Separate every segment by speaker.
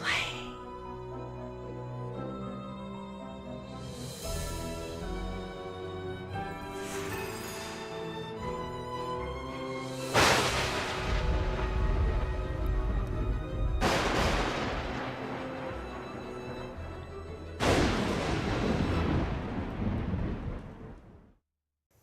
Speaker 1: play.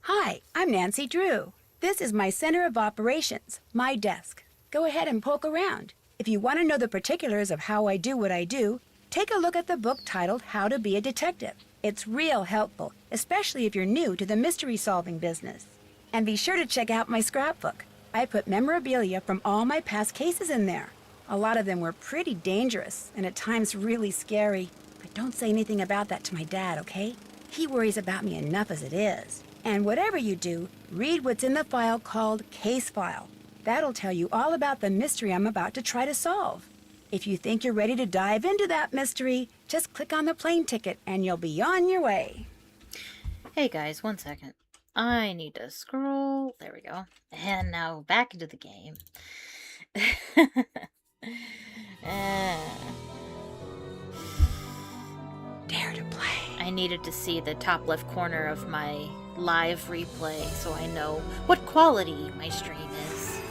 Speaker 1: Hi, I'm Nancy Drew. This is my center of operations, my desk. Go ahead and poke around. If you want to know the particulars of how I do what I do, take a look at the book titled How to Be a Detective. It's real helpful, especially if you're new to the mystery-solving business. And be sure to check out my scrapbook. I put memorabilia from all my past cases in there. A lot of them were pretty dangerous and at times really scary. But don't say anything about that to my dad, okay? He worries about me enough as it is. And whatever you do, read what's in the file called Case File. That'll tell you all about the mystery I'm about to try to solve. If you think you're ready to dive into that mystery, just click on the plane ticket and you'll be on your way.
Speaker 2: Hey guys, 1 second. I need to scroll. There we go. And now back into the game.
Speaker 1: Dare to play.
Speaker 2: I needed to see the top left corner of my live replay so I know what quality my stream is.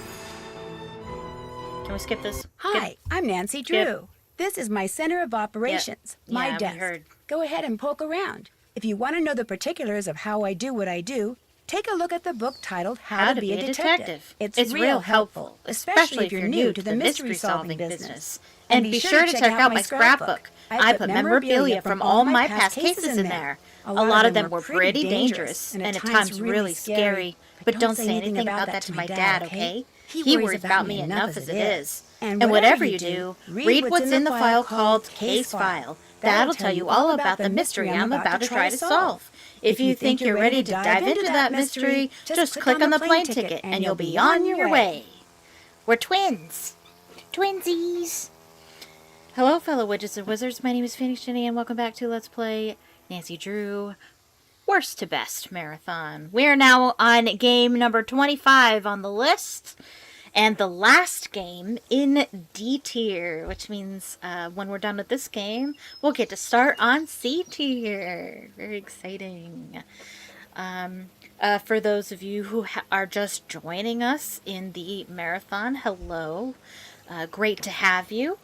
Speaker 2: Can we skip this?
Speaker 1: Hi, I'm Nancy Drew. This is my center of operations, my
Speaker 2: Yeah,
Speaker 1: desk.
Speaker 2: we heard.
Speaker 1: Go ahead and poke around. If you want to know the particulars of how I do what I do, take a look at the book titled How to Be a Detective. It's real helpful, especially if you're new to the mystery-solving business.
Speaker 2: And be sure to check out my scrapbook. I put memorabilia from all my past cases in there. A lot of them were pretty dangerous and at times really scary. But don't say anything about that to my dad, okay? He worries about me enough as it is. And whatever you do, read what's in the file called Case File. That'll tell you all about the mystery I'm about to try to solve. If you think you're ready to dive into that mystery, just click on the plane ticket and you'll be on your way. We're twins. Twinsies. Hello, fellow witches and wizards. My name is Phoenix Jenny, and welcome back to Let's Play Nancy Drew Worst to Best Marathon. We are now on game number 25 on the list, and the last game in D tier, which means when we're done with this game, we'll get to start on C tier. Very exciting. For those of you who are just joining us in the marathon, hello. Great to have you.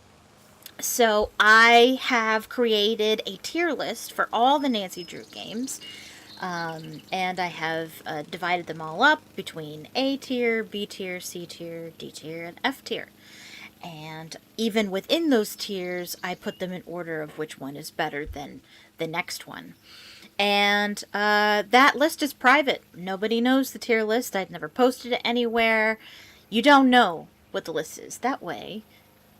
Speaker 2: So I have created a tier list for all the Nancy Drew games, and I have divided them all up between A tier, B tier, C tier, D tier, and F tier. And even within those tiers, I put them in order of which one is better than the next one. And that list is private. Nobody knows the tier list. I've never posted it anywhere. You don't know what the list is. That way,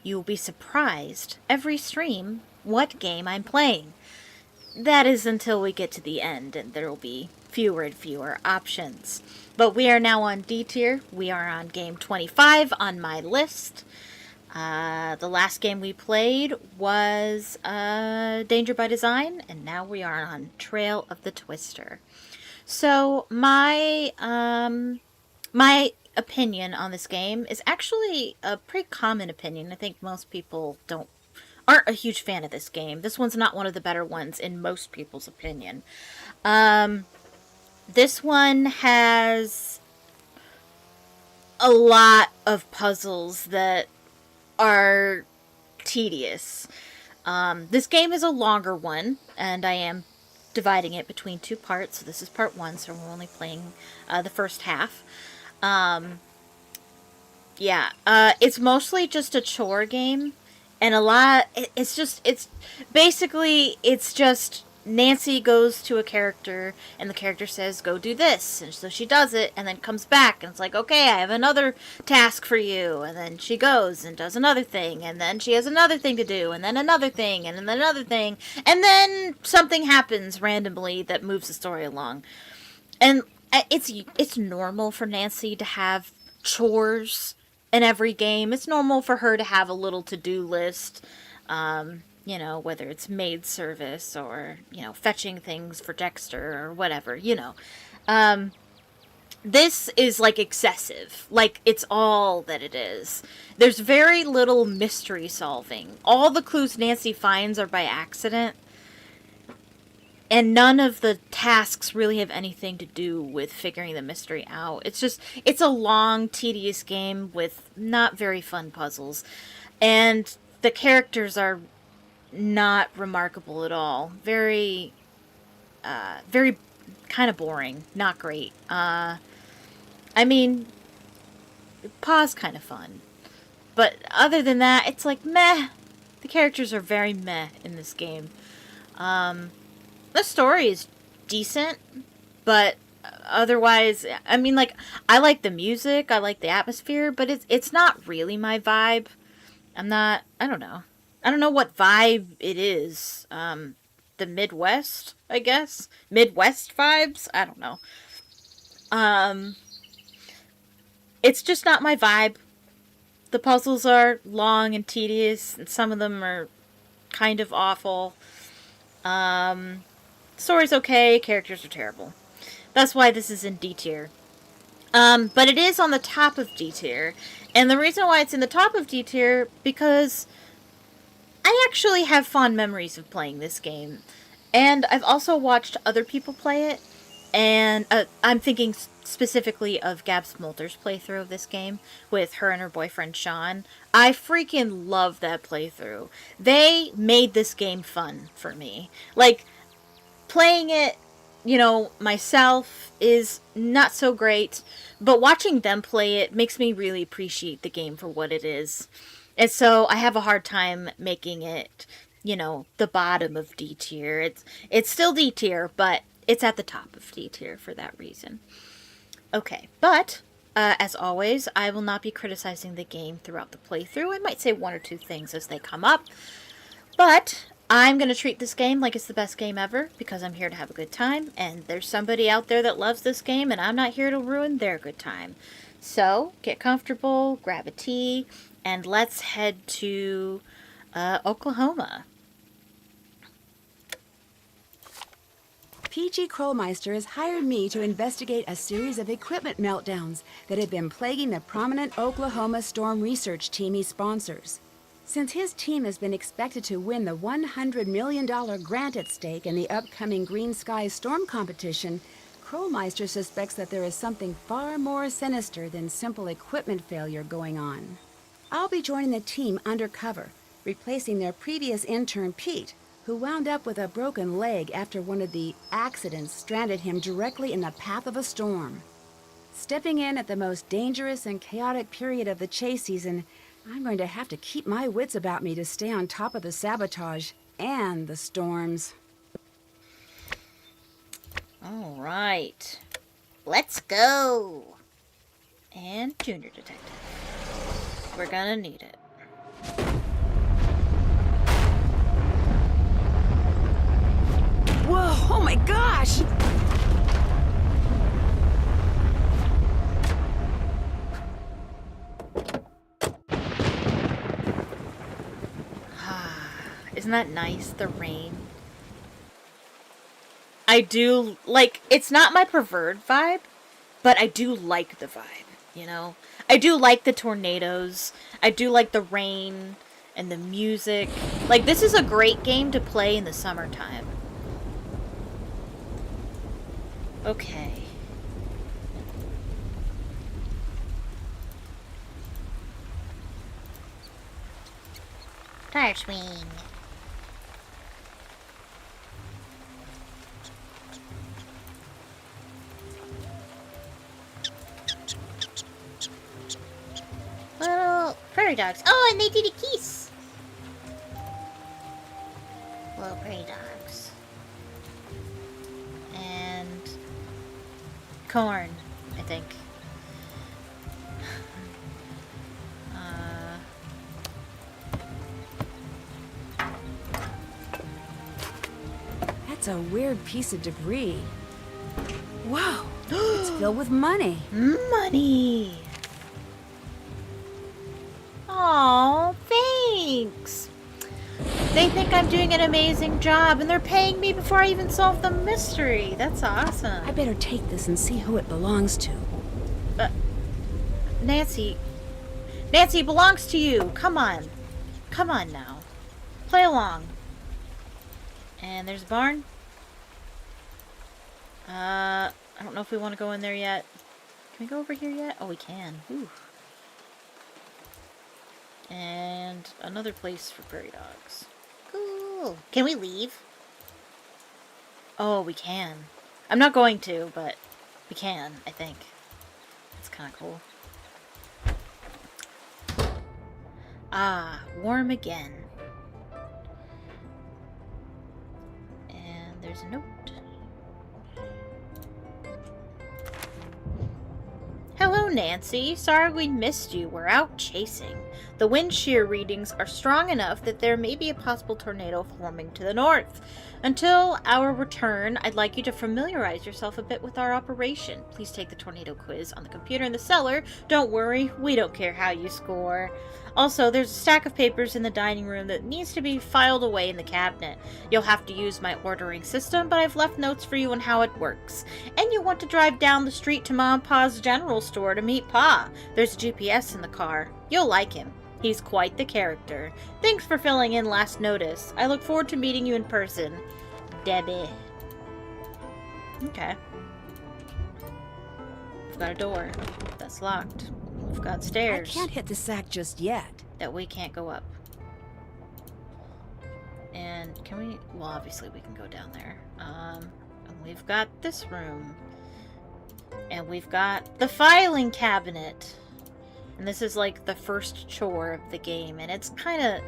Speaker 2: you'll be surprised every stream what game I'm playing. That is until we get to the end, and there will be fewer and fewer options. But we are now on D tier. We are on game 25 on my list. The last game we played was Danger by Design, and now we are on Trail of the Twister. So my opinion on this game is actually a pretty common opinion. I think most people aren't a huge fan of this game. This one's not one of the better ones in most people's opinion. This one has a lot of puzzles that are tedious. This game is a longer one, and I am dividing it between two parts. So this is part one, so we're only playing the first half. It's mostly just a chore game, and it's basically Nancy goes to a character, and the character says, go do this, and so she does it, and then comes back, and it's like, okay, I have another task for you, and then she goes and does another thing, and then she has another thing to do, and then another thing, and then another thing, and then something happens randomly that moves the story along. And it's normal for Nancy to have chores in every game. It's normal for her to have a little to-do list, whether it's maid service or, fetching things for Dexter or whatever, this is like excessive. Like, it's all that it is. There's very little mystery solving. All the clues Nancy finds are by accident. And none of the tasks really have anything to do with figuring the mystery out. It's a long, tedious game with not very fun puzzles. And the characters are not remarkable at all. Very kind of boring. Not great. I mean, Paw's kind of fun. But other than that, it's like, meh. The characters are very meh in this game. The story is decent, but otherwise, I mean, like, I like the music, I like the atmosphere, but it's not really my vibe. I don't know. I don't know what vibe it is. The Midwest, I guess? Midwest vibes? I don't know. It's just not my vibe. The puzzles are long and tedious, and some of them are kind of awful. Story's okay, characters are terrible. That's why this is in D tier. But it is on the top of D tier. And the reason why it's in the top of D tier, because I actually have fond memories of playing this game. And I've also watched other people play it. And I'm thinking specifically of Gab Smolter's playthrough of this game with her and her boyfriend Sean. I freaking love that playthrough. They made this game fun for me. Like, playing it, you know, myself is not so great, but watching them play it makes me really appreciate the game for what it is. And so I have a hard time making it, you know, the bottom of D tier. It's still D tier, but it's at the top of D tier for that reason. Okay, but as always, I will not be criticizing the game throughout the playthrough. I might say one or two things as they come up, but I'm going to treat this game like it's the best game ever because I'm here to have a good time, and there's somebody out there that loves this game, and I'm not here to ruin their good time. So, get comfortable, grab a tea, and let's head to Oklahoma.
Speaker 1: PG Krollmeister has hired me to investigate a series of equipment meltdowns that have been plaguing the prominent Oklahoma storm research team he sponsors. Since his team has been expected to win the $100 million grant at stake in the upcoming Green Sky Storm competition, Krollmeister suspects that there is something far more sinister than simple equipment failure going on. I'll be joining the team undercover, replacing their previous intern Pete, who wound up with a broken leg after one of the accidents stranded him directly in the path of a storm. Stepping in at the most dangerous and chaotic period of the chase season, I'm going to have to keep my wits about me to stay on top of the sabotage and the storms.
Speaker 2: All right. Let's go. And Junior Detective. We're gonna need it.
Speaker 1: Whoa, oh my gosh!
Speaker 2: Isn't that nice, the rain? I do, like, it's not my preferred vibe, but I do like the vibe, you know? I do like the tornadoes. I do like the rain and the music. Like, this is a great game to play in the summertime. Okay. Tire swing. Little prairie dogs. Oh, and they did a kiss. Little prairie dogs. And corn, I think.
Speaker 1: That's a weird piece of debris. Whoa, it's filled with money.
Speaker 2: Money. Aw, thanks. They think I'm doing an amazing job, and they're paying me before I even solve the mystery. That's awesome.
Speaker 1: I better take this and see who it belongs to.
Speaker 2: Nancy. Nancy, it belongs to you. Come on. Come on now. Play along. And there's a barn. I don't know if we want to go in there yet. Can we go over here yet? Oh, we can. Ooh. And another place for prairie dogs. Cool. Can we leave? Oh, we can. I'm not going to, but we can, I think. That's kind of cool. Ah, warm again. And there's a note. Hello, Nancy. Sorry we missed you. We're out chasing. The wind shear readings are strong enough that there may be a possible tornado forming to the north. Until our return, I'd like you to familiarize yourself a bit with our operation. Please take the tornado quiz on the computer in the cellar. Don't worry, we don't care how you score. Also, there's a stack of papers in the dining room that needs to be filed away in the cabinet. You'll have to use my ordering system, but I've left notes for you on how it works. And you want to drive down the street to Mom and Pa's general store to meet Pa. There's a GPS in the car. You'll like him. He's quite the character. Thanks for filling in last notice. I look forward to meeting you in person. Debbie. Okay. We've got a door that's locked. We've got stairs.
Speaker 1: I can't hit the sack just yet.
Speaker 2: That we can't go up. And can we... Well, obviously we can go down there. And we've got this room. And we've got the filing cabinet. And this is like the first chore of the game. And it's kind of...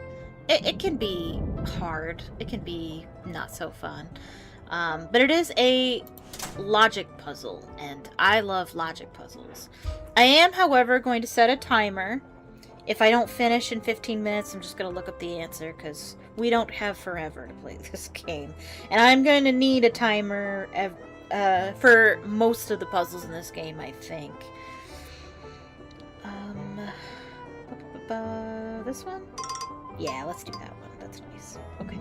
Speaker 2: It can be hard. It can be not so fun. But it is a logic puzzle. And I love logic puzzles. I am, however, going to set a timer. If I don't finish in 15 minutes, I'm just going to look up the answer. Because we don't have forever to play this game. And I'm going to need a timer for most of the puzzles in this game, I think. This one? Yeah, let's do that one. That's nice. Okay.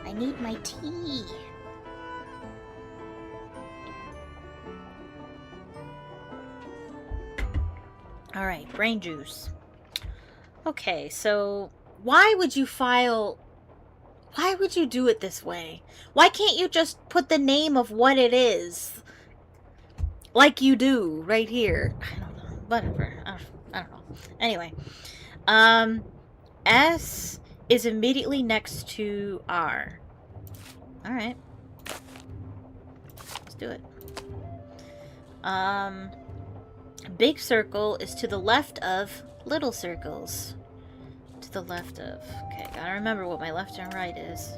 Speaker 2: I need my tea. Alright, brain juice. Okay, so why would you file... Why would you do it this way? Why can't you just put the name of what it is? Like you do, right here. I don't know. Whatever. I don't know. Anyway. S is immediately next to R. Alright. Let's do it. Big circle is to the left of little circles. To the left of... Okay, gotta remember what my left and right is.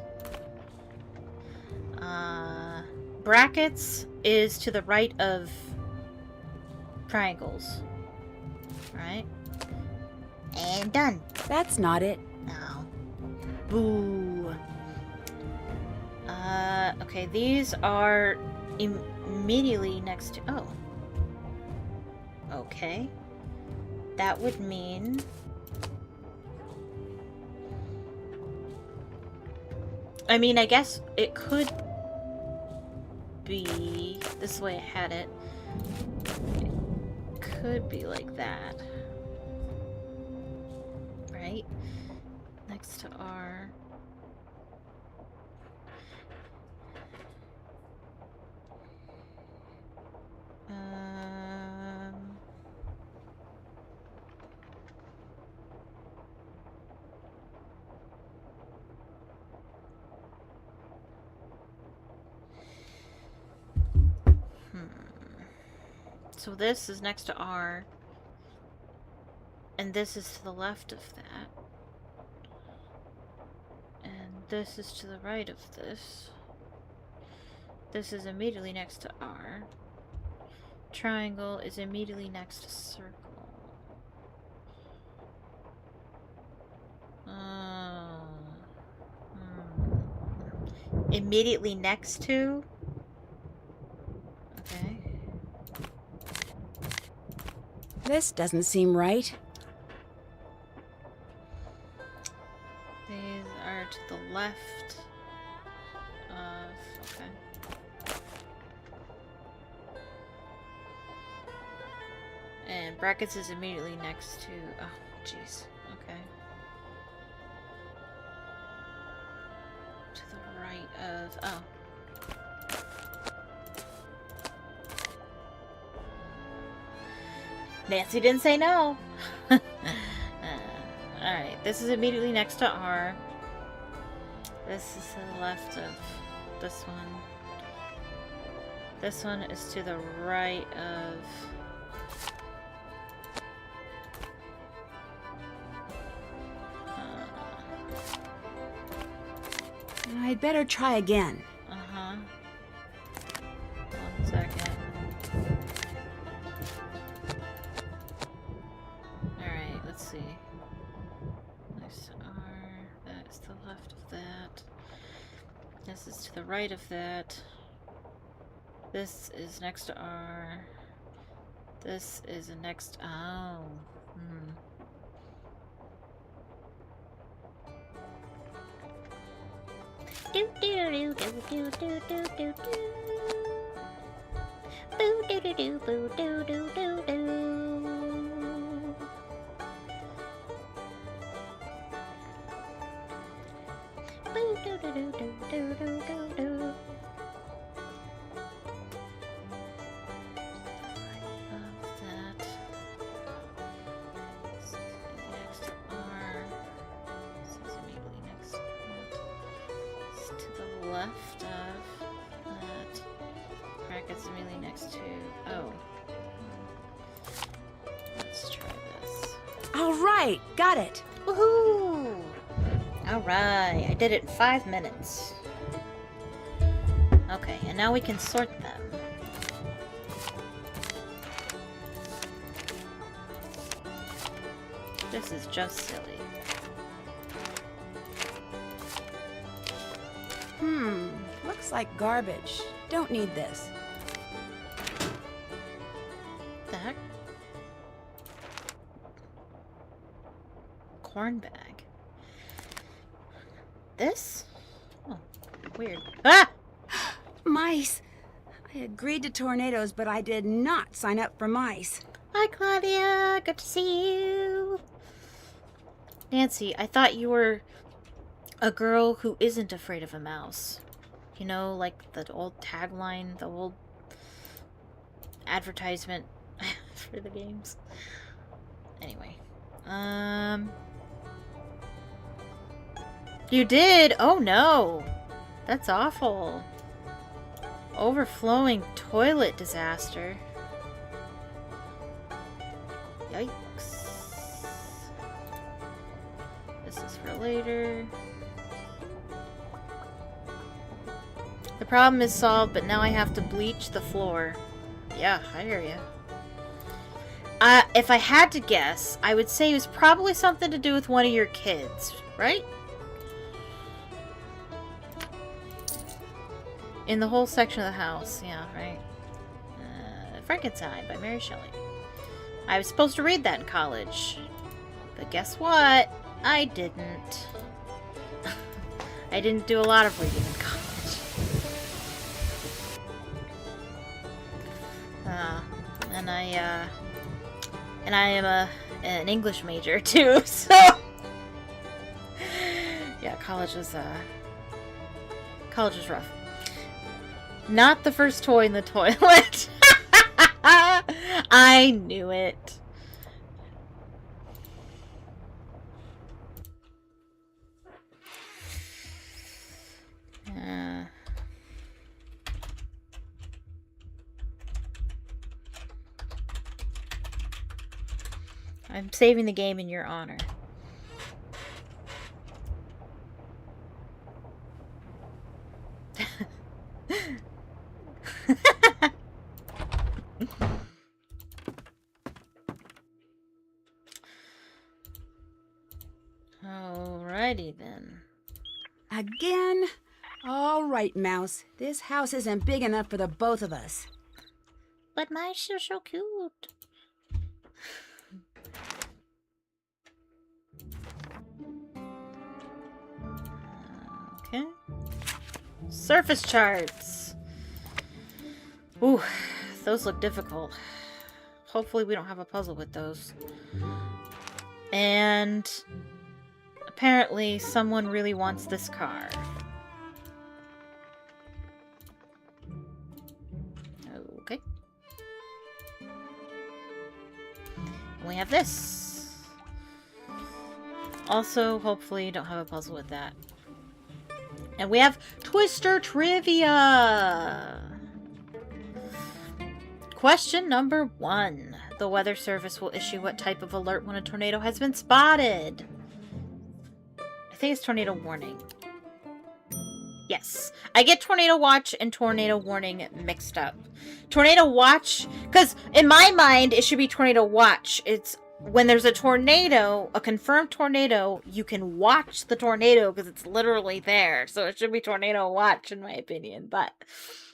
Speaker 2: Brackets is to the right of triangles. Right? And done.
Speaker 1: That's not it.
Speaker 2: No. Boo. Okay, these are immediately next to... Oh. Okay. That would mean... I mean, I guess it could be... This way I had it. It could be like that. Right? Next to R. So this is next to R. And this is to the left of that. And this is to the right of this. This is immediately next to R. Triangle is immediately next to circle. Immediately next to? Okay.
Speaker 1: This doesn't seem right.
Speaker 2: These are to the left of... Okay. And brackets is immediately next to... Oh, jeez. Okay. To the right of... Oh. Nancy didn't say no. Alright, this is immediately next to R. This is to the left of this one. This one is to the right of...
Speaker 1: I'd better try again.
Speaker 2: Uh-huh. 1 second. Alright, let's see. Next to R. That is to the left of that. This is to the right of that. This is next to R. This is a next... Oh. Do do do do do do do do do. Boo do do do boo do do do do. Boo do do do do do do do do. That. Next to R. This is immediately next to that. To the left of that. Brackets immediately next to... Oh. Let's try this.
Speaker 1: All right, got it.
Speaker 2: Woohoo! Alright, I did it in 5 minutes. Okay, and now we can sort them. This is just silly.
Speaker 1: Looks like garbage. Don't need this.
Speaker 2: The heck? Corn bag. This? Oh, weird. Ah!
Speaker 1: Mice. I agreed to tornadoes, but I did not sign up for mice.
Speaker 2: Hi, Claudia. Good to see you. Nancy, I thought you were a girl who isn't afraid of a mouse. You know, like the old tagline, the old advertisement for the games. Anyway. You did? Oh no. That's awful. Overflowing toilet disaster. Yikes. This is for later. The problem is solved, but now I have to bleach the floor. Yeah, I hear ya. If I had to guess, I would say it was probably something to do with one of your kids, right? In the whole section of the house, yeah, right? Frankenstein by Mary Shelley. I was supposed to read that in college. But guess what? I didn't. I didn't do a lot of reading in college. And I am an English major too, so yeah, college was rough. Not the first toy in the toilet. I knew it. I'm saving the game in your honor. Alrighty then.
Speaker 1: Again? All right, Mouse. This house isn't big enough for the both of us.
Speaker 2: But mice are so cute. Okay. Surface charts. Ooh, those look difficult. hopefully we don't have a puzzle with those. And apparently someone really wants this car. Okay. And we have this. Also, hopefully you don't have a puzzle with that. And we have Twister Trivia! Question number 1. The Weather Service will issue what type of alert when a tornado has been spotted? I think it's tornado warning. Yes. I get tornado watch and tornado warning mixed up. Tornado watch, because in my mind, it should be tornado watch. It's when there's a tornado, a confirmed tornado, you can watch the tornado because it's literally there. So it should be tornado watch, in my opinion. But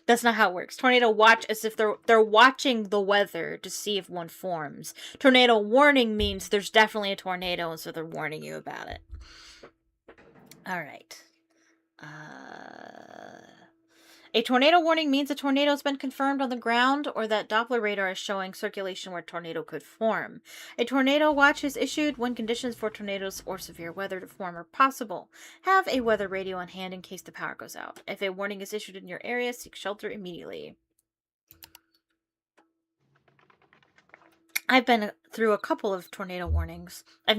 Speaker 2: that's not how it works. Tornado watch as if they're watching the weather to see if one forms. Tornado warning means there's definitely a tornado, and so they're warning you about it. All right. A tornado warning means a tornado has been confirmed on the ground or that Doppler radar is showing circulation where a tornado could form. A tornado watch is issued when conditions for tornadoes or severe weather to form are possible. Have a weather radio on hand in case the power goes out. If a warning is issued in your area, seek shelter immediately. I've been through a couple of tornado warnings. There's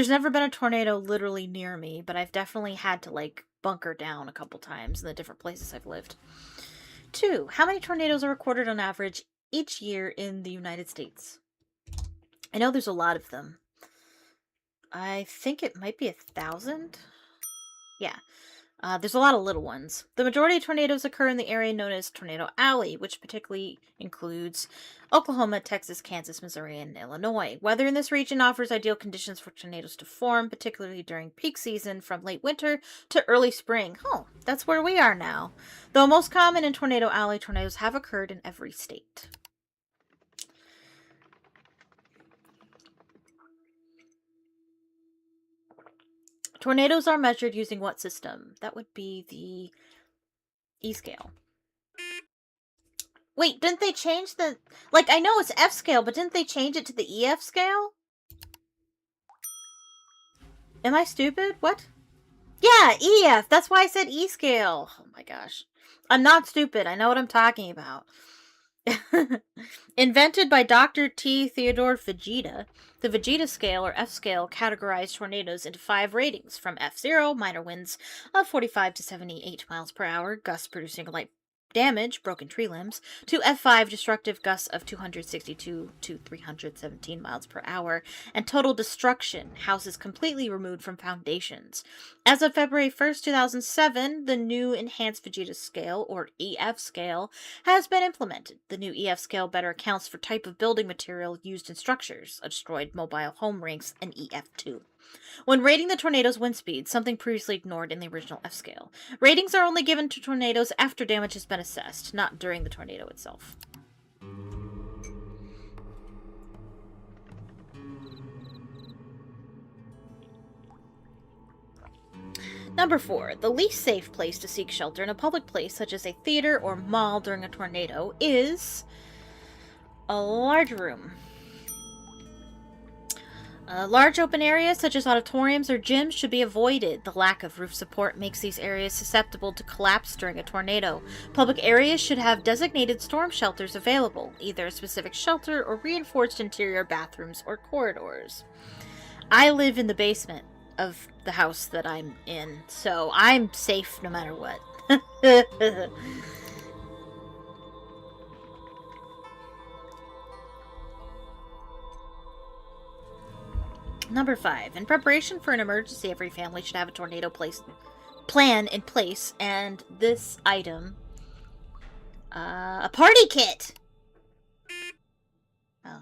Speaker 2: never been a tornado literally near me, but I've definitely had to, bunker down a couple times in the different places I've lived. 2. How many tornadoes are recorded on average each year in the United States? I know there's a lot of them. I think it might be 1,000? Yeah. There's a lot of little ones. The majority of tornadoes occur in the area known as Tornado Alley, which particularly includes Oklahoma, Texas, Kansas, Missouri, and Illinois. Weather in this region offers ideal conditions for tornadoes to form, particularly during peak season from late winter to early spring. Oh, that's where we are now. Though most common in Tornado Alley, tornadoes have occurred in every state. Tornadoes are measured using what system? That would be the E-scale. Wait, didn't they change the... I know it's F-scale, but didn't they change it to the EF scale? Am I stupid? What? Yeah, EF. That's why I said E-scale. Oh my gosh. I'm not stupid. I know what I'm talking about. Invented by Dr. T. Theodore Fujita, the Fujita scale, or F scale, categorized tornadoes into 5 ratings, from F0, minor winds of 45 to 78 miles per hour, gusts producing light damage, broken tree limbs, to F5, destructive gusts of 262 to 317 miles per hour, and total destruction, houses completely removed from foundations. As of February 1st, 2007, the new Enhanced Fujita Scale, or EF scale, has been implemented. The new EF scale better accounts for type of building material used in structures, a destroyed mobile home ranks, and EF2. When rating the tornado's wind speed, something previously ignored in the original F scale, ratings are only given to tornadoes after damage has been assessed, not during the tornado itself. Number 4. The least safe place to seek shelter in a public place, such as a theater or mall during a tornado, is a large room. Large open areas, such as auditoriums or gyms, should be avoided. The lack of roof support makes these areas susceptible to collapse during a tornado. Public areas should have designated storm shelters available, either a specific shelter or reinforced interior bathrooms or corridors. I live in the basement of the house that I'm in, so I'm safe no matter what. Number 5. In preparation for an emergency, every family should have a tornado plan in place, and this item, a party kit! Oh,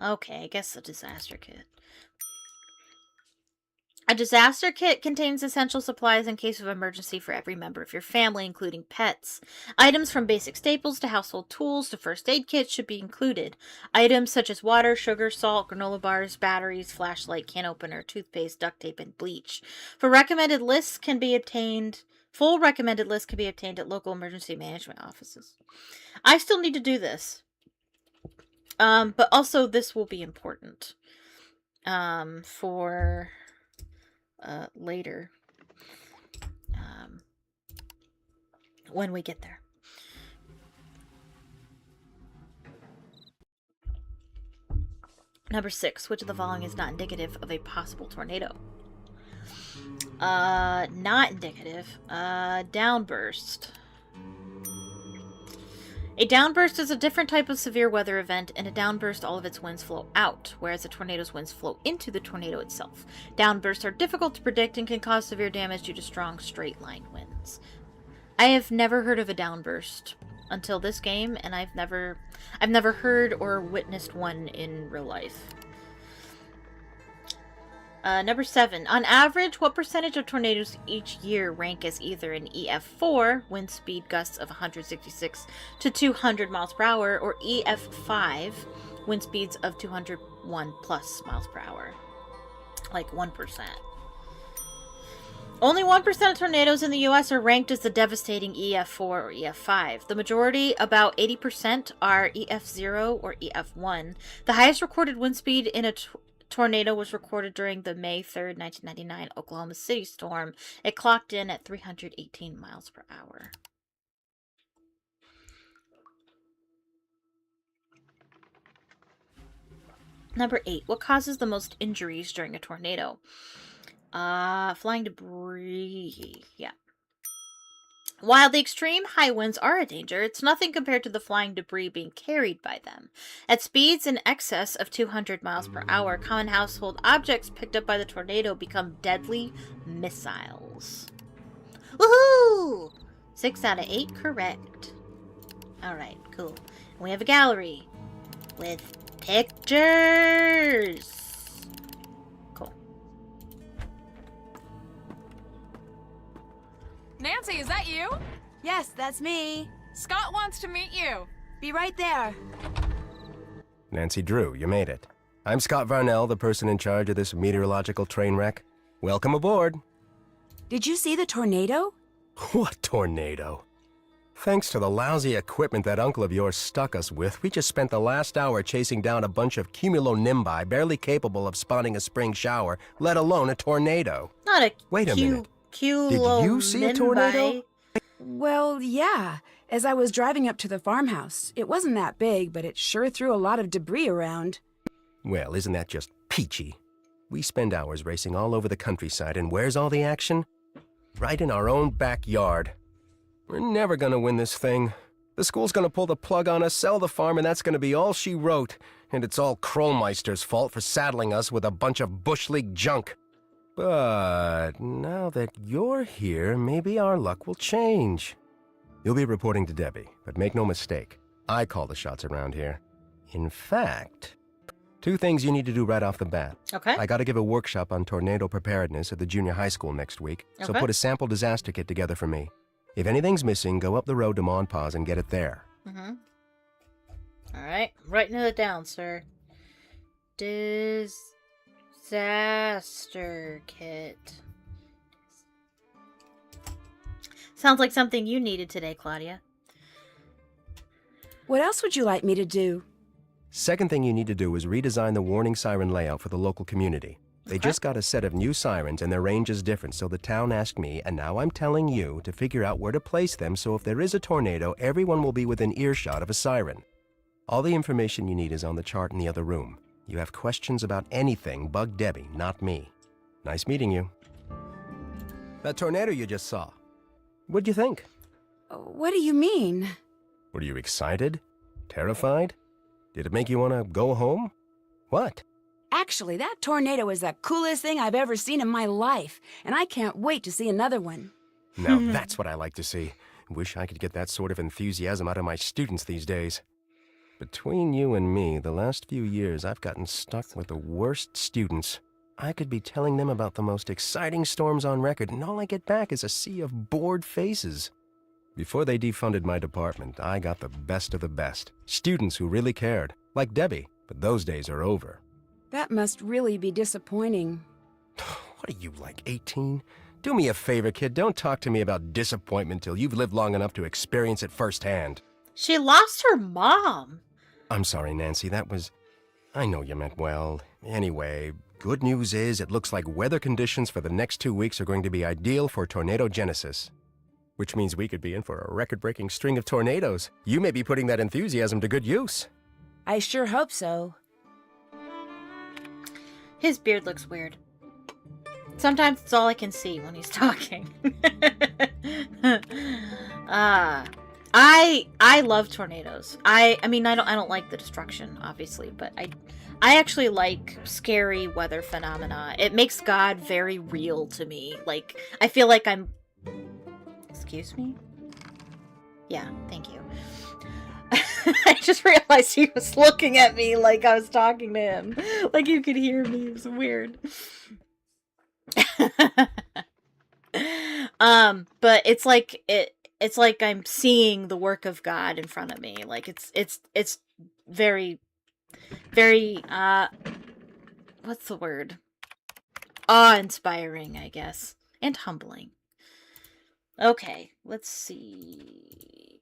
Speaker 2: okay, I guess a disaster kit. A disaster kit contains essential supplies in case of emergency for every member of your family, including pets. Items from basic staples to household tools to first aid kits should be included. Items such as water, sugar, salt, granola bars, batteries, flashlight, can opener, toothpaste, duct tape, and bleach. Full recommended lists can be obtained at local emergency management offices. I still need to do this. But also this will be important for later when we get there. Number 6, which of the following is not indicative of a possible tornado? Not indicative. Downburst. A downburst is a different type of severe weather event. In a downburst, all of its winds flow out, whereas a tornado's winds flow into the tornado itself. Downbursts are difficult to predict and can cause severe damage due to strong straight-line winds. I have never heard of a downburst until this game, and I've never heard or witnessed one in real life. Number 7. On average, what percentage of tornadoes each year rank as either an EF4, wind speed gusts of 166 to 200 miles per hour, or EF5, wind speeds of 201 plus miles per hour? Like 1%. Only 1% of tornadoes in the U.S. are ranked as the devastating EF4 or EF5. The majority, about 80%, are EF0 or EF1. The highest recorded wind speed in a tornado was recorded during the May 3rd, 1999 Oklahoma City storm. It clocked in at 318 miles per hour. Number 8. What causes the most injuries during a tornado? Flying debris. Yeah. While the extreme high winds are a danger, it's nothing compared to the flying debris being carried by them. At speeds in excess of 200 miles per hour, common household objects picked up by the tornado become deadly missiles. Woohoo! 6 out of 8 correct. Alright, cool. And we have a gallery with pictures. Cool.
Speaker 3: Nancy, is that you?
Speaker 1: Yes, that's me.
Speaker 3: Scott wants to meet you.
Speaker 1: Be right there.
Speaker 4: Nancy Drew, you made it. I'm Scott Varnell, the person in charge of this meteorological train wreck. Welcome aboard.
Speaker 1: Did you see the tornado?
Speaker 4: What tornado? Thanks to the lousy equipment that uncle of yours stuck us with, we just spent the last hour chasing down a bunch of cumulonimbi barely capable of spawning a spring shower, let alone a tornado.
Speaker 2: Not a
Speaker 4: Wait a minute. Did you see a tornado?
Speaker 1: Well, yeah. As I was driving up to the farmhouse. It wasn't that big, but it sure threw a lot of debris around.
Speaker 4: Well, isn't that just peachy? We spend hours racing all over the countryside, and where's all the action? Right in our own backyard. We're never gonna win this thing. The school's gonna pull the plug on us, sell the farm, and that's gonna be all she wrote. And it's all Krollmeister's fault for saddling us with a bunch of Bush League junk. But now that you're here, maybe our luck will change. You'll be reporting to Debbie, but make no mistake, I call the shots around here. In fact, 2 things you need to do right off the bat.
Speaker 2: Okay.
Speaker 4: I gotta give a workshop on tornado preparedness at the junior high school next week, so
Speaker 2: Okay.
Speaker 4: put a sample disaster kit together for me. If anything's missing, go up the road to Ma and Pa's and get it there.
Speaker 2: Mm-hmm. Alright, writing it down, sir. Disaster kit. Sounds like something you needed today, Claudia.
Speaker 1: What else would you like me to do?
Speaker 4: Second thing you need to do is redesign the warning siren layout for the local community. They
Speaker 2: Okay.
Speaker 4: just got a set of new sirens and their range is different, so the town asked me, and now I'm telling you, to figure out where to place them so if there is a tornado, everyone will be within earshot of a siren. All the information you need is on the chart in the other room. You have questions about anything, bug Debbie, not me. Nice meeting you. That tornado you just saw, what'd you think?
Speaker 1: What do you mean?
Speaker 4: Were you excited? Terrified? Did it make you want to go home? What?
Speaker 1: Actually, that tornado is the coolest thing I've ever seen in my life, and I can't wait to see another one.
Speaker 4: Now that's what I like to see. Wish I could get that sort of enthusiasm out of my students these days. Between you and me, the last few years I've gotten stuck with the worst students. I could be telling them about the most exciting storms on record, and all I get back is a sea of bored faces. Before they defunded my department, I got the best of the best. Students who really cared, like Debbie, but those days are over.
Speaker 1: That must really be disappointing.
Speaker 4: What are you, like 18? Do me a favor, kid, don't talk to me about disappointment till you've lived long enough to experience it firsthand.
Speaker 2: She lost her mom.
Speaker 4: I'm sorry, Nancy, that was... I know you meant well. Anyway, good news is it looks like weather conditions for the next 2 weeks are going to be ideal for tornado genesis. Which means we could be in for a record-breaking string of tornadoes. You may be putting that enthusiasm to good use.
Speaker 1: I sure hope so.
Speaker 2: His beard looks weird. Sometimes it's all I can see when he's talking. I love tornadoes. I mean I don't like the destruction, obviously, but I actually like scary weather phenomena. It makes God very real to me. Like, I feel like I'm... Excuse me? Yeah, thank you. I just realized he was looking at me like I was talking to him. Like you could hear me. It was weird. But it's like I'm seeing the work of God in front of me. Like it's very, very what's the word? Awe-inspiring, I guess. And humbling. Okay, let's see.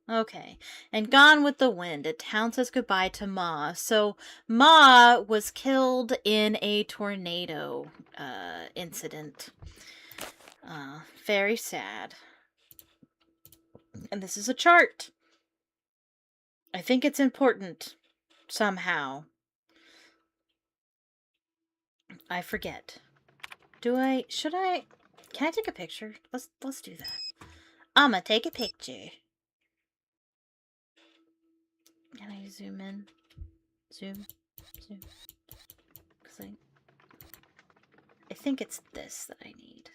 Speaker 2: Okay. And Gone with the Wind. A town says goodbye to Ma. So Ma was killed in a tornado incident. Very sad. And this is a chart. I think it's important. Somehow. I forget. Should I? Can I take a picture? Let's do that. I'ma take a picture. Can I zoom in? Zoom. Because I think it's this that I need.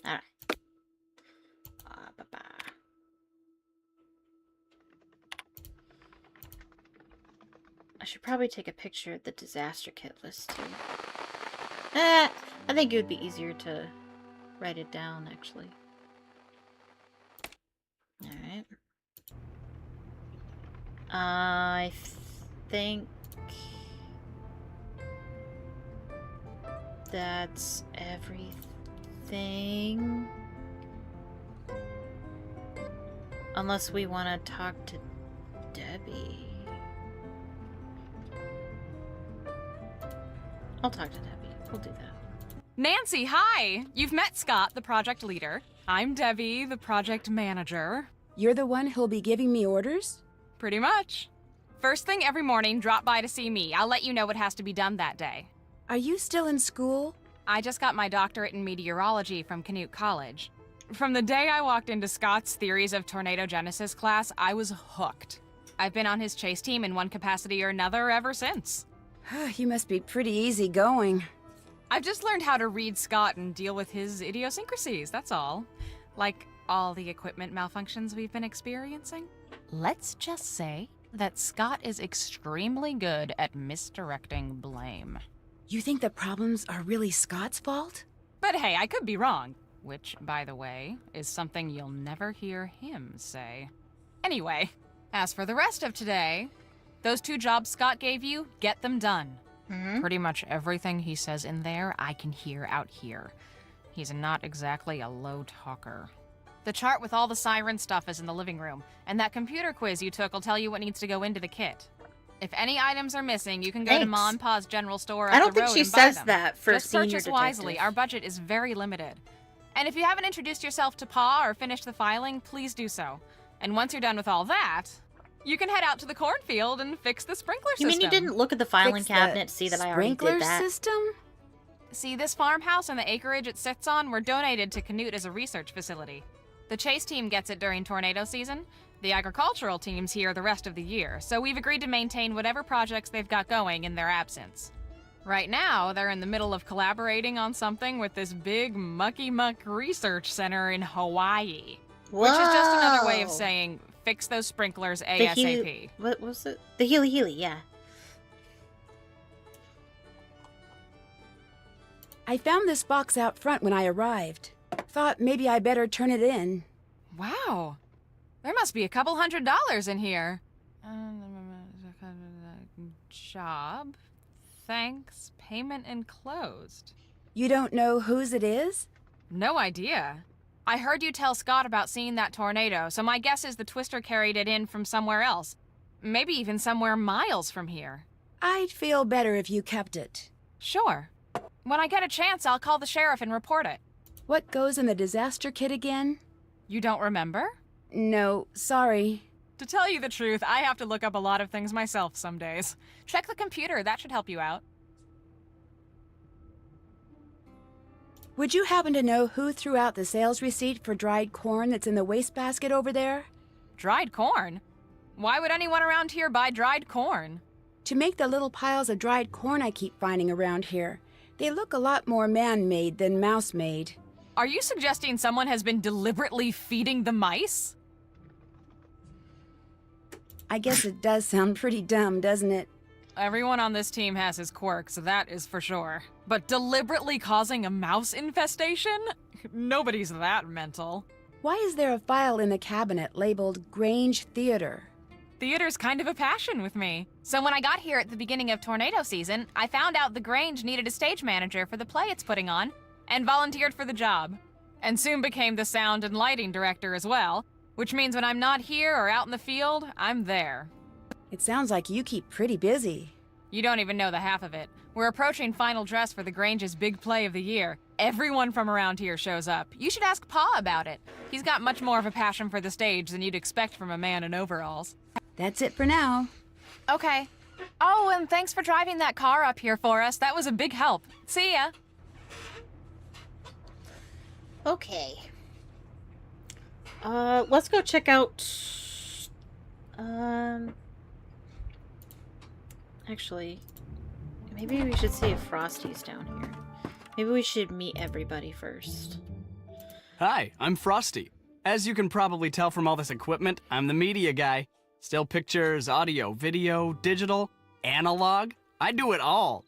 Speaker 2: Alright. Bye-bye. I should probably take a picture of the disaster kit list too. I think it would be easier to write it down, actually. Alright. I think that's everything. Unless we want to talk to Debbie. I'll talk to Debbie. We'll do that.
Speaker 3: Nancy, hi! You've met Scott, the project leader. I'm Debbie, the project manager.
Speaker 1: You're the one who'll be giving me orders?
Speaker 3: Pretty much. First thing every morning, drop by to see me. I'll let you know what has to be done that day.
Speaker 1: Are you still in school?
Speaker 3: I just got my doctorate in meteorology from Canute College. From the day I walked into Scott's Theories of Tornado Genesis class, I was hooked. I've been on his chase team in one capacity or another ever since.
Speaker 1: You must be pretty easygoing.
Speaker 3: I've just learned how to read Scott and deal with his idiosyncrasies, that's all. Like all the equipment malfunctions we've been experiencing. Let's just say that Scott is extremely good at misdirecting blame.
Speaker 1: You think the problems are really Scott's fault?
Speaker 3: But hey, I could be wrong. Which, by the way, is something you'll never hear him say. Anyway, as for the rest of today, those 2 jobs Scott gave you, get them done.
Speaker 2: Mm-hmm.
Speaker 3: Pretty much everything he says in there, I can hear out here. He's not exactly a low talker. The chart with all the siren stuff is in the living room, and that computer quiz you took will tell you what needs to go into the kit. If any items are missing, you can go to Ma and Pa's general store up the road and buy them.
Speaker 2: I don't think she says that for
Speaker 3: Just
Speaker 2: senior
Speaker 3: purchase
Speaker 2: detective.
Speaker 3: wisely. Our budget is very limited. And if you haven't introduced yourself to Pa or finished the filing, please do so. And once you're done with all that, you can head out to the cornfield and fix the sprinkler system.
Speaker 2: You mean you didn't look at the filing cabinet to see that I already did that?
Speaker 1: Sprinkler system?
Speaker 3: See, this farmhouse and the acreage it sits on were donated to Canute as a research facility. The chase team gets it during tornado season. The agricultural team's here the rest of the year, so we've agreed to maintain whatever projects they've got going in their absence. Right now, they're in the middle of collaborating on something with this big mucky muck research center in Hawaii.
Speaker 2: Whoa.
Speaker 3: Which is just another way of saying, fix those sprinklers ASAP.
Speaker 2: What was it? The Healy, yeah.
Speaker 1: I found this box out front when I arrived. Thought maybe I better turn it in.
Speaker 3: Wow. There must be a couple $100 in here. Job. Thanks. Payment enclosed.
Speaker 1: You don't know whose it is?
Speaker 3: No idea. I heard you tell Scott about seeing that tornado, so my guess is the Twister carried it in from somewhere else. Maybe even somewhere miles from here.
Speaker 1: I'd feel better if you kept it.
Speaker 3: Sure. When I get a chance, I'll call the sheriff and report it.
Speaker 1: What goes in the disaster kit again?
Speaker 3: You don't remember?
Speaker 1: No, sorry.
Speaker 3: To tell you the truth, I have to look up a lot of things myself some days. Check the computer, that should help you out.
Speaker 1: Would you happen to know who threw out the sales receipt for dried corn that's in the wastebasket over there?
Speaker 3: Dried corn? Why would anyone around here buy dried corn?
Speaker 1: To make the little piles of dried corn I keep finding around here. They look a lot more man-made than mouse-made.
Speaker 3: Are you suggesting someone has been deliberately feeding the mice?
Speaker 1: I guess it does sound pretty dumb, doesn't it?
Speaker 3: Everyone on this team has his quirks, that is for sure. But deliberately causing a mouse infestation? Nobody's that mental.
Speaker 1: Why is there a file in the cabinet labeled Grange Theater?
Speaker 3: Theater's kind of a passion with me. So when I got here at the beginning of tornado season, I found out the Grange needed a stage manager for the play it's putting on, and volunteered for the job. And soon became the sound and lighting director as well, which means when I'm not here or out in the field, I'm there.
Speaker 1: It sounds like you keep pretty busy.
Speaker 3: You don't even know the half of it. We're approaching final dress for the Grange's big play of the year. Everyone from around here shows up. You should ask Pa about it. He's got much more of a passion for the stage than you'd expect from a man in overalls.
Speaker 1: That's it for now.
Speaker 3: Okay. Oh, and thanks for driving that car up here for us. That was a big help. See ya.
Speaker 2: Okay. Let's go check out... Actually, maybe we should see if Frosty's down here. Maybe we should meet everybody first.
Speaker 5: Hi, I'm Frosty. As you can probably tell from all this equipment, I'm the media guy. Still pictures, audio, video, digital, analog. I do it all.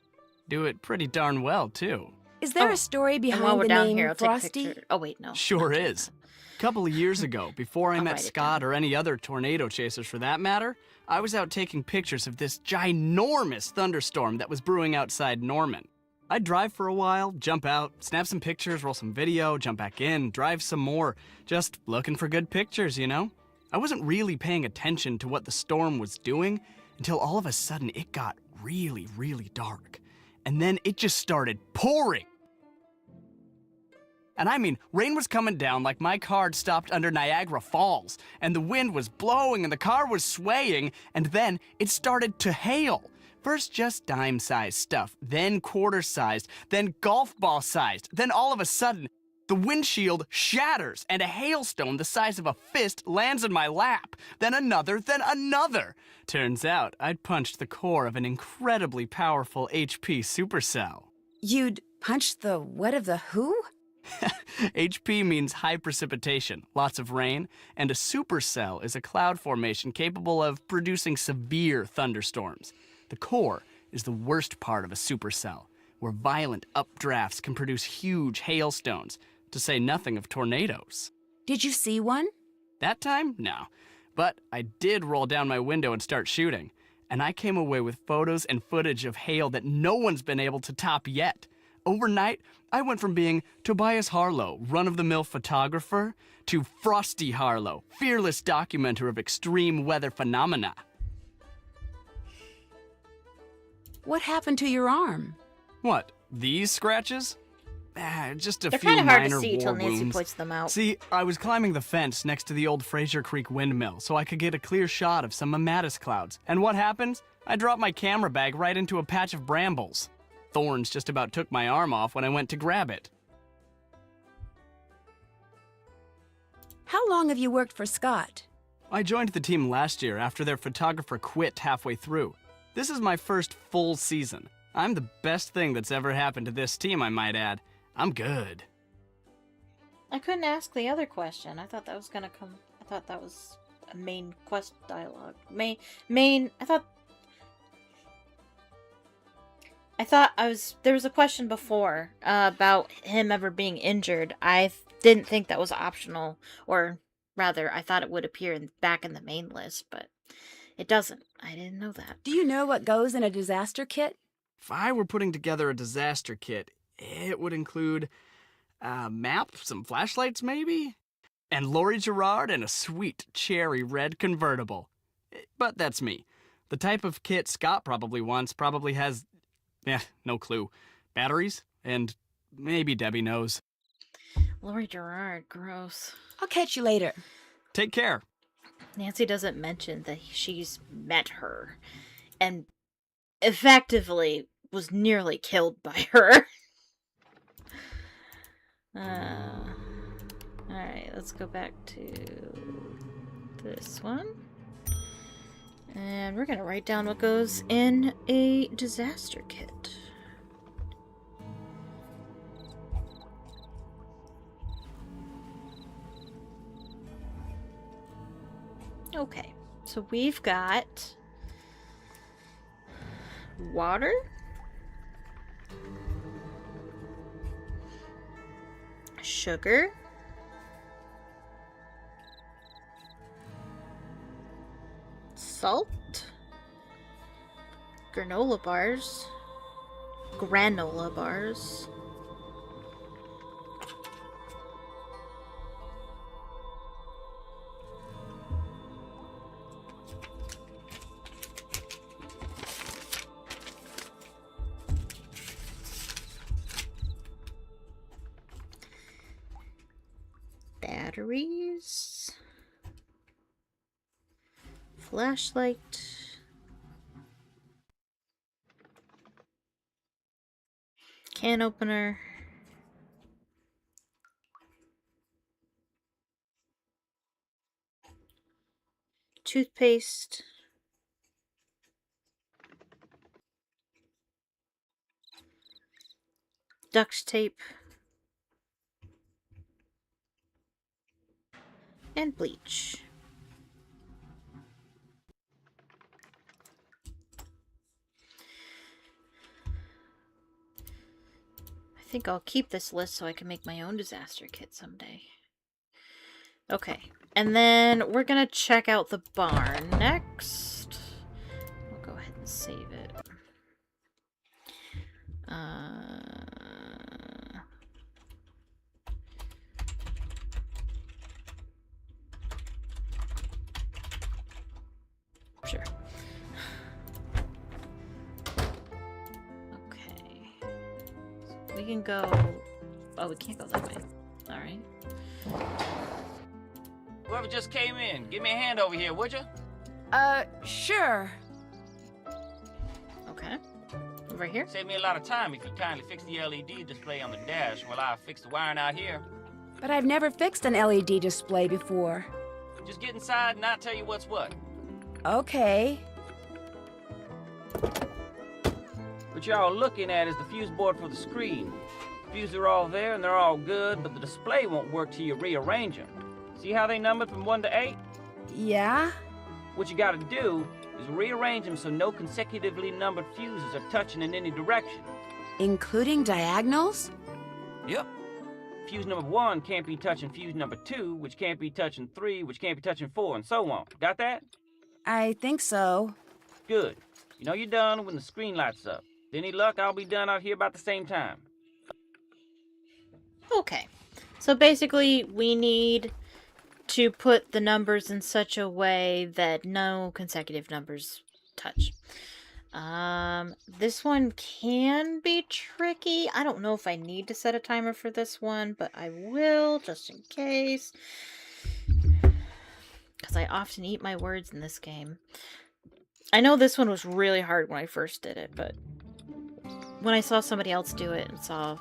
Speaker 5: Do it pretty darn well, too.
Speaker 1: Is there a story
Speaker 2: And while
Speaker 1: behind
Speaker 2: we're
Speaker 1: the
Speaker 2: down
Speaker 1: name
Speaker 2: here, I'll take a
Speaker 1: Frosty?
Speaker 2: picture. Oh, wait, no.
Speaker 5: Sure
Speaker 2: not doing
Speaker 5: is.
Speaker 2: that.
Speaker 5: A couple of years ago, before I
Speaker 2: I'll
Speaker 5: met
Speaker 2: write it
Speaker 5: Scott
Speaker 2: down.
Speaker 5: or any other tornado chasers for that matter, I was out taking pictures of this ginormous thunderstorm that was brewing outside Norman. I'd drive for a while, jump out, snap some pictures, roll some video, jump back in, drive some more. Just looking for good pictures, you know? I wasn't really paying attention to what the storm was doing until all of a sudden it got really, really dark. And then it just started pouring. And I mean, rain was coming down like my car had stopped under Niagara Falls, and the wind was blowing and the car was swaying, and then it started to hail. First just dime-sized stuff, then quarter-sized, then golf ball-sized, then all of a sudden, the windshield shatters and a hailstone the size of a fist lands in my lap. Then another, then another. Turns out I'd punched the core of an incredibly powerful HP supercell.
Speaker 1: You'd punch the what of the who?
Speaker 5: HP means high precipitation, lots of rain, and a supercell is a cloud formation capable of producing severe thunderstorms. The core is the worst part of a supercell, where violent updrafts can produce huge hailstones, to say nothing of tornadoes.
Speaker 1: Did you see one?
Speaker 5: That time? No. But I did roll down my window and start shooting, and I came away with photos and footage of hail that no one's been able to top yet. Overnight, I went from being Tobias Harlow, run-of-the-mill photographer, to Frosty Harlow, fearless documenter of extreme weather phenomena.
Speaker 1: What happened to your arm?
Speaker 5: What, these scratches? Just a
Speaker 2: They're
Speaker 5: few
Speaker 2: kind of hard to
Speaker 5: minor
Speaker 2: see till
Speaker 5: war
Speaker 2: Nancy
Speaker 5: wounds.
Speaker 2: points them out.
Speaker 5: See, I was climbing the fence next to the old Fraser Creek windmill so I could get a clear shot of some Amatis clouds. And what happens? I dropped my camera bag right into a patch of brambles. Thorns just about took my arm off when I went to grab it.
Speaker 1: How long have you worked for Scott?
Speaker 5: I joined the team last year after their photographer quit halfway through. This is my first full season. I'm the best thing that's ever happened to this team, I might add. I'm good.
Speaker 2: I couldn't ask the other question. I thought that was gonna come. I thought that was a main quest dialogue. There was a question before about him ever being injured. I didn't think that was optional, or rather, I thought it would appear back in the main list, but it doesn't. I didn't know that.
Speaker 1: Do you know what goes in a disaster kit?
Speaker 5: If I were putting together a disaster kit, it would include A map, some flashlights maybe? And Lori Gerard and a sweet cherry red convertible. But that's me. The type of kit Scott probably wants probably has, no clue. Batteries? And maybe Debbie knows.
Speaker 2: Lori Gerard, gross.
Speaker 1: I'll catch you later.
Speaker 5: Take care.
Speaker 2: Nancy doesn't mention that she's met her and effectively was nearly killed by her. Alright, let's go back to this one. And we're gonna write down what goes in a disaster kit. Okay, so we've got water, sugar, salt, granola bars, batteries, flashlight, can opener, toothpaste, duct tape, and bleach. I think I'll keep this list so I can make my own disaster kit someday. Okay, and then we're gonna check out the barn next. I'll go ahead and save it. Sure. Okay. So we can go... Oh, we can't go that way. Alright.
Speaker 6: Whoever just came in, give me a hand over here, would you?
Speaker 1: Sure.
Speaker 2: Okay. Over here?
Speaker 6: Save me a lot of time if you kindly fix the LED display on the dash while I fix the wiring out here.
Speaker 1: But I've never fixed an LED display before.
Speaker 6: Just get inside and I'll tell you what's what.
Speaker 1: Okay.
Speaker 6: What y'all are looking at is the fuse board for the screen. Fuses are all there and they're all good, but the display won't work till you rearrange them. See how they numbered from 1 to 8?
Speaker 1: Yeah?
Speaker 6: What you gotta do is rearrange them so no consecutively numbered fuses are touching in any direction.
Speaker 1: Including diagonals?
Speaker 6: Yep. Fuse number 1 can't be touching fuse number 2, which can't be touching 3, which can't be touching 4, and so on. Got that?
Speaker 1: I think so.
Speaker 6: Good. You know you're done when the screen lights up. With any luck, I'll be done out here about the same time.
Speaker 2: Okay. So basically, we need to put the numbers in such a way that no consecutive numbers touch. This one can be tricky. I don't know if I need to set a timer for this one, but I will just in case. Because I often eat my words in this game. I know this one was really hard when I first did it, but when I saw somebody else do it and saw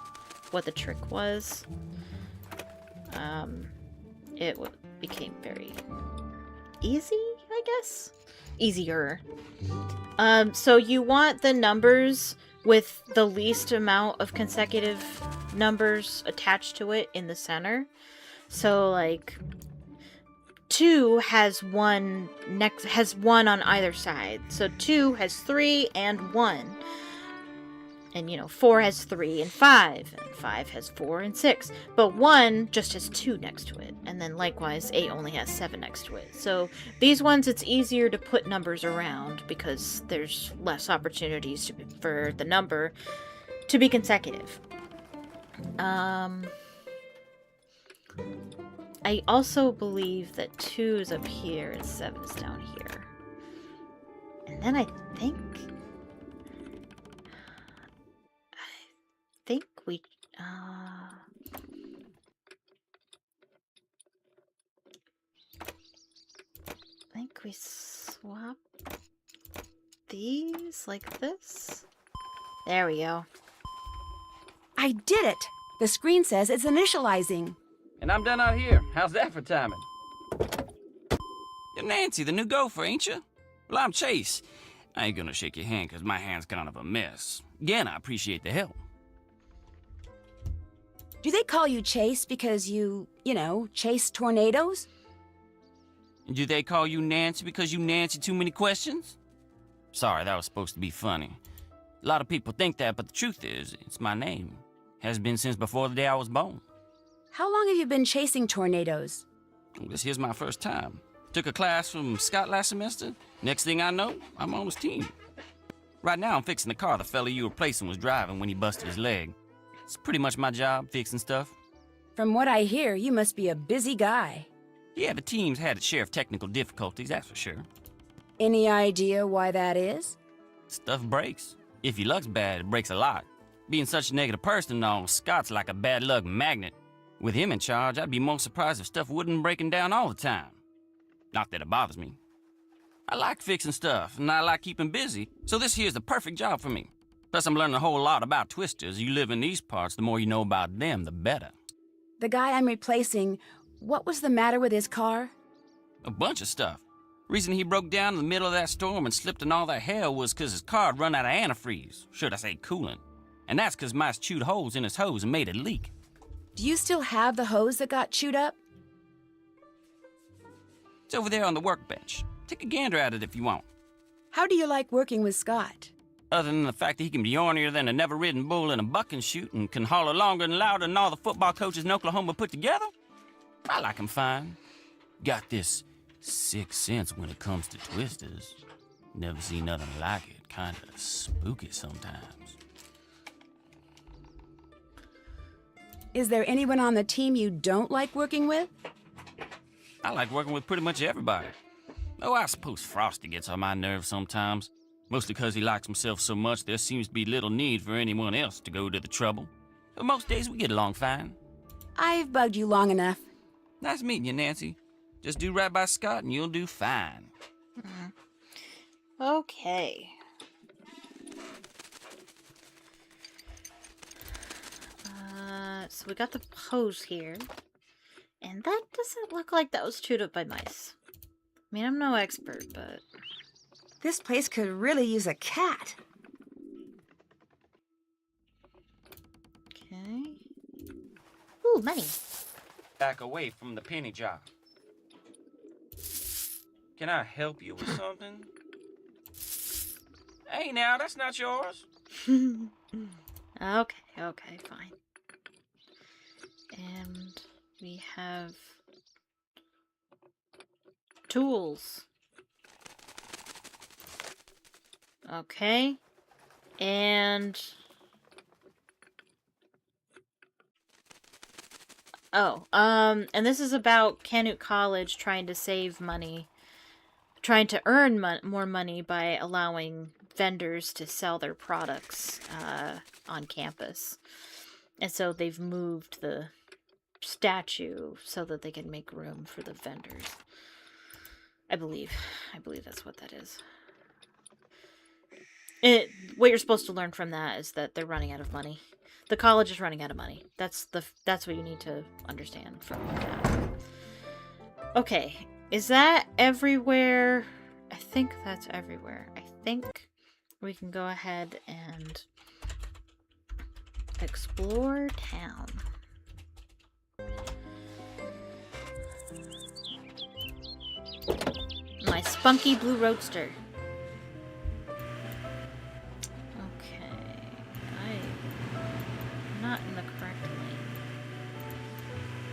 Speaker 2: what the trick was, it became very easy, I guess? Easier. So you want the numbers with the least amount of consecutive numbers attached to it in the center. So, like, 2 has one on either side. So 2 has 3 and 1. And, 4 has 3 and 5. And 5 has 4 and 6. But 1 just has 2 next to it. And then likewise, 8 only has 7 next to it. So these ones, it's easier to put numbers around because there's less opportunities for the number to be consecutive. I also believe that 2 is up here and 7 is down here. And then I think we swap these like this. There we go.
Speaker 1: I did it! The screen says it's initializing.
Speaker 6: And I'm done out here. How's that for timing?
Speaker 7: You're Nancy, the new gopher, ain't you? Well, I'm Chase. I ain't gonna shake your hand because my hand's kind of a mess. Again, I appreciate the help.
Speaker 1: Do they call you Chase because you know, chase tornadoes?
Speaker 7: And do they call you Nancy because you Nancy too many questions? Sorry, that was supposed to be funny. A lot of people think that, but the truth is, it's my name. Has been since before the day I was born.
Speaker 1: How long have you been chasing tornadoes?
Speaker 7: This here's my first time. Took a class from Scott last semester. Next thing I know, I'm on his team. Right now, I'm fixing the car the fella you were replacing was driving when he busted his leg. It's pretty much my job, fixing stuff.
Speaker 1: From what I hear, you must be a busy guy.
Speaker 7: Yeah, the team's had its share of technical difficulties, that's for sure.
Speaker 1: Any idea why that is?
Speaker 7: Stuff breaks. If your luck's bad, it breaks a lot. Being such a negative person, though, Scott's like a bad luck magnet. With him in charge, I'd be most surprised if stuff wouldn't breaking down all the time. Not that it bothers me. I like fixing stuff, and I like keeping busy, so this here's the perfect job for me. Plus, I'm learning a whole lot about twisters. You live in these parts, the more you know about them, the better.
Speaker 1: The guy I'm replacing, what was the matter with his car?
Speaker 7: A bunch of stuff. Reason he broke down in the middle of that storm and slipped in all that hell was 'cause his car had run out of antifreeze. Should I say coolant. And that's 'cause mice chewed holes in his hose and made it leak.
Speaker 1: Do you still have the hose that got chewed up?
Speaker 7: It's over there on the workbench. Take a gander at it if you want.
Speaker 1: How do you like working with Scott?
Speaker 7: Other than the fact that he can be ornier than a never-ridden bull in a bucking chute and can holler longer and louder than all the football coaches in Oklahoma put together, I like him fine. Got this sixth sense when it comes to twisters. Never seen nothing like it. Kinda spooky sometimes.
Speaker 1: Is there anyone on the team you don't like working with?
Speaker 7: I like working with pretty much everybody. Oh, I suppose Frosty gets on my nerves sometimes. Mostly because he likes himself so much there seems to be little need for anyone else to go to the trouble. But most days we get along fine.
Speaker 1: I've bugged you long enough.
Speaker 7: Nice meeting you, Nancy. Just do right by Scott and you'll do fine.
Speaker 2: Okay. So we got the hose here. And that doesn't look like that was chewed up by mice. I mean, I'm no expert, but...
Speaker 1: This place could really use a cat.
Speaker 2: Okay. Ooh, money.
Speaker 6: Back away from the penny jar. Can I help you with something? Hey, now, that's not yours.
Speaker 2: Okay, fine. And we have tools. Okay. And and this is about Canute College trying to save money, trying to earn more money by allowing vendors to sell their products on campus. And so they've moved the statue so that they can make room for the vendors. I believe that's what that is. What you're supposed to learn from that is that they're running out of money. The college is running out of money. That's what you need to understand from that. Okay, is that everywhere? I think that's everywhere. I think we can go ahead and explore town. My spunky blue roadster. Not in the correct lane.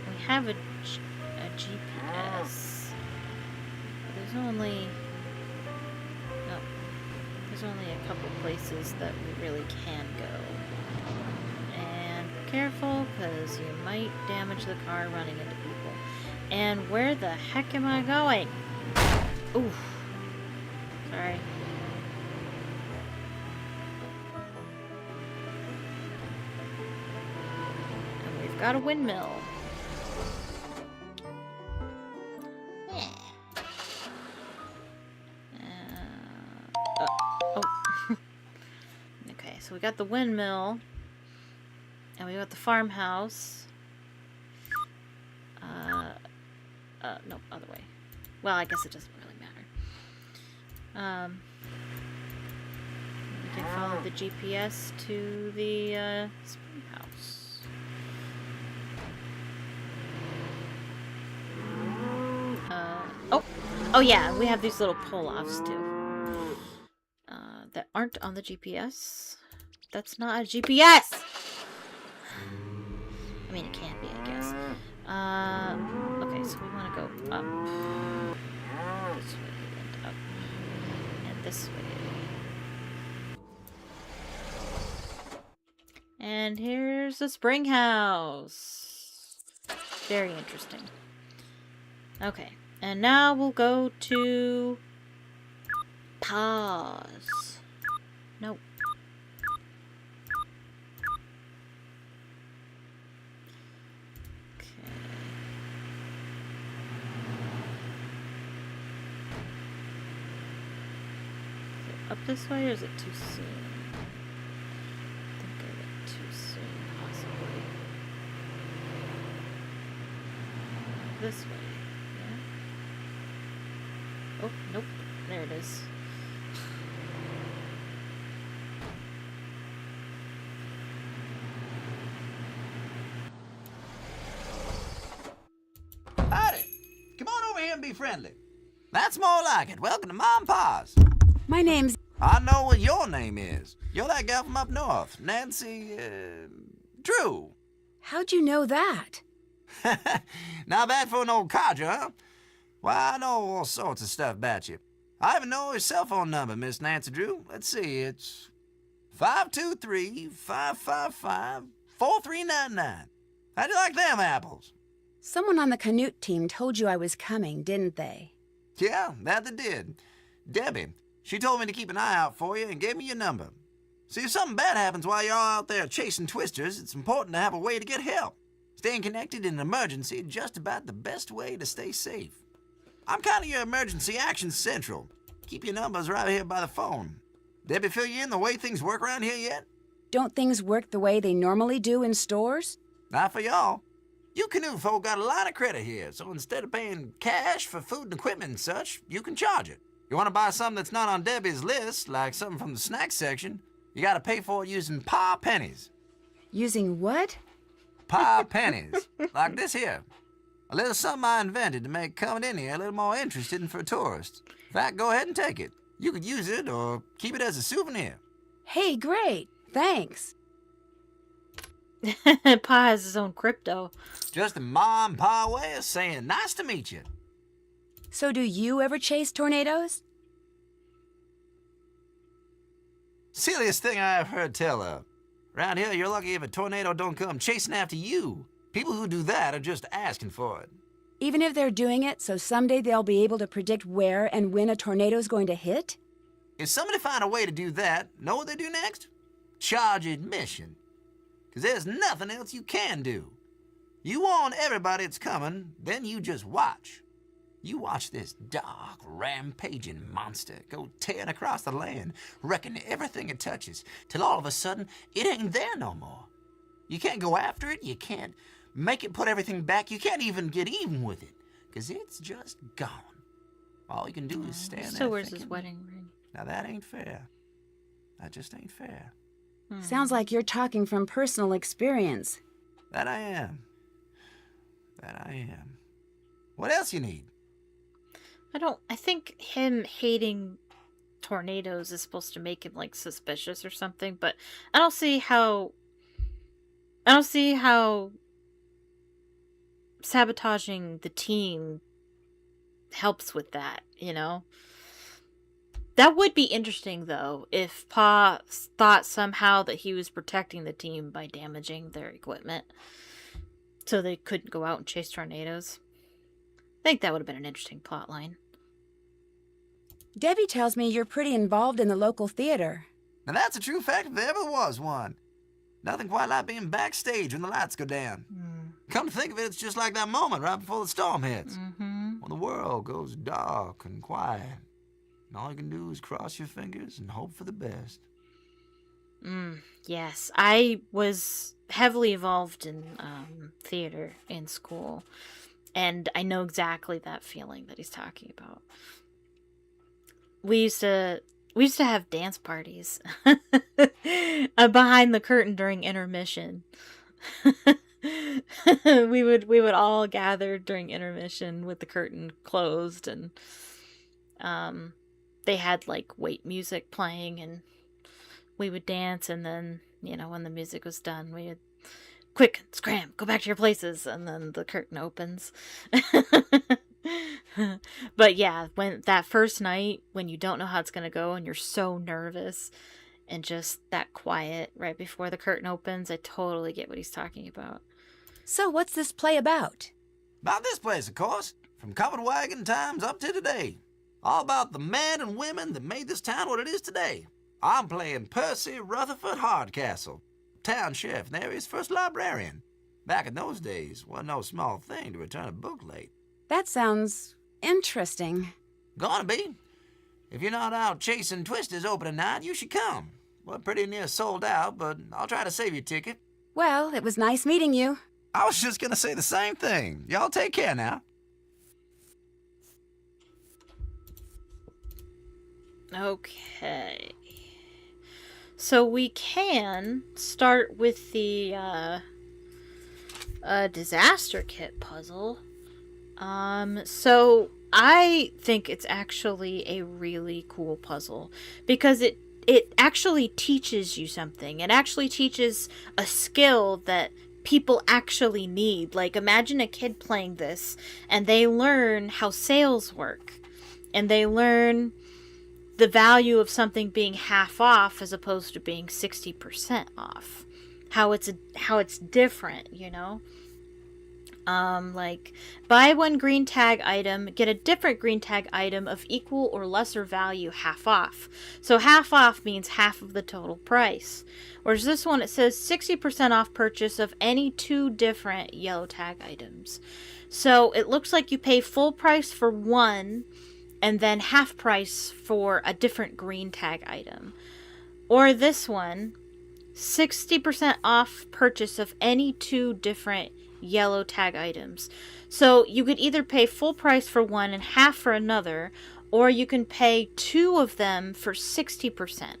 Speaker 2: We have a GPS. But there's only a couple places that we really can go. And careful, because you might damage the car running into people. And where the heck am I going? Oof. Sorry. And we've got a windmill. Okay, so we got the windmill. And we got the farmhouse. No, other way. Well, I guess it doesn't really matter. We can follow the GPS to the spring house. Oh yeah, we have these little pull-offs too. That aren't on the GPS. That's not a GPS! I mean, it can be, I guess. Okay, so we want to go up. This way and up. And this way. And here's the spring house. Very interesting. Okay, and now we'll go to... Pause. Nope. Up this way, or is it too soon? I think I went too soon, possibly. This way, yeah? Oh, nope. There it is.
Speaker 8: Howdy. Come on over here and be friendly. That's more like it. Welcome to Mom and Pa's.
Speaker 1: My name's...
Speaker 8: I know what your name is. You're that gal from up north, Nancy, Drew.
Speaker 1: How'd you know that?
Speaker 8: Not bad for an old codger, huh? Well, I know all sorts of stuff about you. I even know your cell phone number, Miss Nancy Drew. Let's see, it's 523-555-4399. How'd you like them apples?
Speaker 1: Someone on the Canute team told you I was coming, didn't they?
Speaker 8: Yeah, that they did. Debbie. She told me to keep an eye out for you and gave me your number. See, if something bad happens while you're out there chasing twisters, it's important to have a way to get help. Staying connected in an emergency is just about the best way to stay safe. I'm kind of your emergency action central. Keep your numbers right here by the phone. Debbie fill you in the way things work around here yet?
Speaker 1: Don't things work the way they normally do in stores?
Speaker 8: Not for y'all. You Canute folk got a lot of credit here, so instead of paying cash for food and equipment and such, you can charge it. You want to buy something that's not on Debbie's list, like something from the snack section, you got to pay for it using pa pennies.
Speaker 1: Using what?
Speaker 8: Pa pennies. Like this here. A little something I invented to make coming in here a little more interesting for tourists. In fact, go ahead and take it. You could use it or keep it as a souvenir.
Speaker 1: Hey, great. Thanks.
Speaker 2: Pa has his own crypto.
Speaker 8: Just a ma and pa way of saying nice to meet you.
Speaker 1: So do you ever chase tornadoes?
Speaker 8: Silliest thing I ever heard tell of. Around here, you're lucky if a tornado don't come chasing after you. People who do that are just asking for it.
Speaker 1: Even if they're doing it so someday they'll be able to predict where and when a tornado's going to hit?
Speaker 8: If somebody find a way to do that, know what they do next? Charge admission. Because there's nothing else you can do. You warn everybody it's coming, then you just watch. You watch this dark, rampaging monster go tearing across the land, wrecking everything it touches, till all of a sudden, it ain't there no more. You can't go after it, you can't make it put everything back, you can't even get even with it, because it's just gone. All you can do is stand there
Speaker 2: So where's
Speaker 8: thinking,
Speaker 2: his wedding ring?
Speaker 8: now that ain't fair. That just ain't fair.
Speaker 1: Sounds like you're talking from personal experience.
Speaker 8: That I am. That I am. What else you need?
Speaker 2: I think him hating tornadoes is supposed to make him, like, suspicious or something, but I don't see how sabotaging the team helps with that, you know? That would be interesting, though, if Pa thought somehow that he was protecting the team by damaging their equipment so they couldn't go out and chase tornadoes. I think that would have been an interesting plot line.
Speaker 1: Debbie tells me you're pretty involved in the local theater.
Speaker 8: Now that's a true fact if there ever was one. Nothing quite like being backstage when the lights go down. Come to think of it, it's just like that moment right before the storm hits. When the world goes dark and quiet. And all you can do is cross your fingers and hope for the best.
Speaker 2: Yes, I was heavily involved in theater in school, and I know exactly that feeling that he's talking about. We used to have dance parties behind the curtain during intermission. we would all gather during intermission with the curtain closed, and they had like wait music playing, and we would dance, and then, you know, when the music was done, we would quick scram, go back to your places, and then the curtain opens. But yeah, when that first night, when you don't know how it's gonna go and you're so nervous, and just that quiet right before the curtain opens, I totally get what he's talking about.
Speaker 1: So what's this play about?
Speaker 8: About this place, of course. From covered wagon times up to today. All about the men and women that made this town what it is today. I'm playing Percy Rutherford Hardcastle, town sheriff and the area's first librarian. Back in those days, wasn't no small thing to return a book late.
Speaker 1: That sounds interesting.
Speaker 8: Gonna be. If you're not out chasing twisters opening night, you should come. We're pretty near sold out, but I'll try to save your ticket.
Speaker 1: Well, it was nice meeting you.
Speaker 8: I was just gonna say the same thing. Y'all take care now.
Speaker 2: Okay. So we can start with the disaster kit puzzle. So I think it's actually a really cool puzzle because it actually teaches you something. It actually teaches a skill that people actually need. Like, imagine a kid playing this and they learn how sales work, and they learn the value of something being half off as opposed to being 60% off. How it's different, you know? Like, buy one green tag item, get a different green tag item of equal or lesser value half off. So half off means half of the total price. Whereas this one, it says 60% off purchase of any 2 different yellow tag items. So it looks like you pay full price for one, and then half price for a different green tag item. Or this one, 60% off purchase of any 2 different yellow tag items. So you could either pay full price for one and half for another, or you can pay 2 of them for 60%.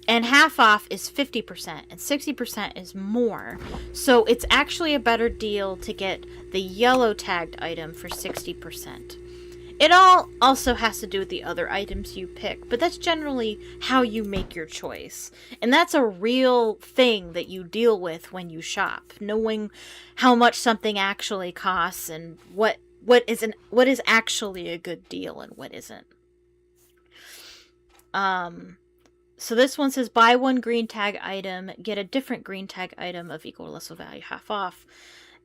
Speaker 2: And half off is 50%, and 60% is more. So it's actually a better deal to get the yellow tagged item for 60%. It all also has to do with the other items you pick, but that's generally how you make your choice. And that's a real thing that you deal with when you shop, knowing how much something actually costs and what is actually a good deal and what isn't. So this one says buy one green tag item, get a different green tag item of equal or lesser value half off.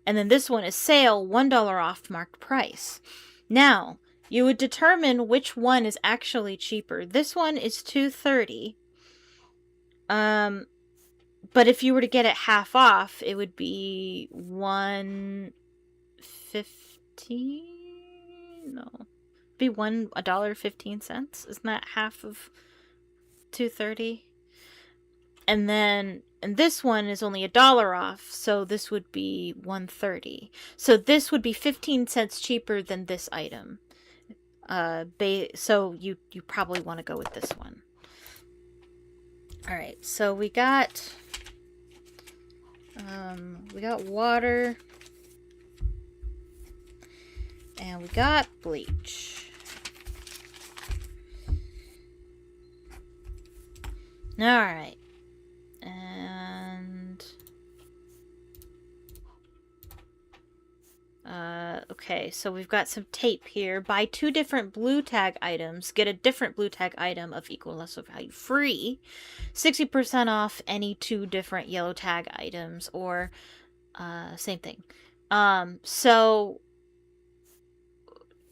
Speaker 2: And then this one is sale, $1 off marked price. Now, you would determine which one is actually cheaper. This one is $2.30. But if you were to get it half off, it would be $1.15. No, it'd be $1.15. Isn't that half of $2.30? And then, and this one is only $1 off, so this would be $1.30. So this would be 15 cents cheaper than this item. So you probably want to go with this one. Alright, so we got water, and we got bleach. Alright, and Okay, so we've got some tape here. Buy 2 different blue tag items. Get a different blue tag item of equal or lesser value free. 60% off any 2 different yellow tag items, or same thing. So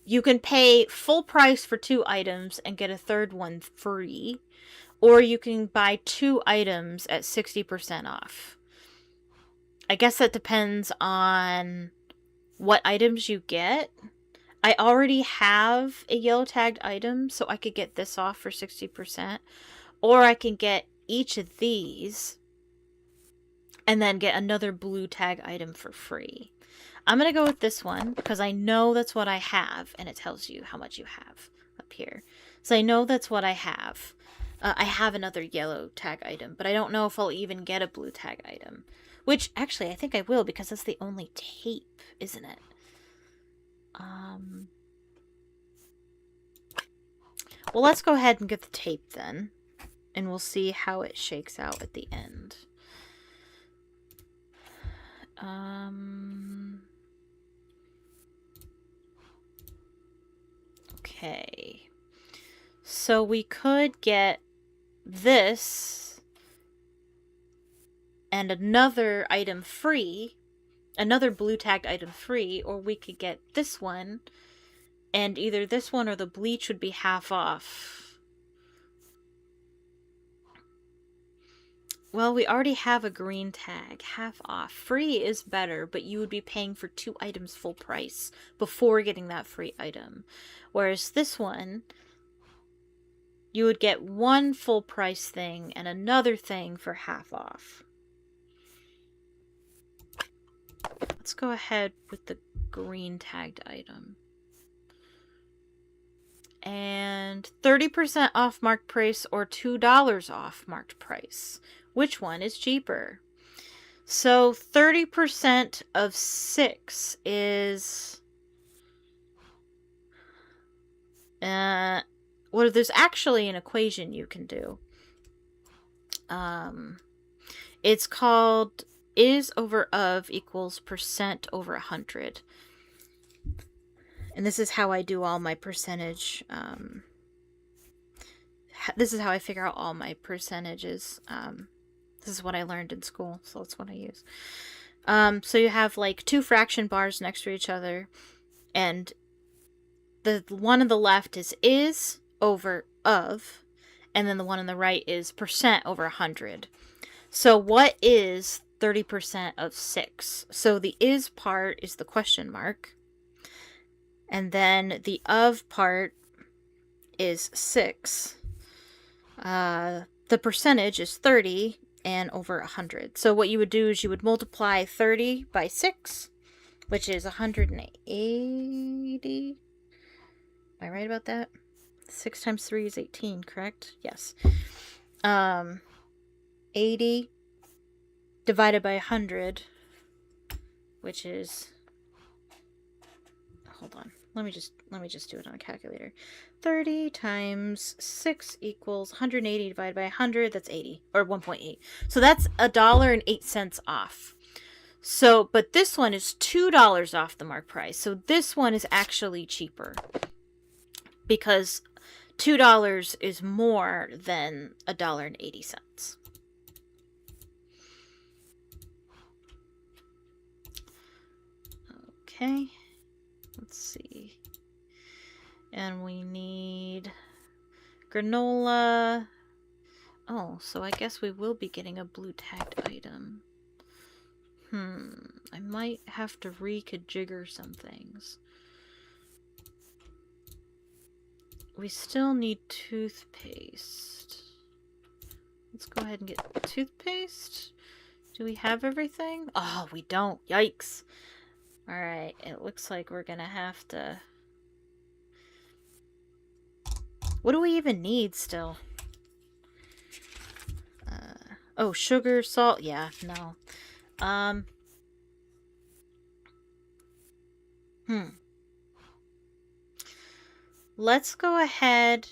Speaker 2: you can pay full price for 2 items and get a third one free, or you can buy 2 items at 60% off. I guess that depends on what items you get. I already have a yellow tagged item, so I could get this off for 60%, or I can get each of these and then get another blue tag item for free. I'm going to go with this one because I know that's what I have, and it tells you how much you have up here. So I know that's what I have. I have another yellow tag item, but I don't know if I'll even get a blue tag item. Which, actually, I think I will, because that's the only tape, isn't it? Well, let's go ahead and get the tape then. And we'll see how it shakes out at the end. Okay. So we could get this and another item free, another blue tagged item free, or we could get this one, and either this one or the bleach would be half off. Well, we already have a green tag, half off. Free is better, but you would be paying for 2 items full price before getting that free item. Whereas this one, you would get 1 full price thing and another thing for half off. Let's go ahead with the green tagged item. And 30% off marked price or $2 off marked price. Which one is cheaper? So 30% of 6 is... well, there's actually an equation you can do. It's called is over of equals percent over 100. And this is how I do all my percentage. This is how I figure out all my percentages. This is what I learned in school, so that's what I use. So you have like 2 fraction bars next to each other, and the one on the left is over of, and then the one on the right is percent over 100. So what is 30% of 6? So the is part is the question mark, and then the of part is 6. The percentage is 30 and over 100. So what you would do is you would multiply 30 by 6, which is 180. Am I right about that? 6 times 3 is 18, correct? Yes. 80 divided by 100, which is... Hold on. Let me just do it on a calculator. 30 times 6 equals 180 divided by 100. That's 80, or 1.8. So that's $1.08 off. So, but this one is $2 off the mark price. So this one is actually cheaper, because $2 is more than $1.80. Okay. Let's see. And we need granola. Oh, so I guess we will be getting a blue tagged item. I might have to reconfigure some things. We still need toothpaste. Let's go ahead and get toothpaste. Do we have everything? Oh, we don't. Yikes. Alright, it looks like we're gonna have to... What do we even need still? Oh, sugar, salt? Yeah, no. Let's go ahead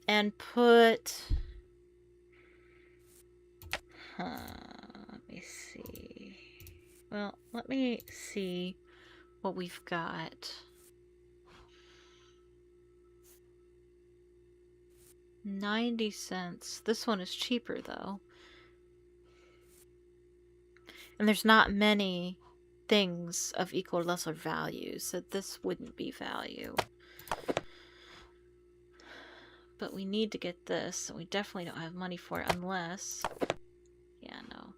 Speaker 2: and put... Let me see. Well, let me see what we've got. $0.90. This one is cheaper though. And there's not many things of equal or lesser value, so this wouldn't be value. But we need to get this, so we definitely don't have money for it unless... Yeah, no.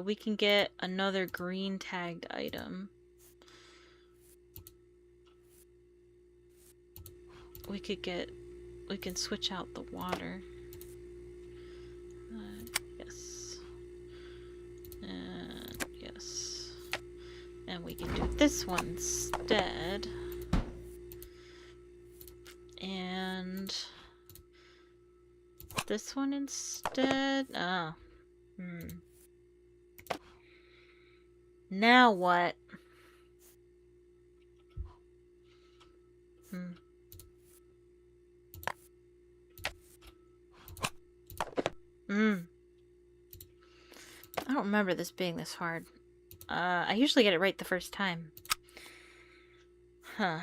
Speaker 2: We can get another green tagged item. We can switch out the water. Yes. And yes. And we can do this one instead. And this one instead. Oh. Now what? I don't remember this being this hard. I usually get it right the first time. Huh.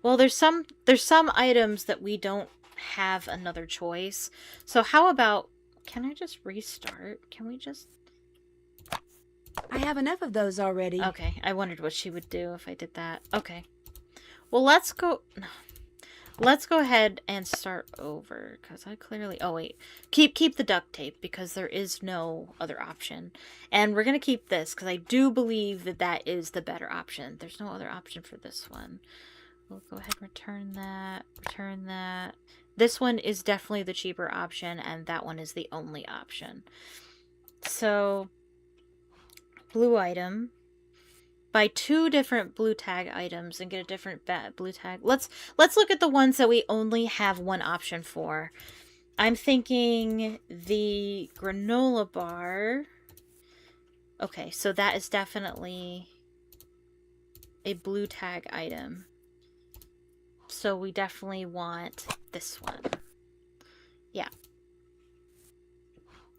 Speaker 2: Well, there's some items that we don't have another choice. So how about, can I just restart? Can we just...
Speaker 1: I have enough of those already.
Speaker 2: Okay, I wondered what she would do if I did that. Okay. Well, let's go ahead and start over, because I clearly... Oh, wait. Keep the duct tape, because there is no other option. And we're going to keep this, because I do believe that that is the better option. There's no other option for this one. We'll go ahead and return that. This one is definitely the cheaper option, and that one is the only option. So, blue item. Buy 2 different blue tag items and get a different blue tag. Let's look at the ones that we only have one option for. I'm thinking the granola bar. Okay, so that is definitely a blue tag item. So we definitely want this one. Yeah.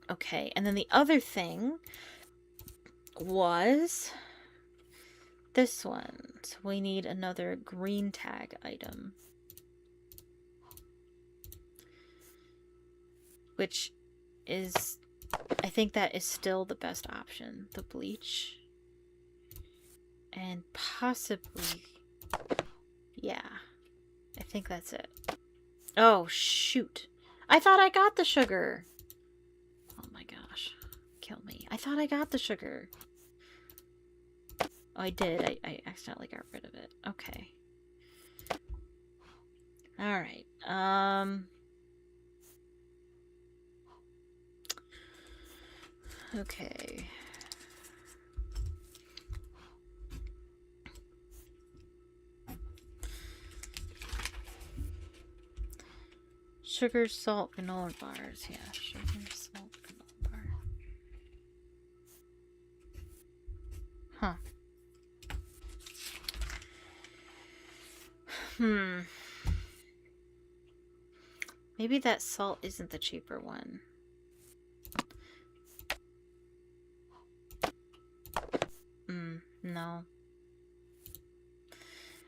Speaker 2: Okay, and then the other thing was this one. So we need another green tag item. Which is, I think that is still the best option. The bleach. And possibly, yeah. I think that's it. Oh, shoot. I thought I got the sugar. Oh my gosh. Kill me. I thought I got the sugar. Oh, I did. I accidentally got rid of it. Okay. Alright. Okay. Sugar, salt, granola bars. Yeah, sugar, salt, granola bar. Huh. Maybe that salt isn't the cheaper one. No.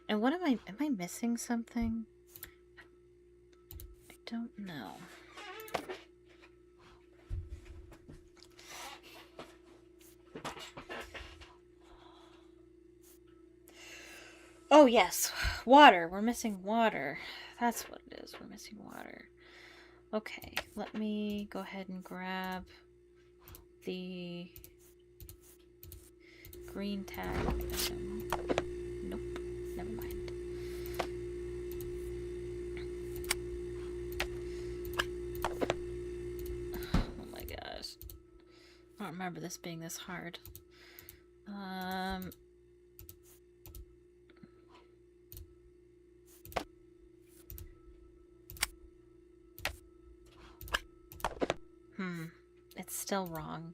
Speaker 2: And what am I missing something? I don't know. Oh yes, water. We're missing water. That's what it is. We're missing water. Okay, let me go ahead and grab the green tag item. Nope, never mind. Oh my gosh. I don't remember this being this hard. It's still wrong.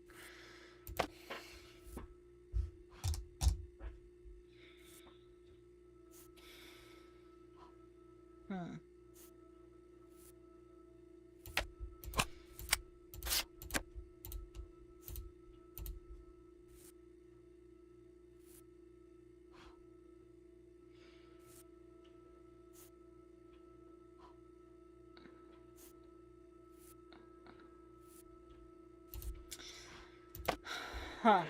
Speaker 2: Huh.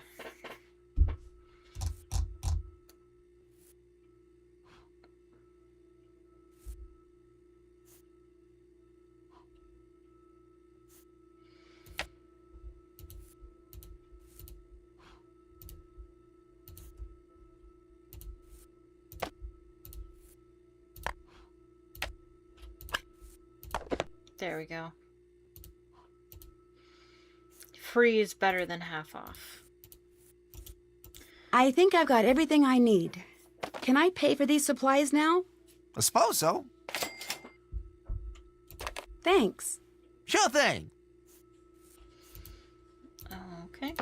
Speaker 2: There we go. Free is better than half off.
Speaker 1: I think I've got everything I need. Can I pay for these supplies now?
Speaker 8: I suppose so.
Speaker 1: Thanks.
Speaker 8: Sure thing.
Speaker 2: Okay.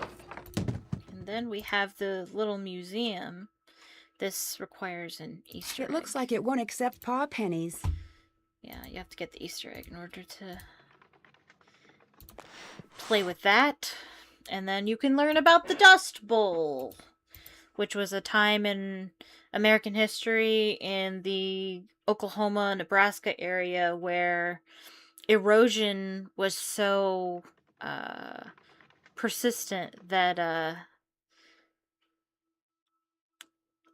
Speaker 2: And then we have the little museum. This requires an Easter egg.
Speaker 1: It looks like it won't accept paw pennies.
Speaker 2: Yeah, you have to get the Easter egg in order to play with that. And then you can learn about the Dust Bowl, which was a time in American history in the Oklahoma, Nebraska area where erosion was so persistent that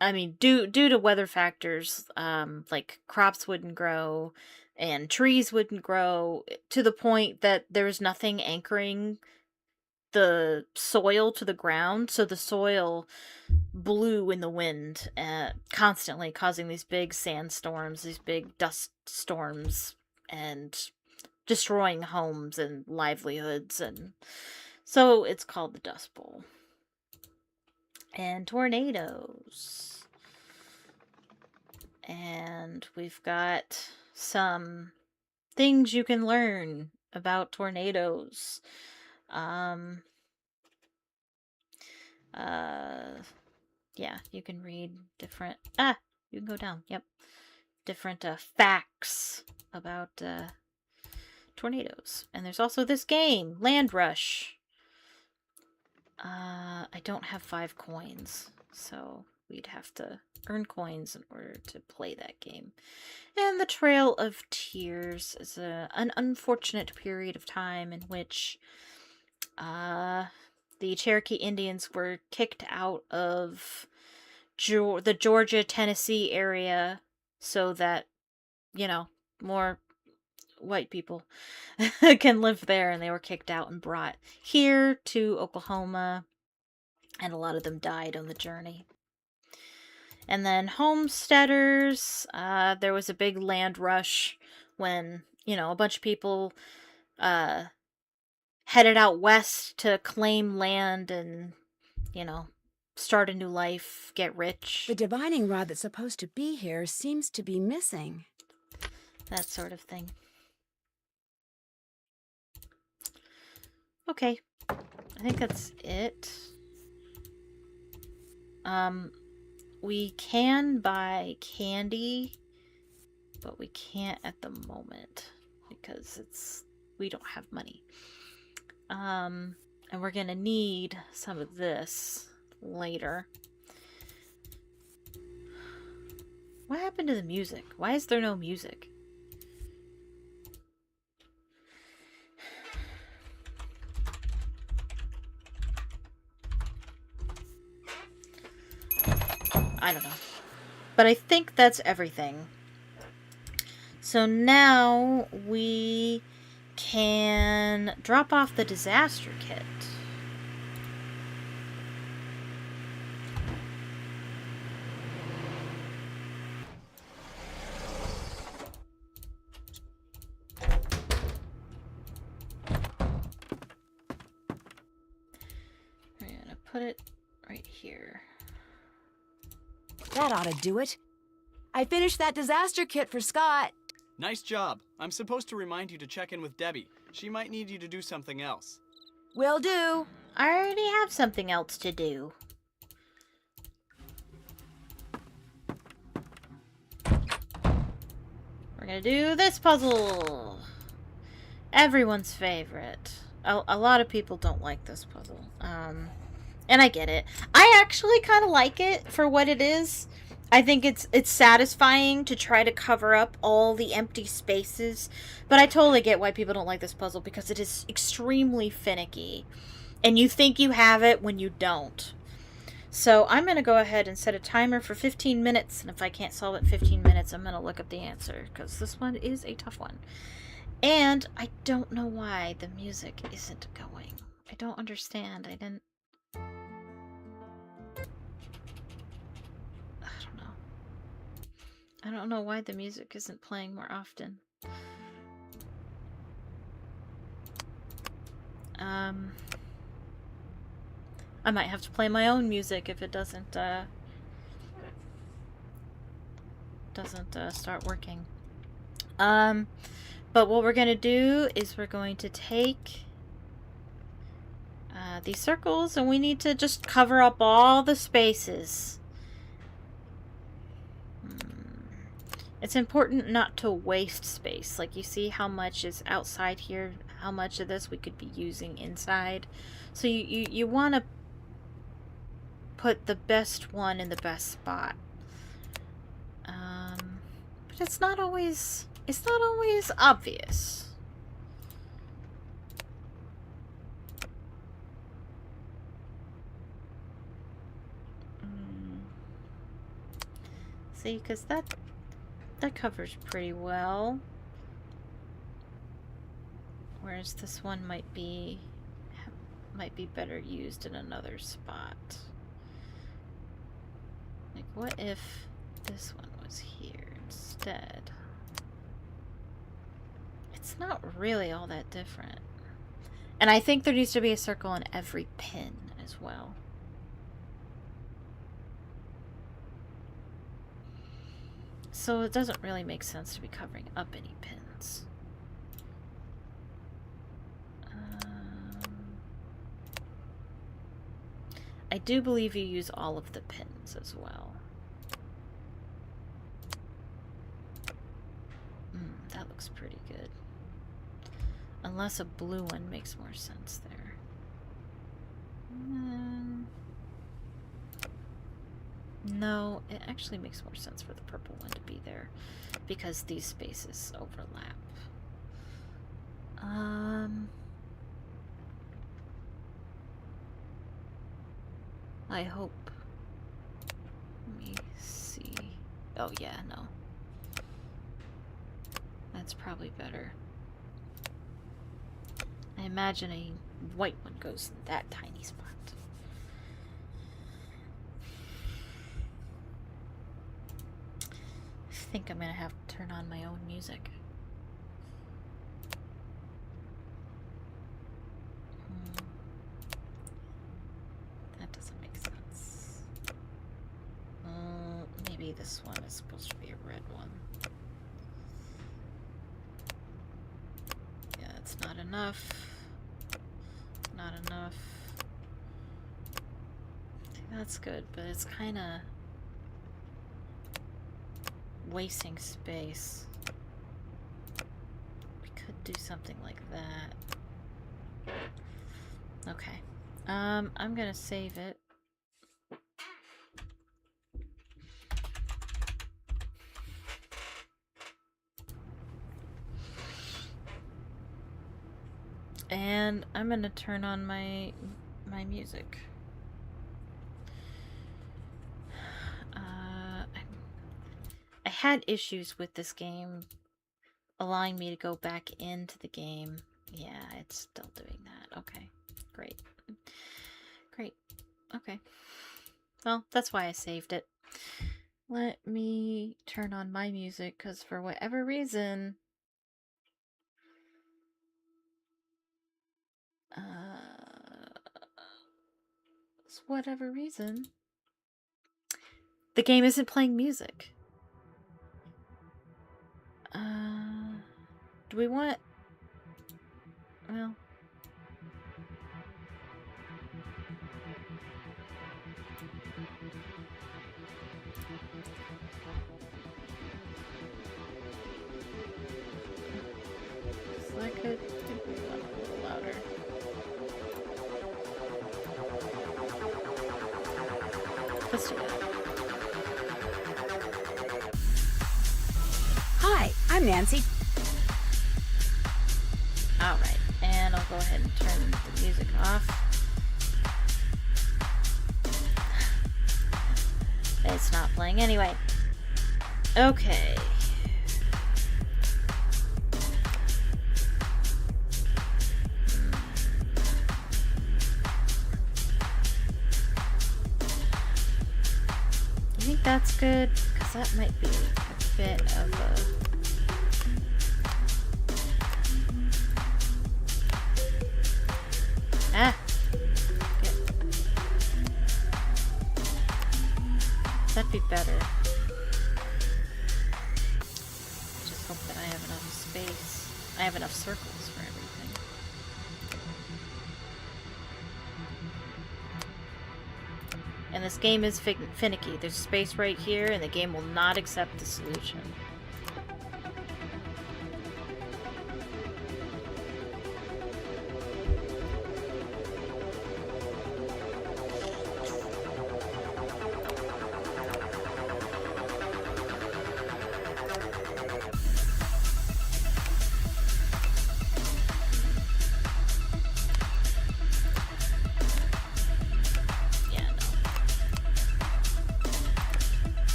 Speaker 2: I mean, due to weather factors, like crops wouldn't grow and trees wouldn't grow to the point that there was nothing anchoring the soil to the ground. So the soil blew in the wind constantly, causing these big sandstorms, these big dust storms, and destroying homes and livelihoods. And so it's called the Dust Bowl. And tornadoes. And we've got some things you can learn about tornadoes. Yeah, you can read different, you can go down, yep. Different facts about tornadoes. And there's also this game, Land Rush. I don't have 5 coins, so we'd have to earn coins in order to play that game. And the Trail of Tears is an unfortunate period of time in which the Cherokee Indians were kicked out of the Georgia-Tennessee area so that, you know, more white people can live there, and they were kicked out and brought here to Oklahoma, and a lot of them died on the journey. And then homesteaders, there was a big land rush when, you know, a bunch of people headed out west to claim land and, you know, start a new life, get rich.
Speaker 1: The divining rod that's supposed to be here seems to be missing.
Speaker 2: That sort of thing. Okay, I think that's it. We can buy candy, but we can't at the moment because we don't have money. And we're gonna need some of this later. What happened to the music? Why is there no music? I don't know. But I think that's everything. So now we can drop off the disaster kit. We're gonna put it right here.
Speaker 1: That ought to do it. I finished that disaster kit for Scott.
Speaker 5: Nice job. I'm supposed to remind you to check in with Debbie. She might need you to do something else.
Speaker 1: Will do.
Speaker 2: I already have something else to do. We're gonna do this puzzle. Everyone's favorite. A lot of people don't like this puzzle. And I get it. I actually kind of like it for what it is. I think it's satisfying to try to cover up all the empty spaces. But I totally get why people don't like this puzzle because it is extremely finicky. And you think you have it when you don't. So I'm going to go ahead and set a timer for 15 minutes. And if I can't solve it in 15 minutes, I'm going to look up the answer. Because this one is a tough one. And I don't know why the music isn't going. I don't understand. I don't know. I don't know why the music isn't playing more often. I might have to play my own music if it doesn't start working. But what we're going to do is we're going to take these circles, and we need to just cover up all the spaces. It's important not to waste space. Like, you see how much is outside here, how much of this we could be using inside. So you want to put the best one in the best spot. But it's not always obvious. See, because that covers pretty well. Whereas this one might be better used in another spot. Like, what if this one was here instead? It's not really all that different. And I think there needs to be a circle in every pin as well. So it doesn't really make sense to be covering up any pins. I do believe you use all of the pins as well. That looks pretty good. Unless a blue one makes more sense there. No, it actually makes more sense for the purple one to be there because these spaces overlap. I hope. Let me see. Oh yeah, no. That's probably better. I imagine a white one goes in that tiny spot. I think I'm gonna have to turn on my own music. That doesn't make sense. Maybe this one is supposed to be a red one. Yeah, it's not enough. Not enough. That's good, but it's kind of wasting space. We could do something like that. Okay. I'm gonna save it. And I'm gonna turn on my music. I had issues with this game allowing me to go back into the game. Yeah, it's still doing that. Okay, great. Great. Okay. Well, that's why I saved it. Let me turn on my music, because for whatever reason... the game isn't playing music. Do we want... well... so I could think we want a little louder. Let's do that.
Speaker 1: Hi, I'm Nancy.
Speaker 2: Alright, and I'll go ahead and turn the music off. it's not playing anyway. Okay. You think that's good? Because that might be a bit of a... Ah! That'd be better. Just hope that I have enough space. I have enough circles for everything. And this game is finicky. There's space right here, and the game will not accept the solution.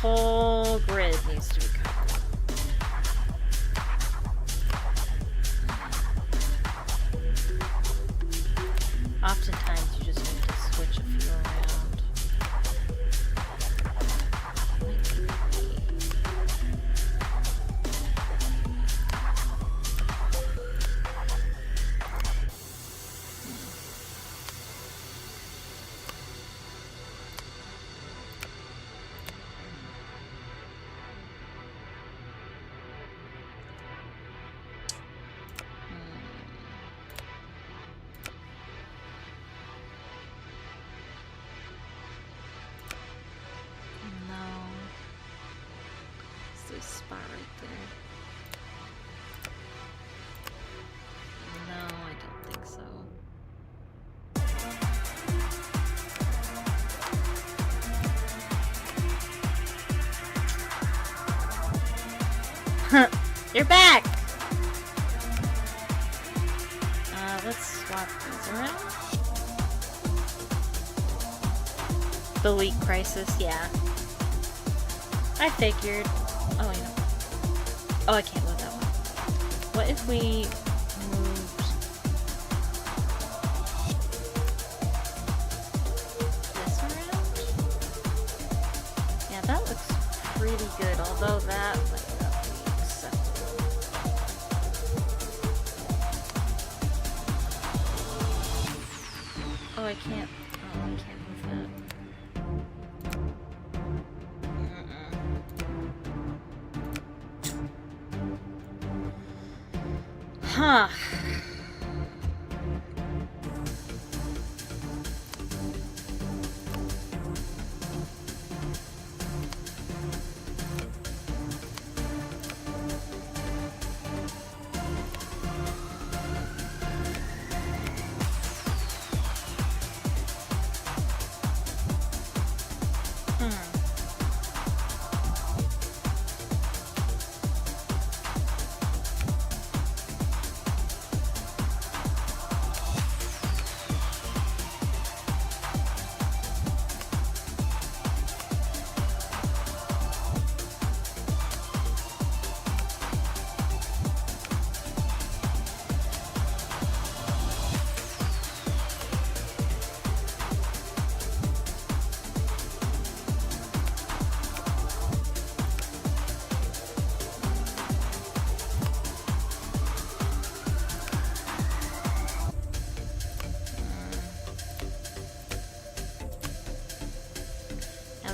Speaker 2: Whole grid needs to be covered. Oftentimes you just need to switch a few around. Spot right there. No, I don't think so. You're back! Let's swap these around. The week crisis, yeah. I figured. Oh, wait, no. Oh, I can't move that one. What if we moved this around? Yeah, that looks pretty good, although that might not be acceptable. Oh, I can't. Oh, I can't move that. Huh.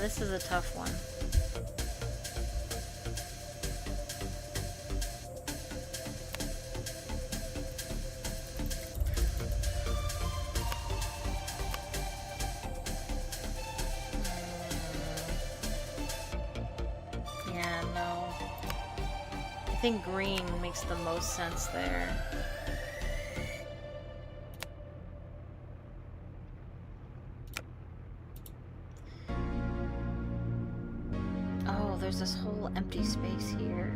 Speaker 2: This is a tough one. Yeah, no. I think green makes the most sense there. There's this whole empty space here.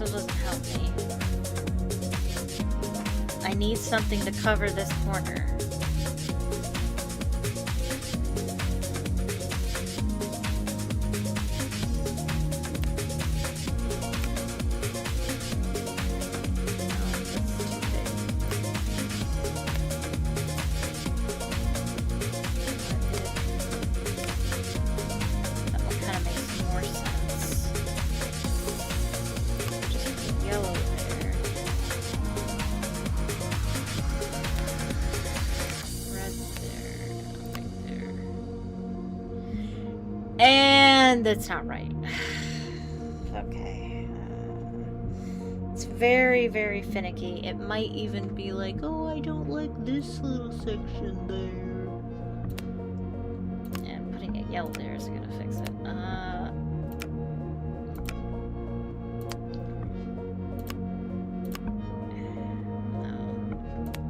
Speaker 2: still doesn't help me. I need something to cover this corner. That's not right. Okay. It's very, very finicky. It might even be like, oh, I don't like this little section there. And putting a yellow there is gonna fix it.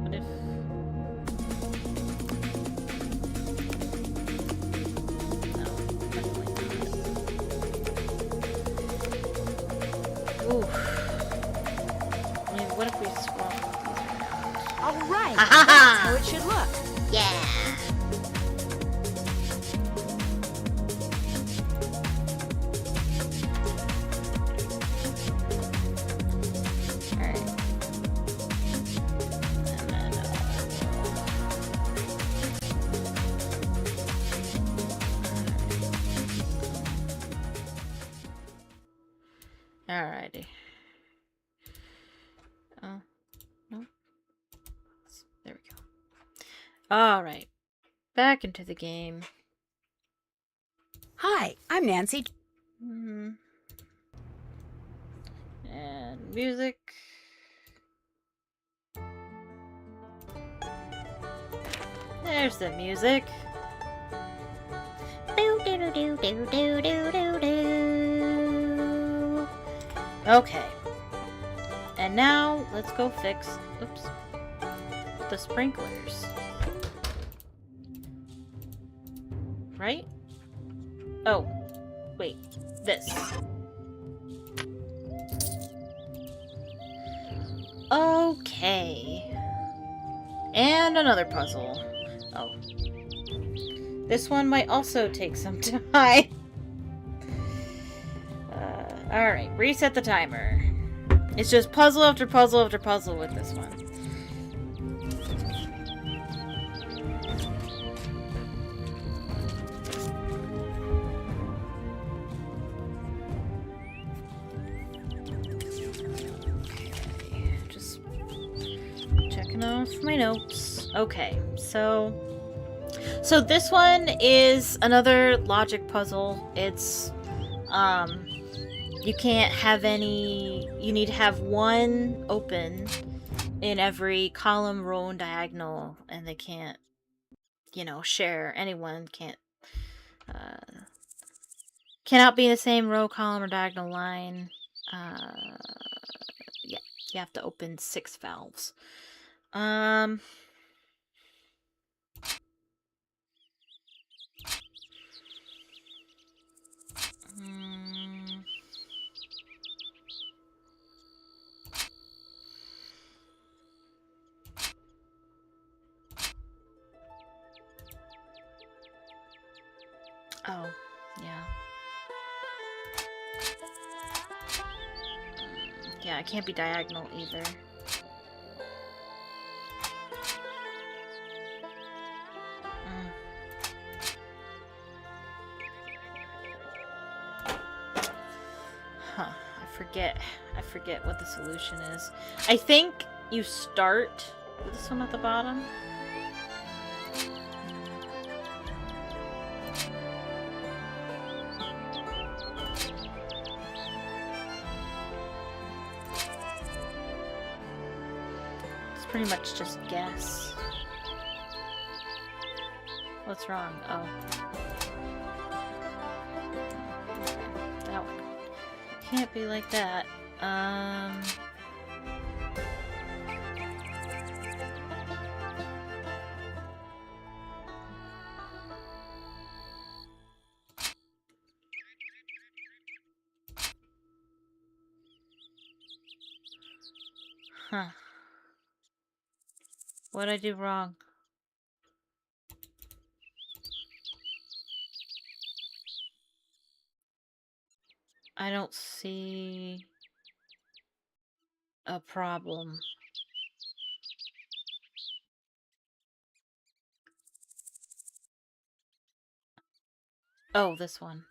Speaker 2: What if... What if we swap these around?
Speaker 1: All right, that's how it should look.
Speaker 2: Yeah. All right. And then, alrighty. No. There we go. Alright. Back into the game.
Speaker 1: Hi, I'm Nancy.
Speaker 2: And music. There's the music. Okay. And now, let's go fix, oops, the sprinklers. Right? Oh, wait, this. Okay. And another puzzle. Oh. This one might also take some time. Alright, reset the timer. It's just puzzle after puzzle after puzzle with this one. Okay, just checking off my notes. Okay, so this one is another logic puzzle. It's you can't have any, you need to have one open in every column, row, and diagonal, and they can't, you know, share. Anyone cannot be in the same row, column, or diagonal line. Yeah, you have to open 6 valves. Oh, yeah. Yeah, it can't be diagonal either. Huh, I forget what the solution is. I think you start with this one at the bottom. Pretty much just guess. What's wrong? Oh. That one. Can't be like that. Huh. What'd I do wrong? I don't see a problem. Oh, this one.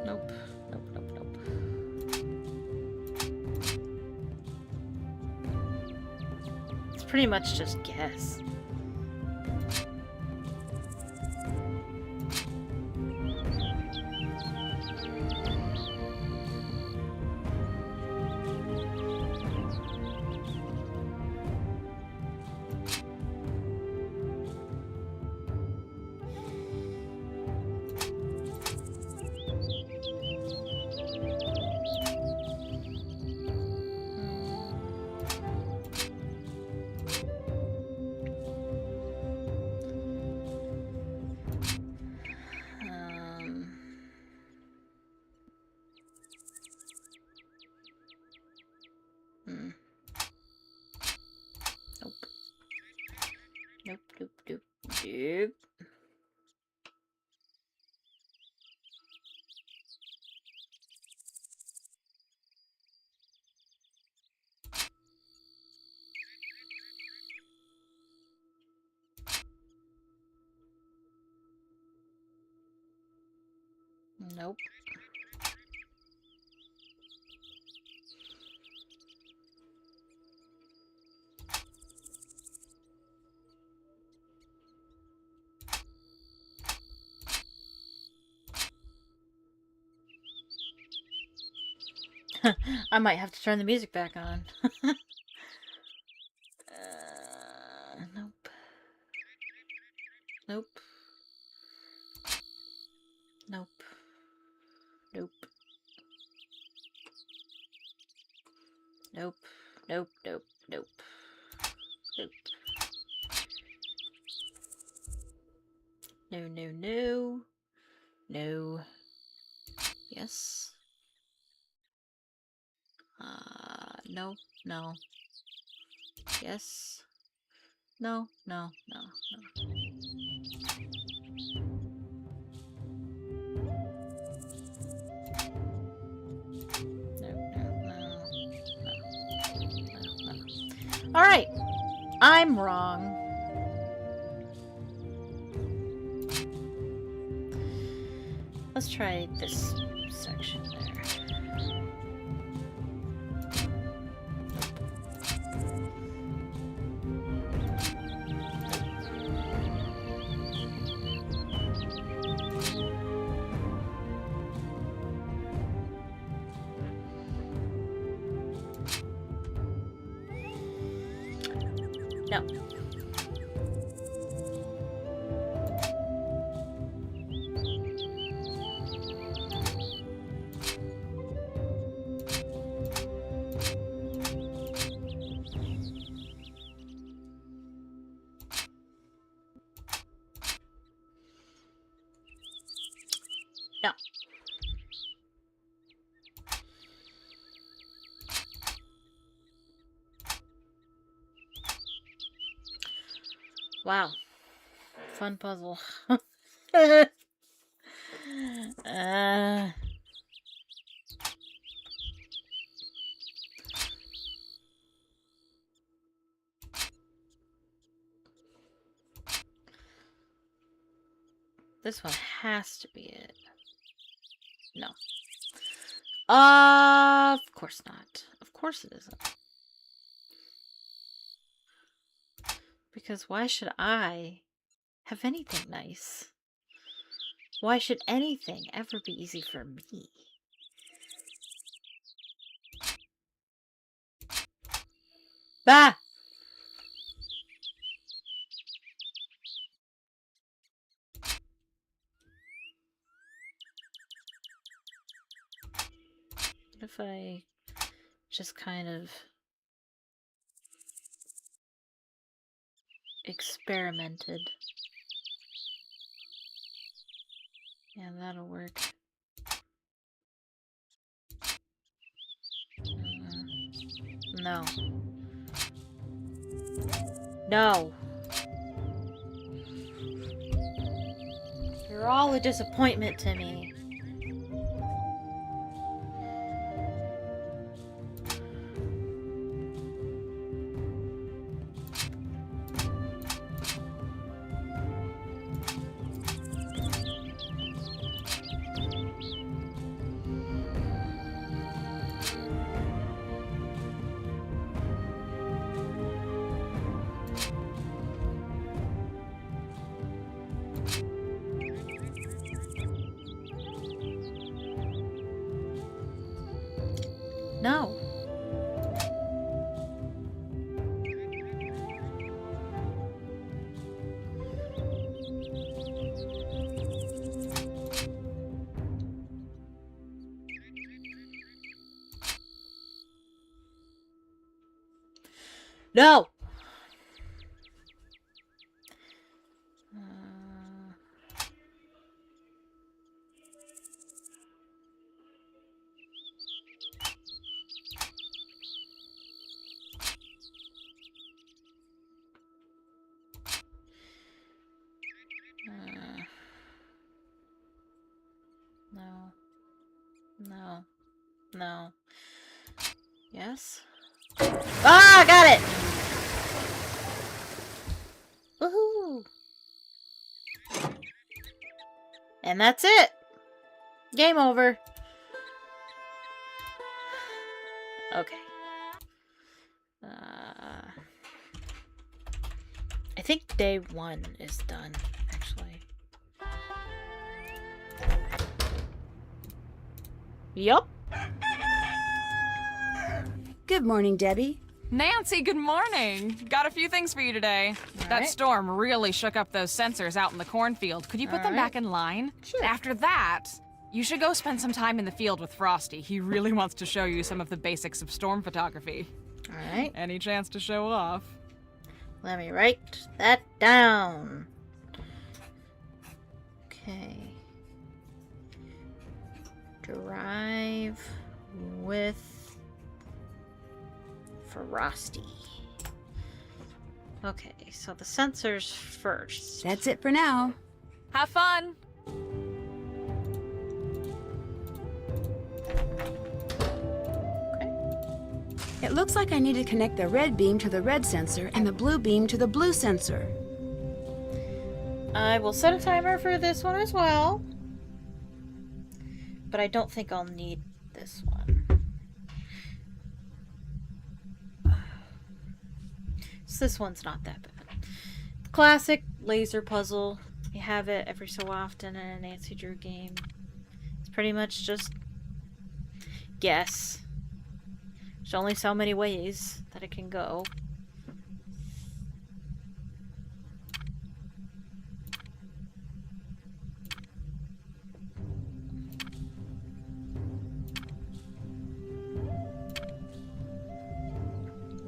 Speaker 2: Nope. It's pretty much just guess. Nope. Nope. I might have to turn the music back on. Nope. Nope. Nope. Nope. Nope. Nope. Nope. Nope. Nope. No, no, no. No. Yes. No, no. Yes. No, no, no, no. No. All right. I'm wrong. Let's try this section there. No. No. Wow. Fun puzzle. This one has to be it. No. Of course not. Of course it isn't. Because why should I have anything nice? Why should anything ever be easy for me? Bah! What if I just kind of experimented. Yeah, that'll work. No. No. You're all a disappointment to me. No. No. No. No. No. Yes? Ah, got it! Woohoo! And that's it! Game over. Okay. I think day 1 is done, actually. Yup.
Speaker 1: Good morning, Debbie.
Speaker 3: Nancy, good morning. Got a few things for you today. That storm really shook up those sensors out in the cornfield. Could you put them back in line?
Speaker 2: Sure.
Speaker 3: After that, you should go spend some time in the field with Frosty. He really wants to show you some of the basics of storm photography.
Speaker 2: Alright.
Speaker 3: Any chance to show off?
Speaker 2: Let me write that down. Okay. Drive with Frosty. Okay, so the sensors first.
Speaker 1: That's it for now.
Speaker 3: Have fun!
Speaker 1: It looks like I need to connect the red beam to the red sensor and the blue beam to the blue sensor.
Speaker 2: I will set a timer for this one as well. But I don't think I'll need this one. So this one's not that bad. Classic laser puzzle. You have it every so often in a Nancy Drew game. It's pretty much just guess. There's only so many ways that it can go.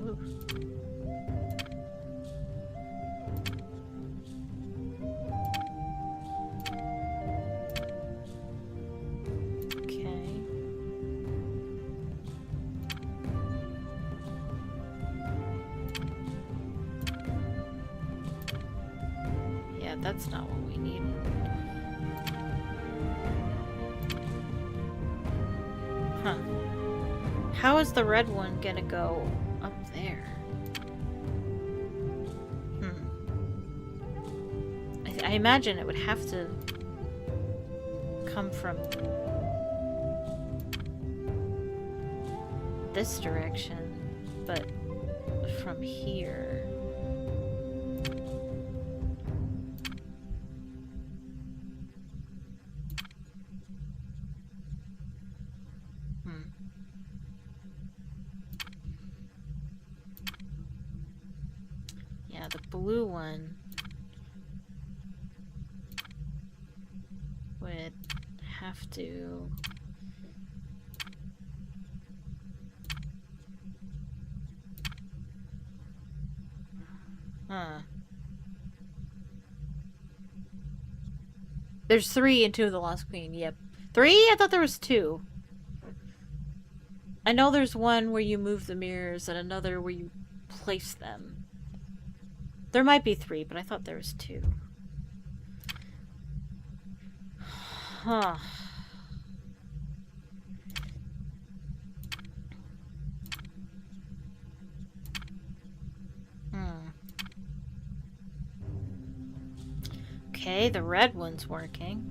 Speaker 2: Ooh. Okay. Yeah, that's not what we need. Huh. How is the red one gonna go up there? I imagine it would have to come from this direction, but from here. Yeah, the blue one would have to Huh. There's 3 in 2 of the Lost Queen. Yep. 3? I thought there was 2. I know there's one where you move the mirrors and another where you place them. There might be 3, but I thought there was 2. Huh. Okay, the red one's working.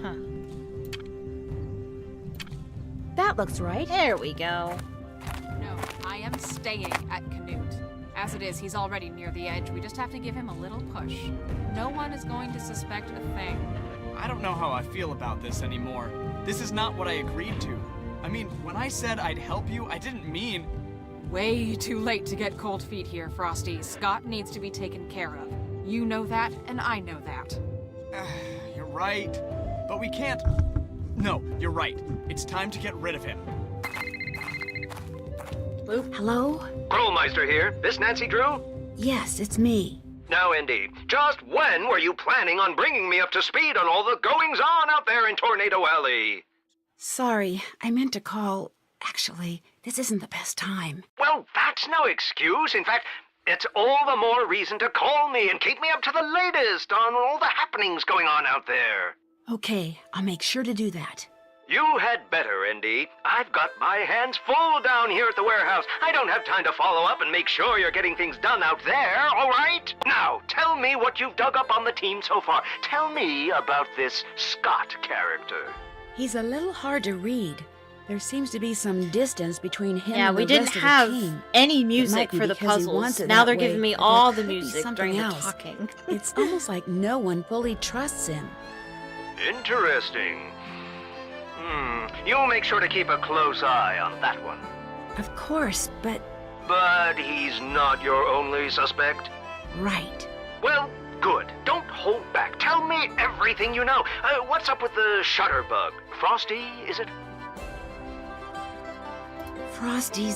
Speaker 2: Huh.
Speaker 1: That looks right.
Speaker 2: There we go.
Speaker 3: No, I am staying at Canute. As it is, he's already near the edge. We just have to give him a little push. No one is going to suspect a thing.
Speaker 5: I don't know how I feel about this anymore. This is not what I agreed to. I mean, when I said I'd help you, I didn't mean...
Speaker 3: Way too late to get cold feet here, Frosty. Scott needs to be taken care of. You know that, and I know that.
Speaker 5: You're right. But we can't... No, you're right. It's time to get rid of him.
Speaker 1: Hello?
Speaker 9: Krollmeister here. This Nancy Drew?
Speaker 1: Yes, it's me.
Speaker 9: Now, Indy, just when were you planning on bringing me up to speed on all the goings-on out there in Tornado Alley?
Speaker 1: Sorry, I meant to call. Actually, this isn't the best time.
Speaker 9: Well, that's no excuse. In fact, it's all the more reason to call me and keep me up to the latest on all the happenings going on out there.
Speaker 1: Okay, I'll make sure to do that.
Speaker 9: You had better, Indy. I've got my hands full down here at the warehouse. I don't have time to follow up and make sure you're getting things done out there, all right? Now, tell me what you've dug up on the team so far. Tell me about this Scott character.
Speaker 1: He's a little hard to read. There seems to be some distance between him
Speaker 2: Yeah,
Speaker 1: and
Speaker 2: we
Speaker 1: the
Speaker 2: didn't
Speaker 1: rest
Speaker 2: have
Speaker 1: of the team.
Speaker 2: any
Speaker 1: It
Speaker 2: music
Speaker 1: might be
Speaker 2: for the
Speaker 1: because he wants
Speaker 2: puzzles.
Speaker 1: it
Speaker 2: Now
Speaker 1: that
Speaker 2: they're
Speaker 1: way,
Speaker 2: giving me
Speaker 1: but
Speaker 2: all
Speaker 1: there
Speaker 2: the
Speaker 1: could be
Speaker 2: music
Speaker 1: something
Speaker 2: during the
Speaker 1: else.
Speaker 2: talking.
Speaker 1: It's almost like no one fully trusts him.
Speaker 9: Interesting. You'll make sure to keep a close eye on that one.
Speaker 1: Of course, but...
Speaker 9: But he's not your only suspect?
Speaker 1: Right.
Speaker 9: Well, good. Don't hold back. Tell me everything you know. What's up with the shutterbug? Frosty, is it?
Speaker 1: Frosty.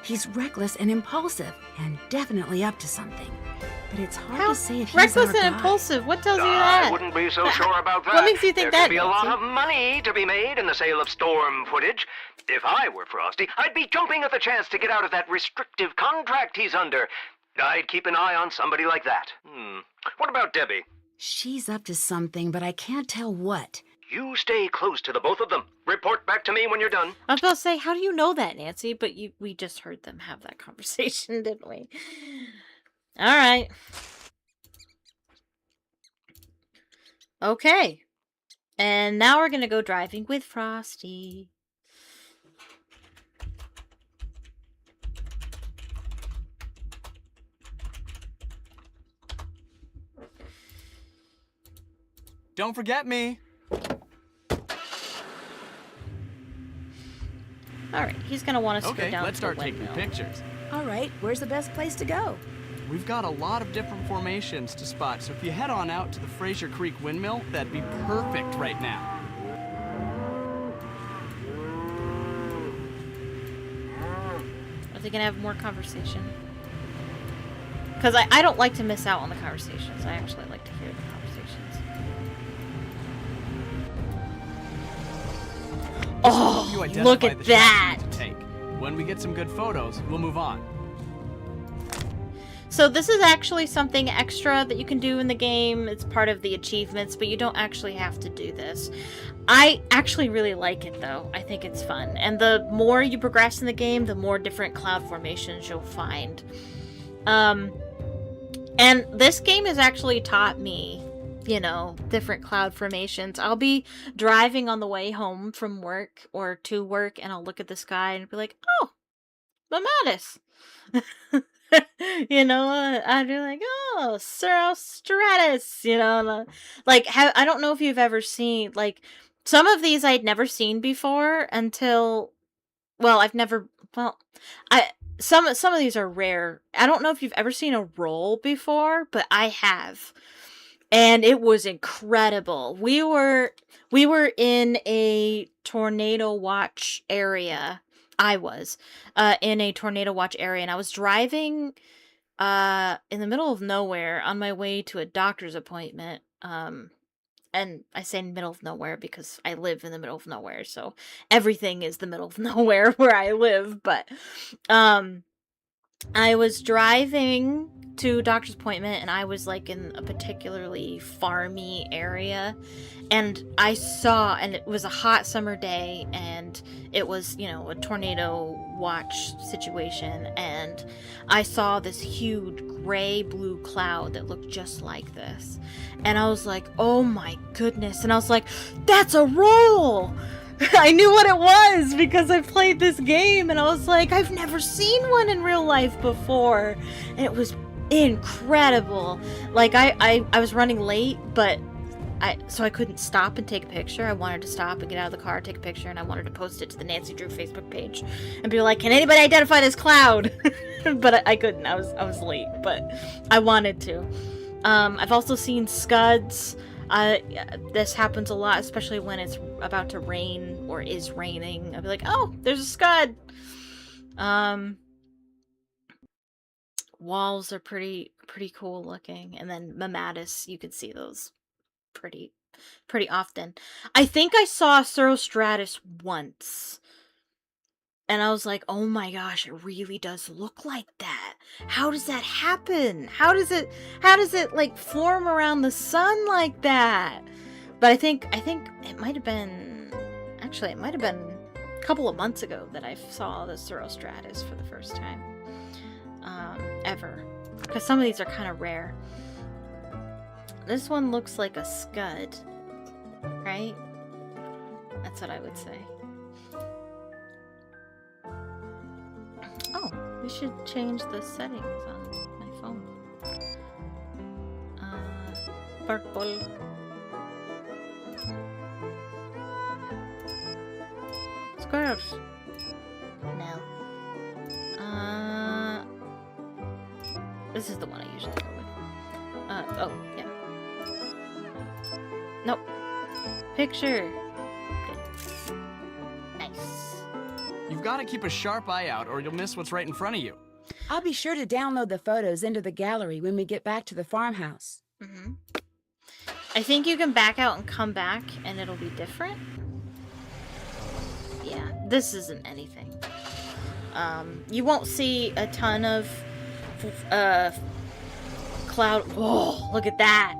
Speaker 1: He's reckless and impulsive, and definitely up to something. But it's hard to say if he's
Speaker 2: reckless
Speaker 1: our
Speaker 2: and
Speaker 1: guy.
Speaker 2: impulsive? What tells you that?
Speaker 9: I wouldn't be so sure about that.
Speaker 2: What makes you think
Speaker 9: there
Speaker 2: that,
Speaker 9: could be a lot
Speaker 2: Nancy?
Speaker 9: of money to be made in the sale of storm footage. If I were Frosty, I'd be jumping at the chance to get out of that restrictive contract he's under. I'd keep an eye on somebody like that. What about Debbie?
Speaker 1: She's up to something, but I can't tell what.
Speaker 9: You stay close to the both of them. Report back to me when you're done.
Speaker 2: I was about to say, how do you know that, Nancy? But we just heard them have that conversation, didn't we? All right. Okay. And now we're going to go driving with Frosty.
Speaker 5: Don't forget me.
Speaker 2: All right, he's going to want us to go
Speaker 5: Okay,
Speaker 2: down
Speaker 5: let's
Speaker 2: to the
Speaker 5: start taking
Speaker 2: windmill.
Speaker 5: pictures.
Speaker 1: All right, where's the best place to go?
Speaker 5: We've got a lot of different formations to spot, so if you head on out to the Fraser Creek Windmill, that'd be perfect right now.
Speaker 2: Are they going to have more conversation? Because I don't like to miss out on the conversations. I actually like to hear the conversations.
Speaker 5: This will help you
Speaker 2: Oh,
Speaker 5: identify
Speaker 2: look
Speaker 5: the
Speaker 2: at
Speaker 5: shots
Speaker 2: that!
Speaker 5: you need to take. When we get some good photos, we'll move on.
Speaker 2: So this is actually something extra that you can do in the game. It's part of the achievements, but you don't actually have to do this. I actually really like it, though. I think it's fun. And the more you progress in the game, the more different cloud formations you'll find. And this game has actually taught me, you know, different cloud formations. I'll be driving on the way home from work or to work, and I'll look at the sky and be like, oh, Mammatus. You know, I'd be like, oh, Stratus, you know, like, I don't know if you've ever seen, like, some of these I'd never seen before until, well, some of these are rare. I don't know if you've ever seen a roll before, but I have. And it was incredible. We were in a tornado watch area. I was in a tornado watch area, and I was driving in the middle of nowhere on my way to a doctor's appointment. And I say middle of nowhere because I live in the middle of nowhere, so everything is the middle of nowhere where I live. But I was driving to a doctor's appointment, and I was like in a particularly farmy area, and I saw, and it was a hot summer day, and it was, you know, a tornado watch situation, and I saw this huge gray blue cloud that looked just like this, and I was like, oh my goodness, and I was like, that's a roll! I knew what it was because I played this game, and I was like, I've never seen one in real life before, and it was incredible. Like, I was running late, but so I couldn't stop and take a picture. I wanted to stop and get out of the car, take a picture, and I wanted to post it to the Nancy Drew Facebook page and be like, can anybody identify this cloud? But I couldn't. I was late, but I wanted to. I've also seen scuds. This happens a lot, especially when it's about to rain or is raining. I'll be like, oh, there's a scud. Walls are pretty cool looking, and then Mamatus, you can see those pretty often. I think I saw Cirrostratus once, and I was like, oh my gosh, it really does look like that. How does that happen? How does it like form around the sun like that? But I think it might have been a couple of months ago that I saw the Cirrostratus for the first time. Ever. Because some of these are kind of rare. This one looks like a scud, right? That's what I would say. Oh, we should change the settings on my phone. Purple. Squares. No. This is the one I usually go with. Oh, yeah. Nope. Picture. Good. Nice.
Speaker 5: You've got to keep a sharp eye out or you'll miss what's right in front of you.
Speaker 1: I'll be sure to download the photos into the gallery when we get back to the farmhouse.
Speaker 2: Mm-hmm. I think you can back out and come back and it'll be different. Yeah, this isn't anything. You won't see a ton of cloud. Oh, look at that.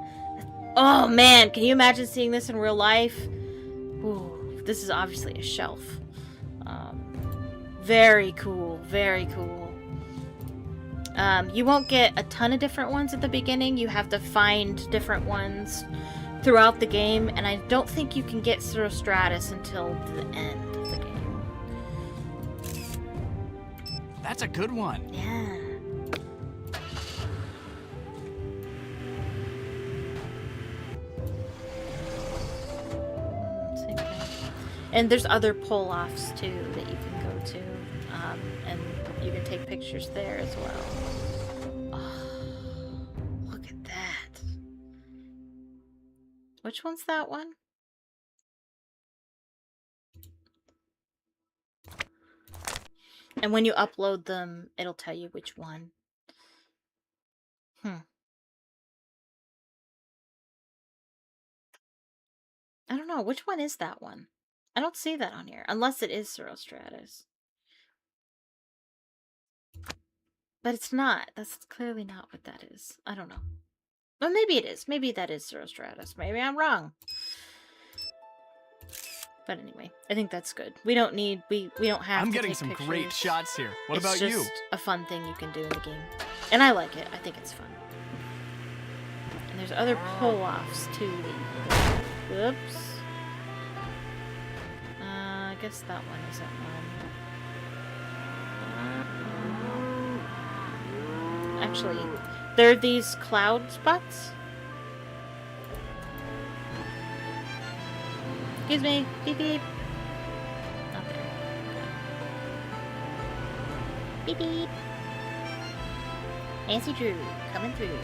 Speaker 2: Oh man, can you imagine seeing this in real life? Ooh, this is obviously a shelf. Very cool, very cool. You won't get a ton of different ones at the beginning. You have to find different ones throughout the game, and I don't think you can get Cirrostratus until the end of the game.
Speaker 5: That's a good one.
Speaker 2: Yeah. Same thing. And there's other pull-offs too that you can go to, and you can take pictures there as well. Oh, look at that. Which one's that one? And when you upload them, it'll tell you which one. I don't know. Which one is that one? I don't see that on here. Unless it is Cirrostratus. But it's not. That's clearly not what that is. I don't know. Well, maybe it is. Maybe that is Cirrostratus. Maybe I'm wrong. But anyway, I think that's good. We don't need, we don't have
Speaker 5: I'm
Speaker 2: to
Speaker 5: getting
Speaker 2: take
Speaker 5: some
Speaker 2: pictures.
Speaker 5: great shots here. What
Speaker 2: It's
Speaker 5: about you?
Speaker 2: just a fun thing you can do in the game. And I like it. I think it's fun. And there's other pull-offs too. Oops. I guess that one isn't one. Actually, there are these cloud spots. Excuse me. Beep beep. Not there. Beep beep. Nancy Drew, coming through.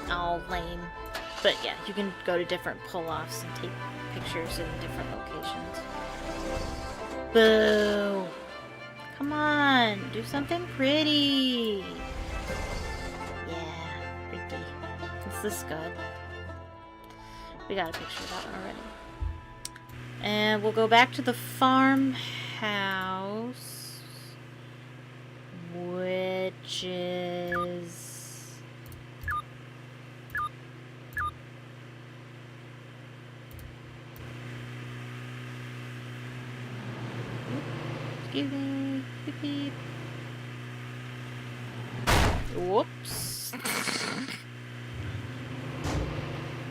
Speaker 2: Oh, lame. But yeah, you can go to different pull-offs and take pictures in different locations. Boo! Come on, do something pretty! Yeah, pretty. It's this good. We got a picture of that one already. And we'll go back to the farmhouse, which is... Excuse me. Beep, beep. Whoops.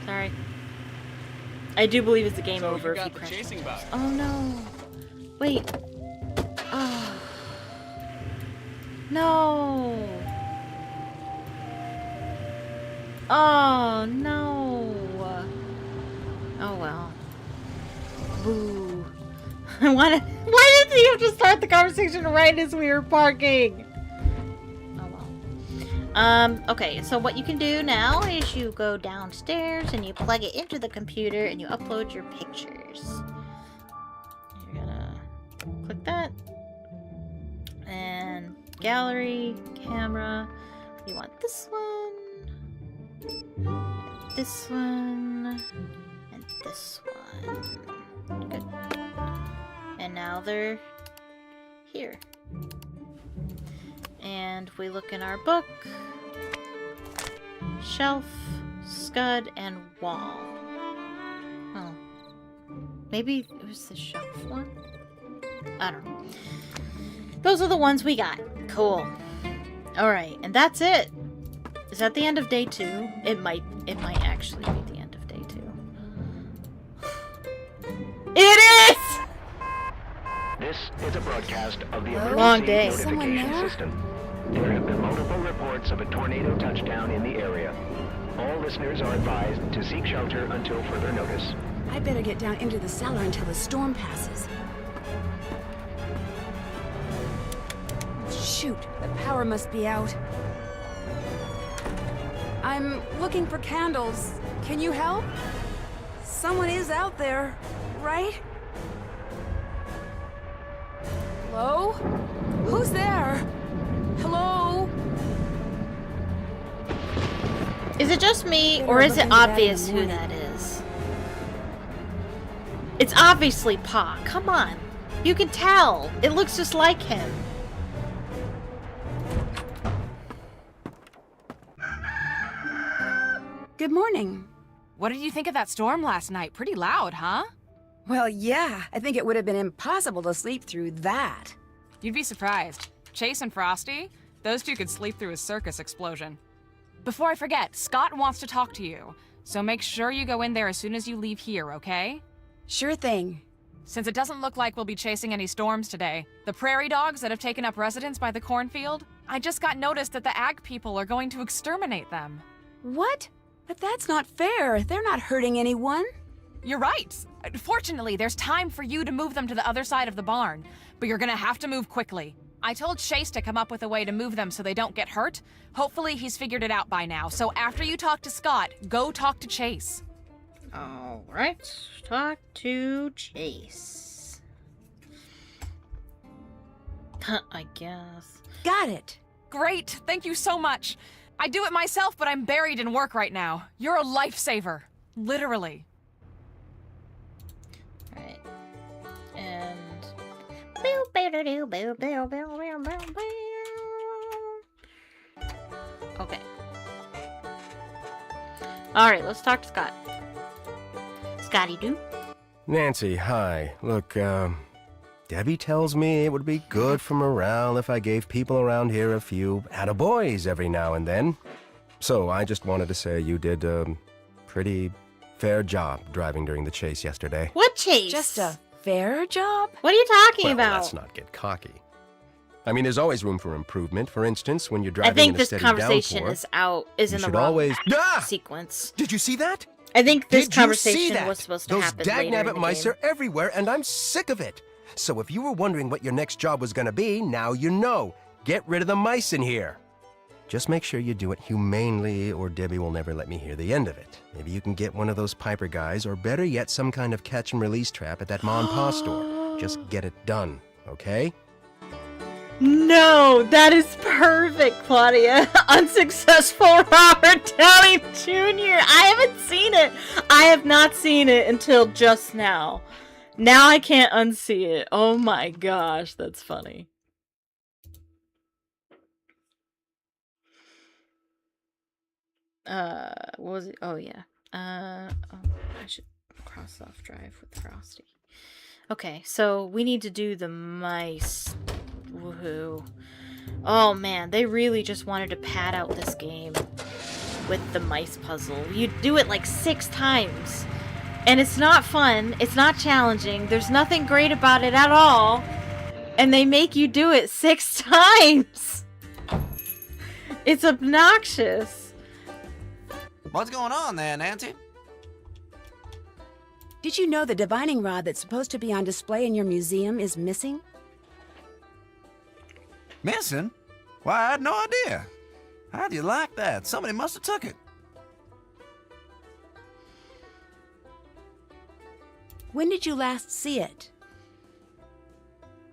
Speaker 2: Sorry. I do believe it's the game over if you crash. Oh no. Wait. Oh. No. Oh no. Oh well. Boo. Why did you have to start the conversation right as we were parking? Oh well. Okay, so what you can do now is you go downstairs and you plug it into the computer and you upload your pictures. You're gonna click that. And gallery, camera. You want this one. This one. And this one. Good. And now they're here. And we look in our book. Shelf, scud, and wall. Oh. Maybe it was the shelf one? I don't know. Those are the ones we got. Cool. Alright, and that's it. Is that the end of day 2? It might actually be the end of day 2. It is!
Speaker 9: This is a broadcast of the
Speaker 2: Long
Speaker 9: emergency
Speaker 2: day.
Speaker 9: notification system. There have been multiple reports of a tornado touchdown in the area. All listeners are advised to seek shelter until further notice.
Speaker 1: I better get down into the cellar until the storm passes. Shoot, the power must be out. I'm looking for candles. Can you help? Someone is out there, right? Hello? Who's there? Hello?
Speaker 2: Is it just me, or is it obvious who that is? It's obviously Pa. Come on. You can tell. It looks just like him.
Speaker 1: Good morning.
Speaker 3: What did you think of that storm last night? Pretty loud, huh?
Speaker 1: Well, yeah, I think it would have been impossible to sleep through that.
Speaker 3: You'd be surprised. Chase and Frosty, those two could sleep through a circus explosion. Before I forget, Scott wants to talk to you, so make sure you go in there as soon as you leave here, okay?
Speaker 1: Sure thing.
Speaker 3: Since it doesn't look like we'll be chasing any storms today, the prairie dogs that have taken up residence by the cornfield, I just got notice that the ag people are going to exterminate them.
Speaker 1: What? But that's not fair. They're not hurting anyone.
Speaker 3: You're right. Fortunately, there's time for you to move them to the other side of the barn, but you're gonna have to move quickly. I told Chase to come up with a way to move them so they don't get hurt. Hopefully he's figured it out by now, so after you talk to Scott, go talk to Chase.
Speaker 2: Alright, talk to Chase. I guess.
Speaker 1: Got it.
Speaker 3: Great, thank you so much. I do it myself, but I'm buried in work right now. You're a lifesaver. Literally.
Speaker 2: Alright. And... Okay. Alright, let's talk to Scott. Scotty Doo?
Speaker 4: Nancy, hi. Look, Debbie tells me it would be good for morale if I gave people around here a few attaboys every now and then. So I just wanted to say you did a pretty fair job driving during the chase yesterday.
Speaker 2: What chase?
Speaker 1: Just a fair job?
Speaker 2: What are you talking about?
Speaker 4: Let's not get cocky. I mean, there's always room for improvement. For instance, when you're driving
Speaker 2: I think
Speaker 4: in a
Speaker 2: this
Speaker 4: steady
Speaker 2: conversation
Speaker 4: downpour,
Speaker 2: is in the wrong sequence.
Speaker 4: Did you see that?
Speaker 2: I think this
Speaker 4: Did you see
Speaker 2: conversation
Speaker 4: that?
Speaker 2: was supposed to
Speaker 4: Those
Speaker 2: happen later in
Speaker 4: dagnabbit
Speaker 2: the
Speaker 4: mice
Speaker 2: game.
Speaker 4: are everywhere, and I'm sick of it. So if you were wondering what your next job was gonna be, now you know. Get rid of the mice in here. Just make sure you do it humanely, or Debbie will never let me hear the end of it. Maybe you can get one of those Piper guys, or better yet, some kind of catch and release trap at that Ma and Pa store. Just get it done, okay?
Speaker 2: No, that is perfect, Claudia. Unsuccessful Robert Downey Jr. I haven't seen it. I have not seen it until just now. Now I can't unsee it. Oh my gosh, that's funny. What was it? Oh yeah. I should cross off Drive with Frosty. Okay, so we need to do the mice. Woohoo. Oh man, they really just wanted to pad out this game with the mice puzzle. You do it like 6 times. And it's not fun, it's not challenging, there's nothing great about it at all. And they make you do it 6 times! It's obnoxious.
Speaker 8: What's going on there, Nancy?
Speaker 1: Did you know the divining rod that's supposed to be on display in your museum is missing?
Speaker 8: Missing? Why, I had no idea. How do you like that? Somebody must have took it.
Speaker 1: When did you last see it?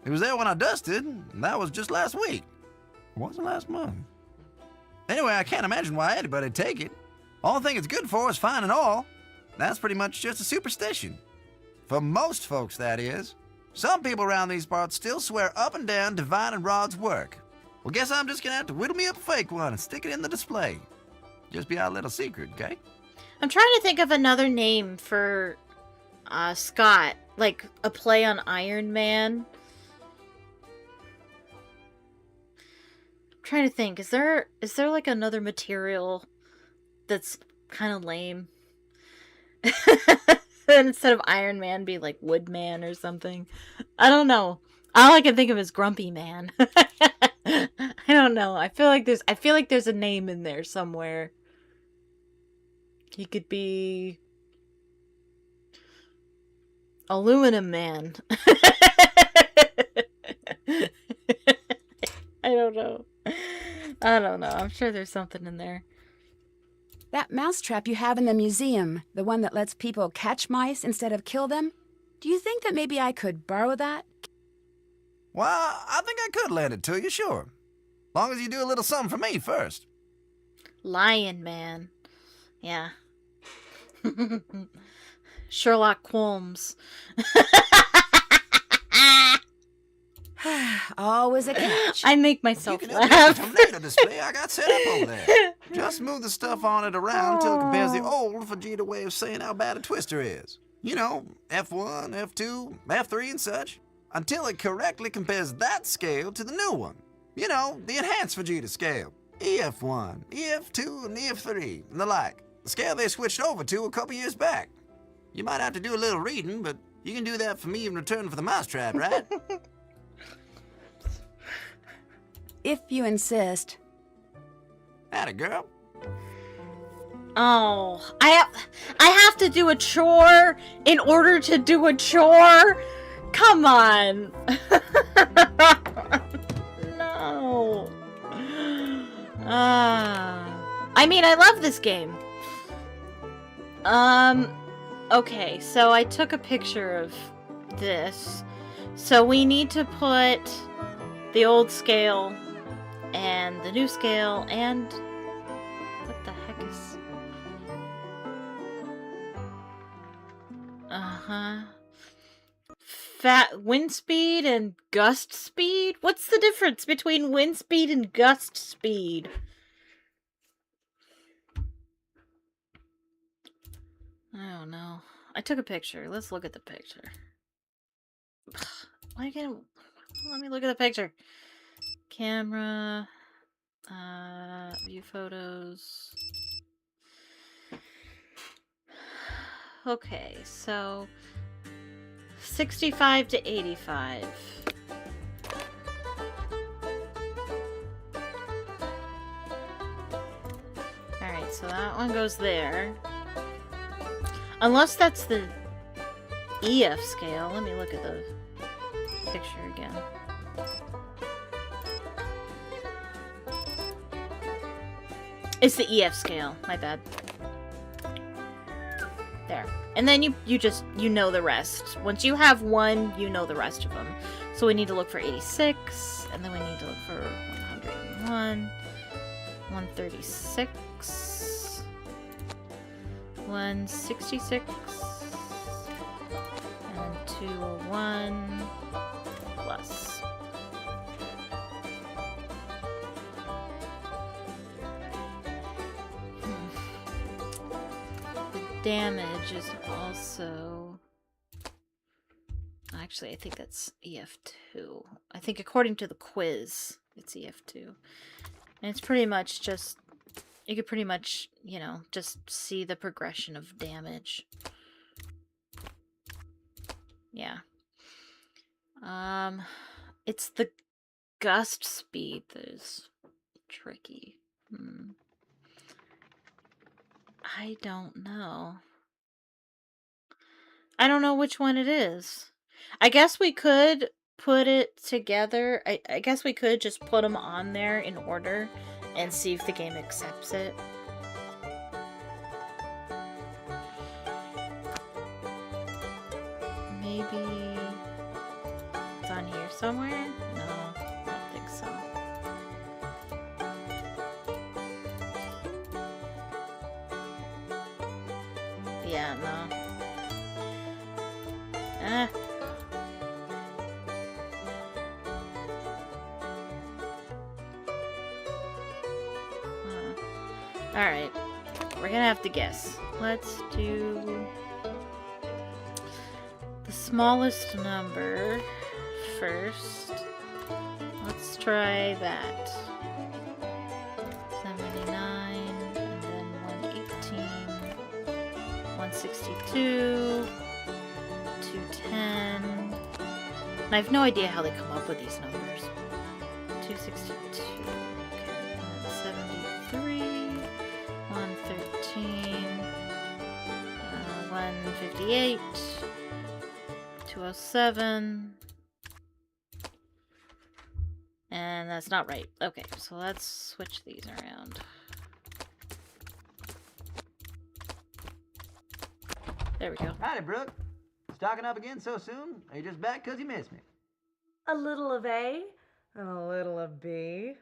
Speaker 8: It was there when I dusted, and that was just last week. It wasn't last month. Anyway, I can't imagine why anybody'd take it. All thing it's good for is fine and all. That's pretty much just a superstition. For most folks, that is. Some people around these parts still swear up and down divining rod's work. Well, guess I'm just gonna have to whittle me up a fake one and stick it in the display. Just be our little secret, okay?
Speaker 2: I'm trying to think of another name for Scott, like a play on Iron Man. I'm trying to think, is there like another material that's kind of lame? Instead of Iron Man, be like Woodman or something. I don't know. All I can think of is Grumpy Man. I don't know. I feel like there's a name in there somewhere. He could be Aluminum Man. I don't know. I'm sure there's something in there.
Speaker 1: That mousetrap you have in the museum, the one that lets people catch mice instead of kill them, do you think that maybe I could borrow that?
Speaker 8: Well, I think I could lend it to you, sure. Long as you do a little something for me first.
Speaker 2: Lion Man. Yeah. Sherlock Holmes.
Speaker 1: Always a catch.
Speaker 2: I make myself
Speaker 8: You can
Speaker 2: laugh.
Speaker 8: the tornado display I got set up over there. Just move the stuff on it around till it compares the old Vegeta way of saying how bad a twister is. You know, F1, F2, F3 and such. Until it correctly compares that scale to the new one. You know, the enhanced Vegeta scale. EF1, EF2, and EF3, and the like. The scale they switched over to a couple years back. You might have to do a little reading, but you can do that for me in return for the mousetrap, right?
Speaker 1: If you insist.
Speaker 8: Atta girl.
Speaker 2: Oh, I have to do a chore in order to do a chore? Come on. No. I mean, I love this game. Okay, so I took a picture of this. So we need to put the old scale and the new scale and what the heck is wind speed and gust speed? What's the difference between wind speed and gust speed? I don't know. I took a picture. Let's look at the picture. Why again? Let me look at the picture. Camera. View photos. Okay, so 65 to 85. Alright, so that one goes there. Unless that's the EF scale. Let me look at the picture again. It's the EF scale. My bad. There. And then you know the rest. Once you have one, you know the rest of them. So we need to look for 86, and then we need to look for 101, 136, 166, and 201 plus. Damage is also... Actually, I think that's EF2. I think according to the quiz, it's EF2. And it's pretty much just... You could pretty much, you know, just see the progression of damage. Yeah. It's the gust speed that is tricky. I don't know. I don't know which one it is. I guess we could put it together. I guess we could just put them on there in order and see if the game accepts it. Maybe it's on here somewhere? No, I don't think so. Yeah, no. Alright. We're gonna have to guess. Let's do the smallest number first. Let's try that. 79, and then 118, 162, 210. And I have no idea how they come up with these numbers. 262, okay, and then 73, 113, 158, 207, and that's not right. Okay, so let's switch these around. There we go.
Speaker 8: Howdy, Brooke. Stocking up again so soon? Are you just back because you missed me?
Speaker 10: A little of A and a little of B.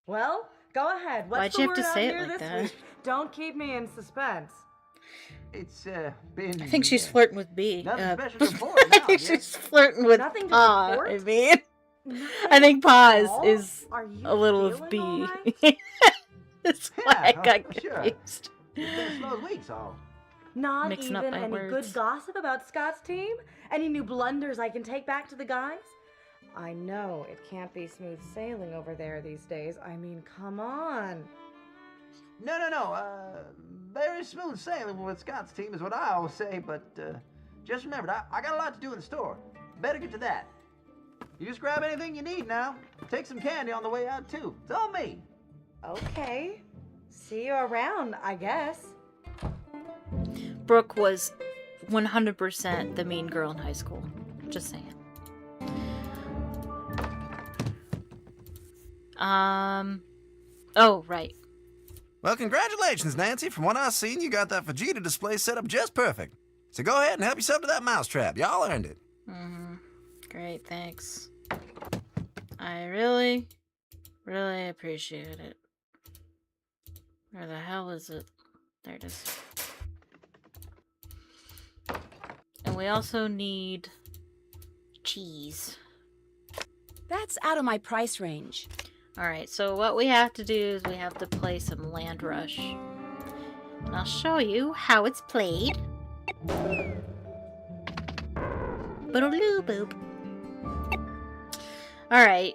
Speaker 10: Well, go ahead. What's
Speaker 2: Why'd you
Speaker 10: the
Speaker 2: have to
Speaker 10: word
Speaker 2: say
Speaker 10: out
Speaker 2: it
Speaker 10: here
Speaker 2: like
Speaker 10: this
Speaker 2: that?
Speaker 10: week? Don't keep me in suspense.
Speaker 8: It's been...
Speaker 2: I think she's flirting with B.
Speaker 8: Nothing special to report now,
Speaker 2: I think
Speaker 8: yes?
Speaker 2: she's flirting with
Speaker 10: Nothing to
Speaker 2: Pa.
Speaker 10: report?
Speaker 2: I mean,
Speaker 10: Nothing
Speaker 2: I think Pa
Speaker 10: at all?
Speaker 2: is
Speaker 10: Are you
Speaker 2: a little of
Speaker 10: feeling
Speaker 2: B.
Speaker 10: all right?
Speaker 2: That's why I
Speaker 8: Yeah,
Speaker 2: got
Speaker 8: sure.
Speaker 2: confused.
Speaker 8: It's been a slow week, so...
Speaker 10: Not
Speaker 2: Mixing
Speaker 10: even
Speaker 2: up my
Speaker 10: any
Speaker 2: words.
Speaker 10: good gossip about Scott's team? Any new blunders I can take back to the guys? I know it can't be smooth sailing over there these days. I mean, come on.
Speaker 8: No. Very smooth sailing with Scott's team is what I always say, but just remember, I got a lot to do in the store. Better get to that. You just grab anything you need now. Take some candy on the way out, too. It's all me.
Speaker 10: Okay. See you around, I guess.
Speaker 2: Brooke was 100% the mean girl in high school. Just saying. Oh, right.
Speaker 8: Well, congratulations, Nancy. From what I've seen, you got that Vegeta display set up just perfect. So go ahead and help yourself to that mousetrap. Y'all earned it.
Speaker 2: Great, thanks. I really appreciate it. Where the hell is it? There it is. And we also need cheese.
Speaker 1: That's out of my price range.
Speaker 2: Alright, so what we have to do is we have to play some Land Rush. And I'll show you how it's played. Boodaloo boop. Alright,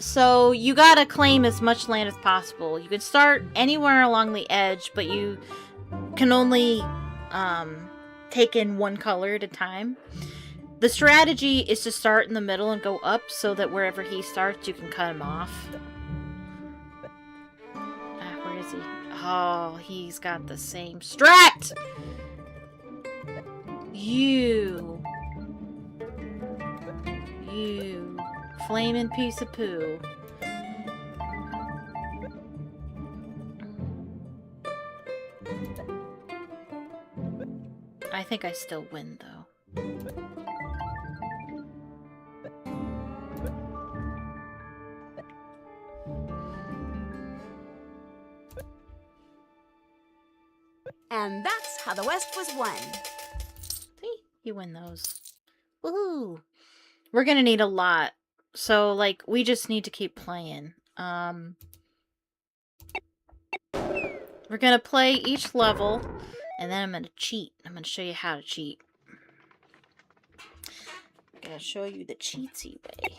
Speaker 2: so you gotta claim as much land as possible. You can start anywhere along the edge, but you can only take in one color at a time. The strategy is to start in the middle and go up so that wherever he starts, you can cut him off. Where is he? Oh, he's got the same strat! You flaming piece of poo. I think I still win, though.
Speaker 1: And that's how the West was won.
Speaker 2: See? You win those. Woohoo! We're gonna need a lot. So, like, we just need to keep playing. We're gonna play each level, and then I'm gonna cheat. I'm gonna show you how to cheat. I'm gonna show you the cheatsy way.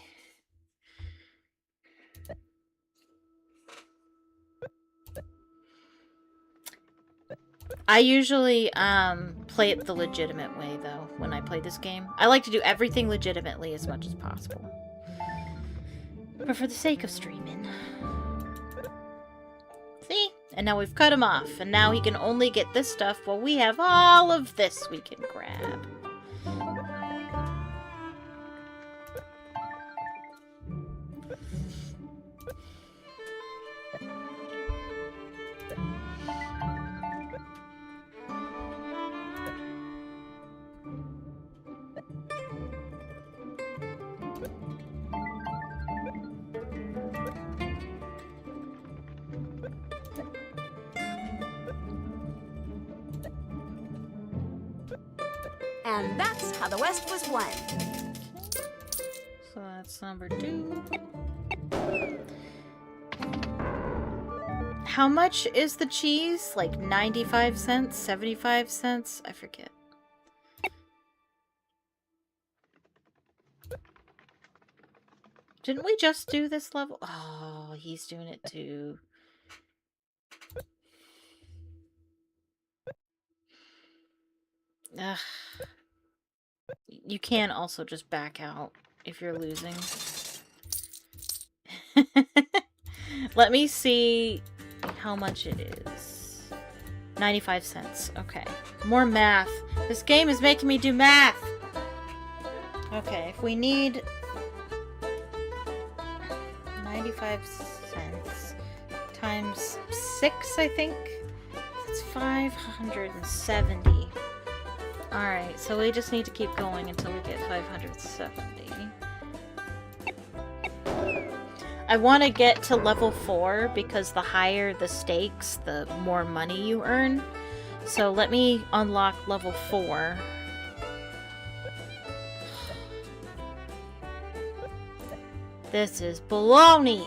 Speaker 2: I usually play it the legitimate way, though, when I play this game. I like to do everything legitimately as much as possible. But for the sake of streaming. See? And now we've cut him off, and now he can only get this stuff while we have all of this we can grab.
Speaker 1: And that's how the West was won.
Speaker 2: So that's number 2. How much is the cheese? Like 95 cents? 75 cents? I forget. Didn't we just do this level? Oh, he's doing it too. Ugh. You can also just back out if you're losing. Let me see how much it is. 95 cents. Okay. More math. This game is making me do math. Okay, if we need 95 cents times 6, I think. That's 570. Alright, so we just need to keep going until we get 570. I want to get to level 4 because the higher the stakes, the more money you earn. So let me unlock level 4. This is baloney!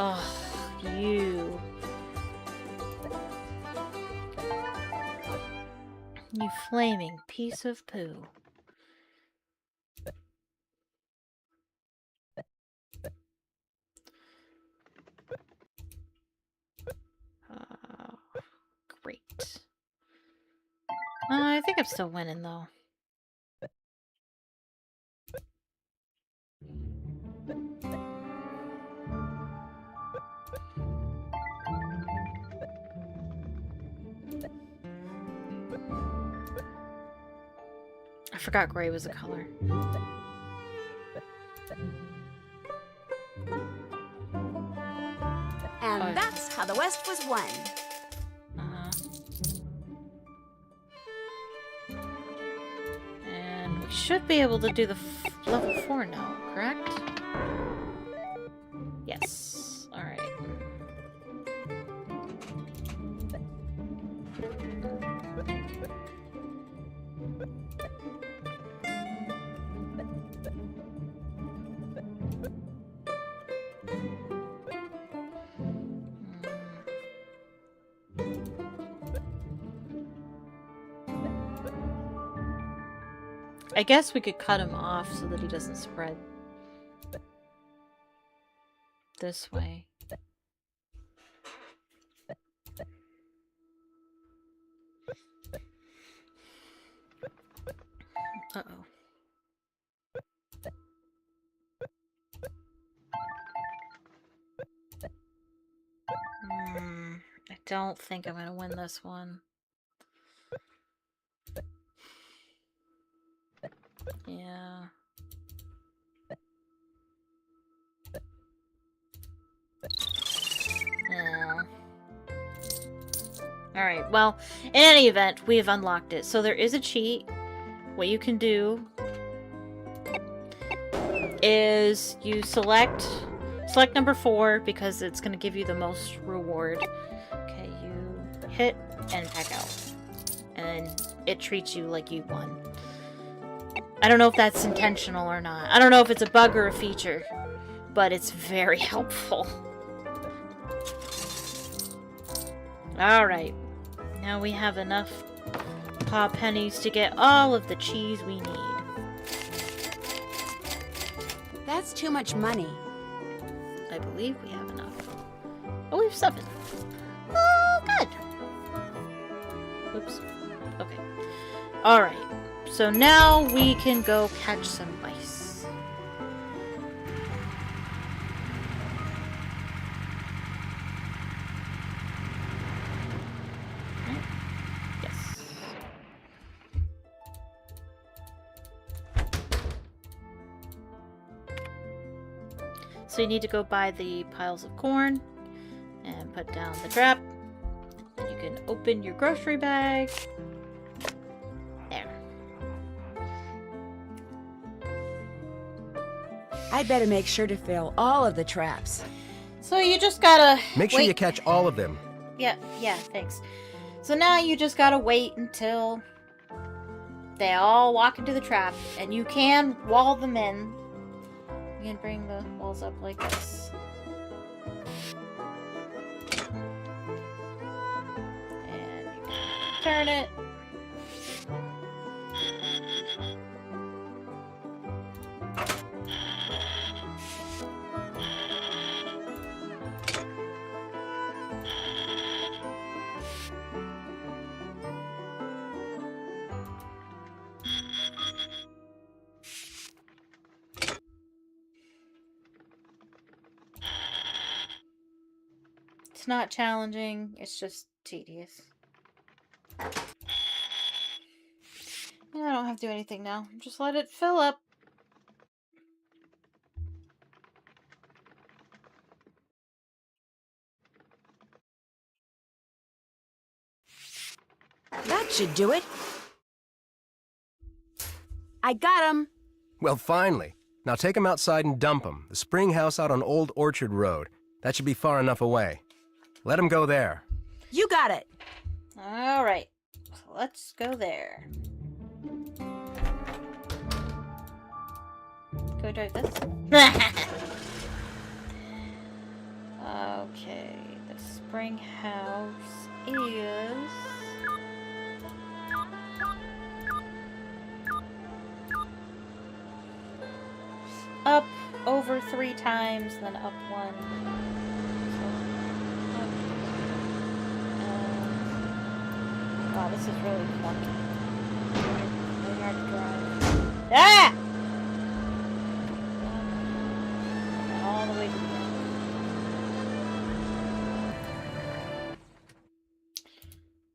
Speaker 2: Oh, you. You flaming piece of poo. Great. I think I'm still winning, though. I forgot gray was a color.
Speaker 1: And that's how the West was won.
Speaker 2: And we should be able to do the level 4 now, correct? Yes. Alright. I guess we could cut him off so that he doesn't spread this way. Uh-oh. don't think I'm gonna win this one. Yeah. Yeah. Alright, well, in any event, we have unlocked it. So there is a cheat. What you can do is you select number 4 because it's going to give you the most reward. Okay, you hit and back out. And it treats you like you won. I don't know if that's intentional or not. I don't know if it's a bug or a feature, but it's very helpful. Alright, now we have enough paw pennies to get all of the cheese we need.
Speaker 1: That's too much money.
Speaker 2: I believe we have enough. Oh, we have 7. Oh, good. Oops. Okay. Alright, so now we can go catch some mice. So you need to go buy the piles of corn and put down the trap. And you can open your grocery bag. There.
Speaker 1: I'd better make sure to fill all of the traps.
Speaker 2: So you just gotta
Speaker 4: Make sure
Speaker 2: wait.
Speaker 4: you catch all of them.
Speaker 2: Yeah, thanks. So now you just gotta wait until they all walk into the trap, and you can wall them in. You can bring the walls up like this. And you can turn it. It's not challenging, it's just tedious. Yeah, I don't have to do anything now. Just let it fill up.
Speaker 1: That should do it. I got him.
Speaker 4: Well, finally. Now take them outside and dump them. The spring house out on Old Orchard Road. That should be far enough away. Let them go there.
Speaker 1: You got it.
Speaker 2: Alright, so let's go there. Can we drive this? Okay, the spring house is... up over 3 times, then up 1. Wow, this is really funky. Really hard to drive. Ah! All the way to the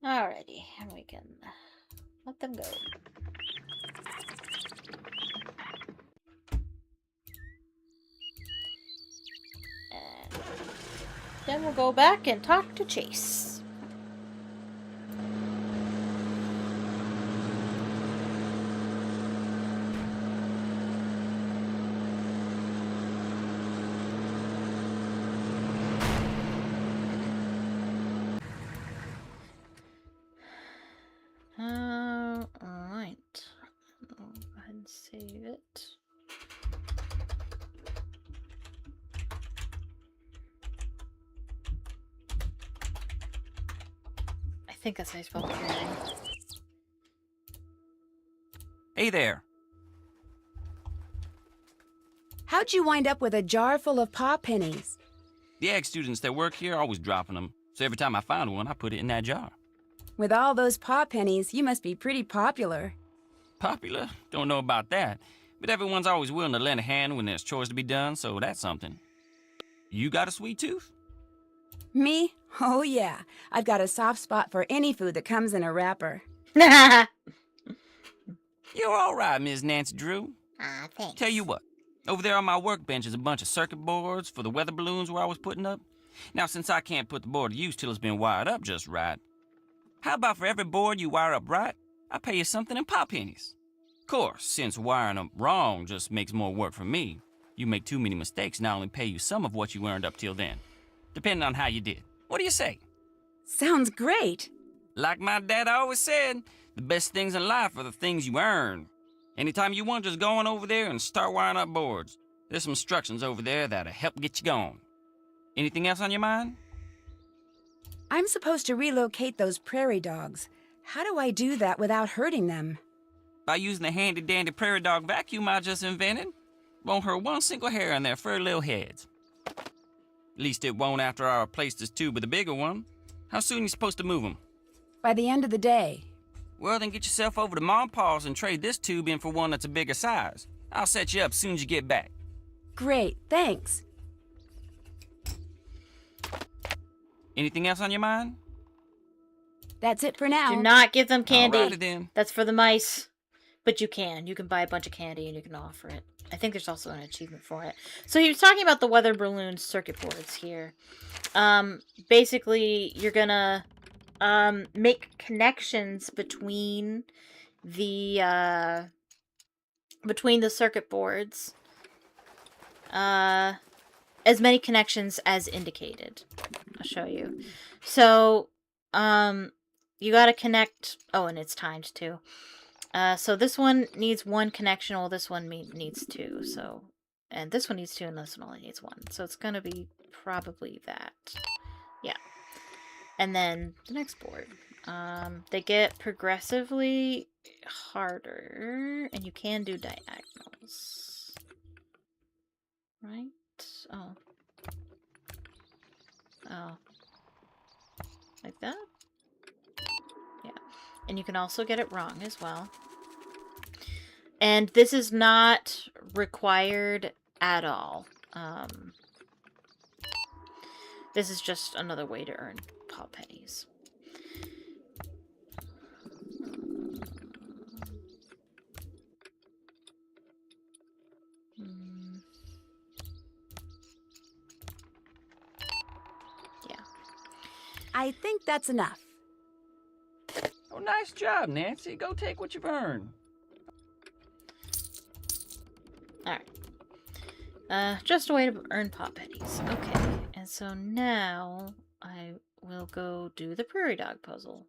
Speaker 2: end. Alrighty, and we can let them go. And then we'll go back and talk to Chase. Alright. I'll go ahead and save it. I think that's how you spell carrying.
Speaker 7: Hey there.
Speaker 1: How'd you wind up with a jar full of paw pennies?
Speaker 7: The ag students that work here are always dropping them, so every time I find one, I put it in that jar.
Speaker 1: With all those paw pennies, you must be pretty popular.
Speaker 7: Popular? Don't know about that. But everyone's always willing to lend a hand when there's chores to be done, so that's something. You got a sweet tooth?
Speaker 1: Me? Oh, yeah. I've got a soft spot for any food that comes in a wrapper.
Speaker 7: You're all right, Miss Nancy Drew.
Speaker 2: Thanks.
Speaker 7: Tell you what, over there on my workbench is a bunch of circuit boards for the weather balloons where I was putting up. Now, since I can't put the board to use till it's been wired up just right, how about for every board you wire up right, I pay you something in pop pennies? Of course, since wiring up wrong just makes more work for me, you make too many mistakes and I only pay you some of what you earned up till then, depending on how you did. What do you say?
Speaker 1: Sounds great.
Speaker 7: Like my dad always said, the best things in life are the things you earn. Anytime you want, just go on over there and start wiring up boards. There's some instructions over there that'll help get you going. Anything else on your mind?
Speaker 1: I'm supposed to relocate those prairie dogs. How do I do that without hurting them?
Speaker 7: By using the handy-dandy prairie dog vacuum I just invented. Won't hurt one single hair on their furry little heads. At least it won't after I replace this tube with a bigger one. How soon you supposed to move them?
Speaker 1: By the end of the day.
Speaker 7: Well, then get yourself over to Mom Paws and trade this tube in for one that's a bigger size. I'll set you up as soon as you get back.
Speaker 1: Great, thanks.
Speaker 7: Anything else on your mind?
Speaker 1: That's it for now.
Speaker 2: Do not give them candy.
Speaker 7: Alrighty then.
Speaker 2: That's for the mice. But you can. You can buy a bunch of candy and you can offer it. I think there's also an achievement for it. So he was talking about the weather balloon circuit boards here. Basically, you're gonna make connections between the circuit boards. As many connections as indicated. I'll show you. So, you gotta connect... Oh, and it's timed, too. So this one needs one connection, while this one needs two, so... And this one needs two, and this one only needs one. So it's gonna be probably that. Yeah. And then the next board. They get progressively harder, and you can do diagonals. Right? Oh. Oh. Like that? Yeah. And you can also get it wrong as well. And this is not required at all. This is just another way to earn paw pennies. Yeah.
Speaker 1: I think that's enough.
Speaker 6: Oh, nice job, Nancy. Go take what you've earned.
Speaker 2: Alright. Just a way to earn paw pennies. Okay. And so now I will go do the prairie dog puzzle.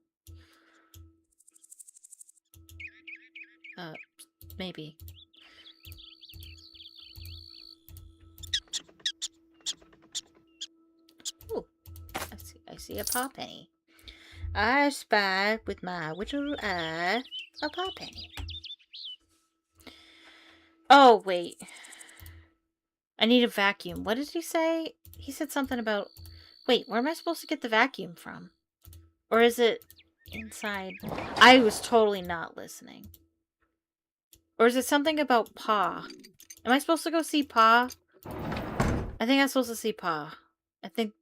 Speaker 2: Maybe. Ooh. I see a paw penny. I spy with my witchel eye a paw penny. Oh, wait. I need a vacuum. What did he say? He said something about... Wait, where am I supposed to get the vacuum from? Or is it inside? I was totally not listening. Or is it something about Pa? Am I supposed to go see Pa? I think I'm supposed to see Pa. I think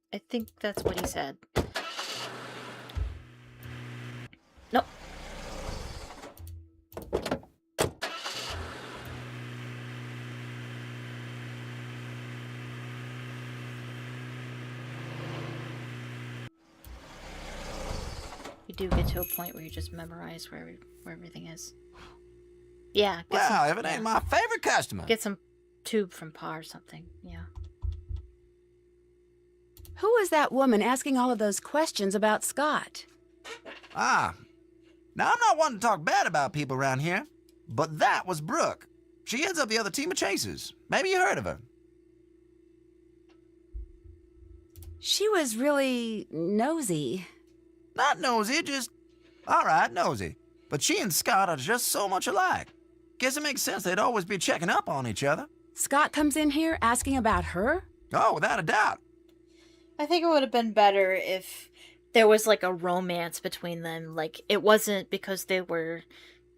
Speaker 2: that's what he said. Nope. You do get to a point where you just memorize where everything is. Yeah.
Speaker 8: Well, if it ain't my favorite customer.
Speaker 2: Get some tube from Pa or something. Yeah.
Speaker 1: Who was that woman asking all of those questions about Scott?
Speaker 8: Ah. Now, I'm not one to talk bad about people around here, but that was Brooke. She heads up the other team of chasers. Maybe you heard of her.
Speaker 1: She was really nosy.
Speaker 8: Not nosy, just... Alright, nosy. But she and Scott are just so much alike. Guess it makes sense they'd always be checking up on each other.
Speaker 1: Scott comes in here asking about her?
Speaker 8: Oh, without a doubt.
Speaker 2: I think it would have been better if there was like a romance between them. Like, it wasn't because they were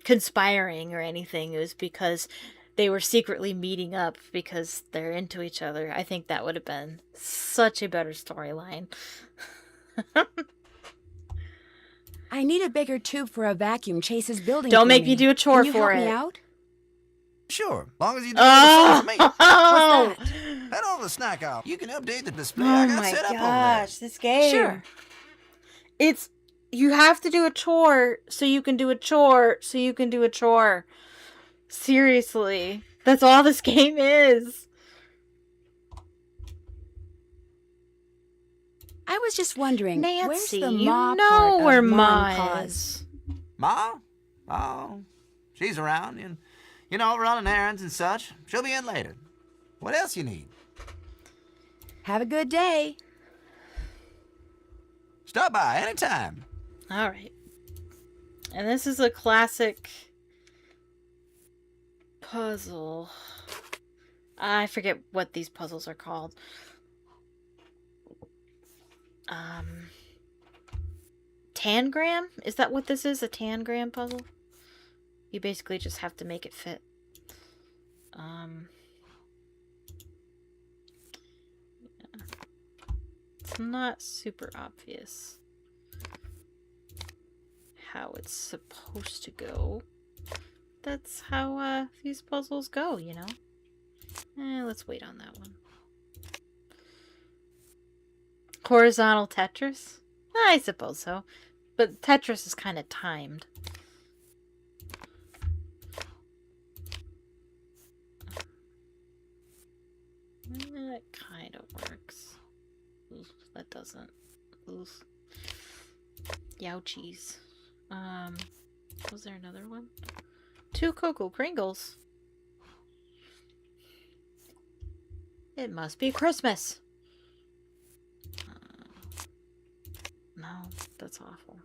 Speaker 2: conspiring or anything. It was because they were secretly meeting up because they're into each other. I think that would have been such a better storyline.
Speaker 1: I need a bigger tube for a vacuum Chase is building.
Speaker 2: Don't
Speaker 1: for
Speaker 2: make me do a chore
Speaker 1: Can you
Speaker 2: for
Speaker 1: help
Speaker 2: it.
Speaker 1: me out?
Speaker 8: Sure, long as you do it for me.
Speaker 1: What's that?
Speaker 8: Head over to the snack aisle. You can update the display
Speaker 2: Oh
Speaker 8: I got
Speaker 2: my
Speaker 8: set up over there.
Speaker 2: gosh, this game.
Speaker 1: Sure.
Speaker 2: It's, you have to do a chore so you can do a chore so you can do a chore. Seriously. That's all this game is.
Speaker 1: I was just wondering,
Speaker 2: Nancy,
Speaker 1: where's the
Speaker 2: you
Speaker 1: Ma
Speaker 2: know
Speaker 1: part
Speaker 2: where
Speaker 1: of
Speaker 2: Ma
Speaker 1: Ma
Speaker 2: is.
Speaker 8: Ma? Oh, she's around and, you know, running errands and such. She'll be in later. What else you need?
Speaker 1: Have a good day.
Speaker 8: Stop by anytime.
Speaker 2: All right. And this is a classic puzzle. I forget what these puzzles are called. Tangram? Is that what this is? A tangram puzzle? You basically just have to make it fit. It's not super obvious how it's supposed to go. That's how these puzzles go, you know? Let's wait on that one. Horizontal Tetris? I suppose so. But Tetris is kind of timed. It kind of works. Oof, that doesn't. Oof. Youchies. Was there another one? 2 Cocoa Pringles. It must be Christmas. No, that's awful.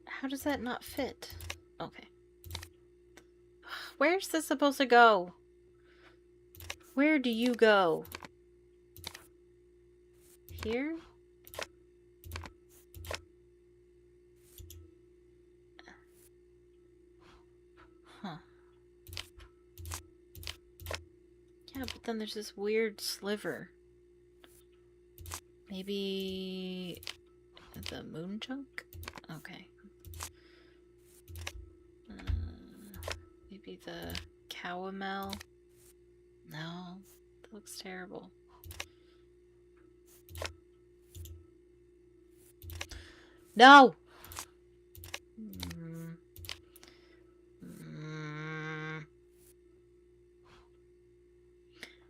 Speaker 2: How does that not fit? Okay. Where's this supposed to go? Where do you go? Here? Huh. Yeah, but then there's this weird sliver. Maybe the moon chunk? Okay. Maybe the Cowamel? No, that looks terrible. No!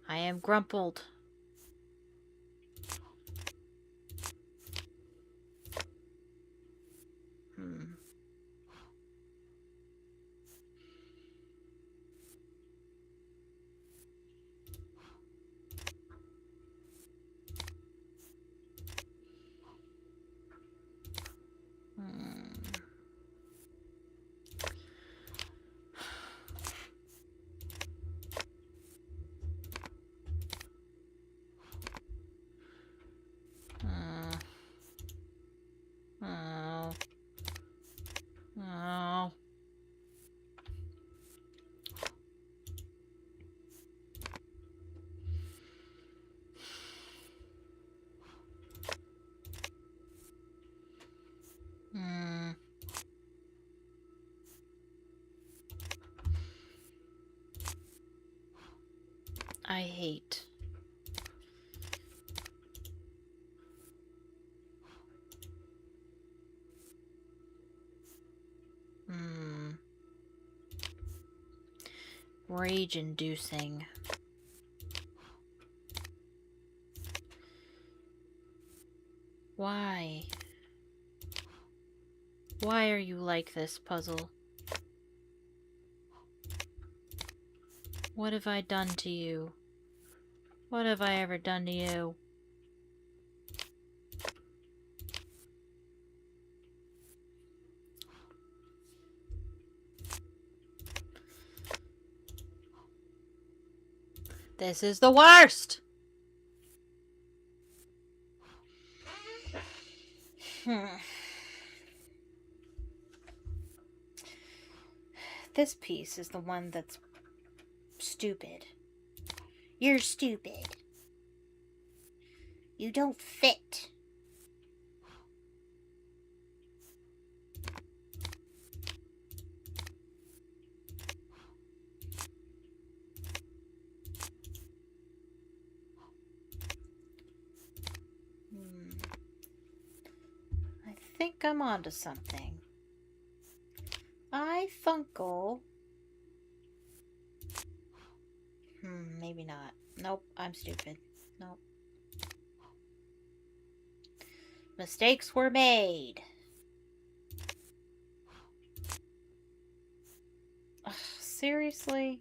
Speaker 2: I am grumpled. I hate. Rage-inducing. Why? Why are you like this, puzzle? What have I done to you? What have I ever done to you? This is the worst! this piece is the one that's stupid. You're stupid. You don't fit. I think I'm onto something. iFunkle. Maybe not. Nope, I'm stupid. Nope. Mistakes were made. Ugh, seriously?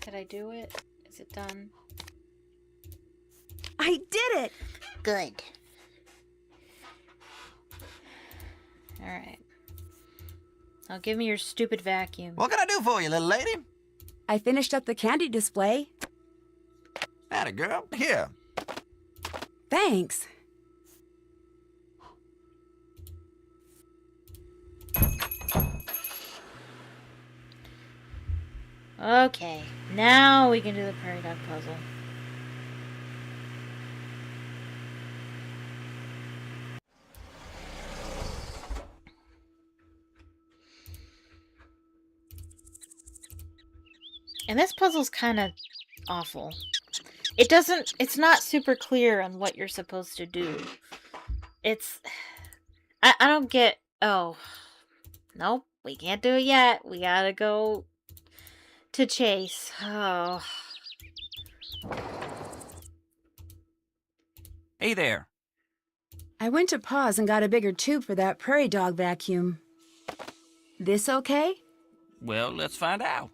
Speaker 2: Did I do it? Is it done?
Speaker 1: I did it!
Speaker 2: Good. Alright. Now give me your stupid vacuum.
Speaker 8: What can I do for you, little lady?
Speaker 1: I finished up the candy display.
Speaker 8: Atta girl. Here.
Speaker 1: Thanks.
Speaker 2: Okay, now we can do the prairie dog puzzle. And this puzzle's kind of awful. It's not super clear on what you're supposed to do. I don't get, oh, nope, we can't do it yet. We gotta go to Chase. Oh.
Speaker 7: Hey there.
Speaker 1: I went to pause and got a bigger tube for that prairie dog vacuum. This okay?
Speaker 7: Well, let's find out.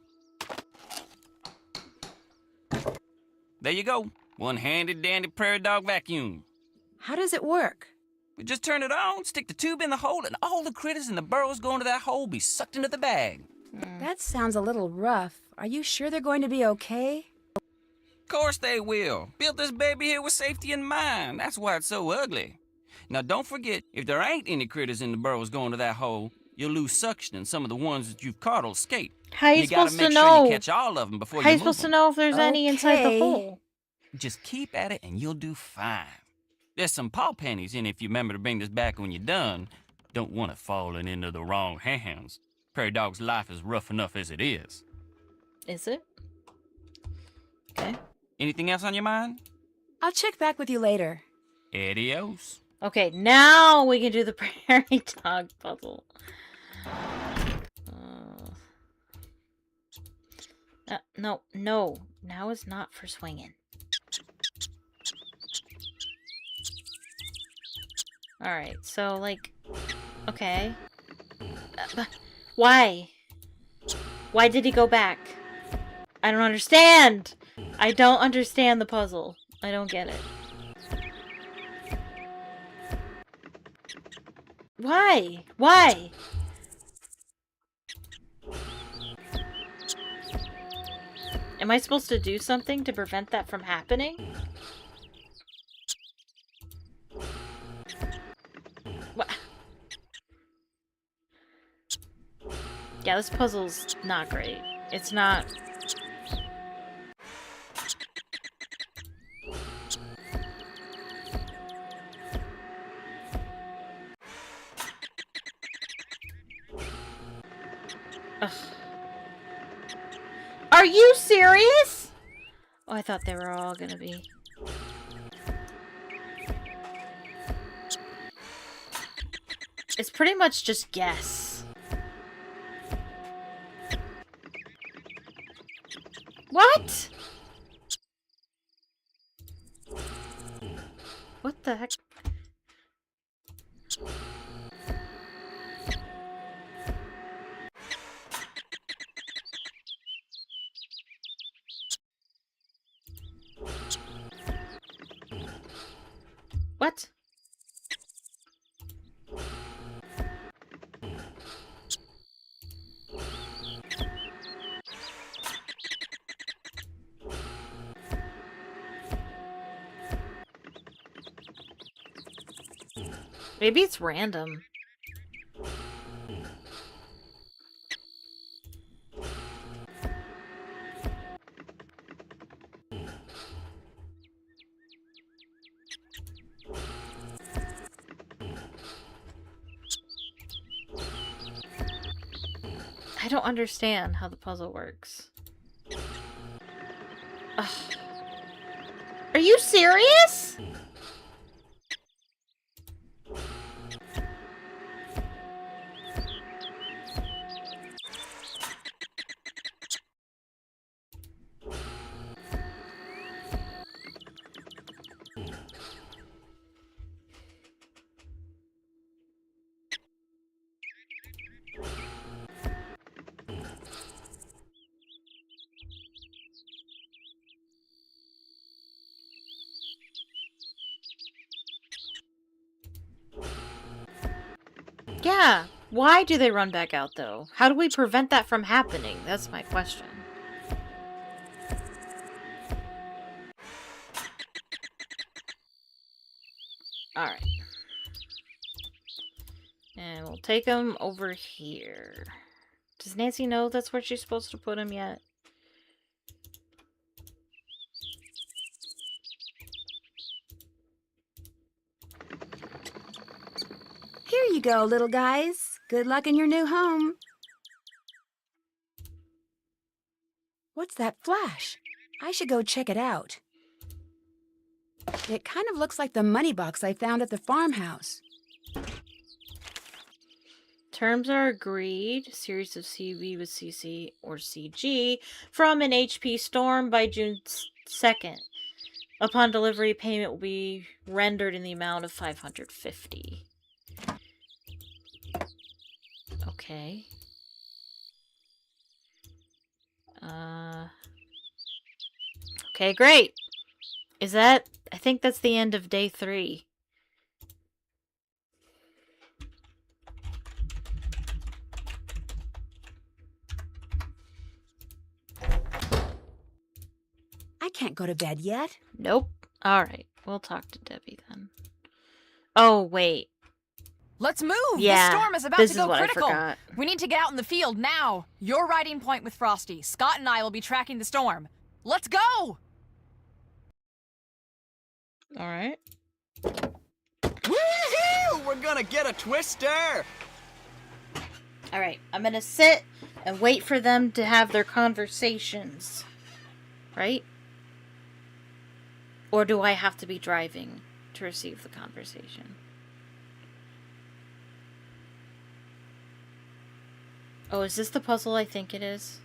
Speaker 7: There you go. One-handed dandy prairie dog vacuum.
Speaker 1: How does it work?
Speaker 7: We just turn it on, stick the tube in the hole, and all the critters in the burrows going to that hole be sucked into the bag.
Speaker 1: That sounds a little rough. Are you sure they're going to be okay?
Speaker 7: Course they will. Built this baby here with safety in mind. That's why it's so ugly. Now don't forget, if there ain't any critters in the burrows going to that hole, you'll lose suction and some of the ones that you've caught will escape.
Speaker 2: How are you
Speaker 7: gotta
Speaker 2: supposed to
Speaker 7: make
Speaker 2: know?
Speaker 7: sure you catch all of them before
Speaker 2: How are
Speaker 7: you
Speaker 2: you
Speaker 7: move
Speaker 2: supposed to
Speaker 7: them.
Speaker 2: know if there's any inside the
Speaker 1: Okay.
Speaker 2: hole?
Speaker 7: Just keep at it and you'll do fine. There's some paw pennies in if you remember to bring this back when you're done. Don't want it falling into the wrong hands. Prairie dog's life is rough enough as it is.
Speaker 2: Is it? Okay.
Speaker 7: Anything else on your mind?
Speaker 1: I'll check back with you later.
Speaker 7: Adios.
Speaker 2: Okay, now we can do the prairie dog puzzle. No. Now is not for swinging. Alright, so, like... Okay. Why? Why did he go back? I don't understand! I don't understand the puzzle. I don't get it. Why? Why? Am I supposed to do something to prevent that from happening? What? Yeah, this puzzle's not great. It's not... Ugh. Are you serious? Oh, I thought they were all gonna be. It's pretty much just guess. What? What the heck? What? Maybe it's random. I don't understand how the puzzle works. Ugh. Are you serious? Yeah, why do they run back out, though? How do we prevent that from happening? That's my question. Alright. And we'll take them over here. Does Nancy know that's where she's supposed to put them yet?
Speaker 1: Here you go, little guys. Good luck in your new home. What's that flash? I should go check it out. It kind of looks like the money box I found at the farmhouse.
Speaker 2: Terms are agreed. Series of CB with CC or CG from an HP Storm by June 2nd. Upon delivery, payment will be rendered in the amount of $550. Okay. Okay, great. Is that... I think that's the end of day 3.
Speaker 1: I can't go to bed yet.
Speaker 2: Nope. Alright, we'll talk to Debbie then. Oh, wait.
Speaker 3: Let's move!
Speaker 2: Yeah,
Speaker 3: the storm is about
Speaker 2: this
Speaker 3: to go
Speaker 2: is what I
Speaker 3: critical.
Speaker 2: forgot.
Speaker 3: We need to get out in the field now. You're riding point with Frosty. Scott and I will be tracking the storm. Let's go!
Speaker 2: Alright.
Speaker 5: Woohoo! We're gonna get a twister!
Speaker 2: Alright, I'm gonna sit and wait for them to have their conversations. Right? Or do I have to be driving to receive the conversation? Oh, is this the puzzle I think it is?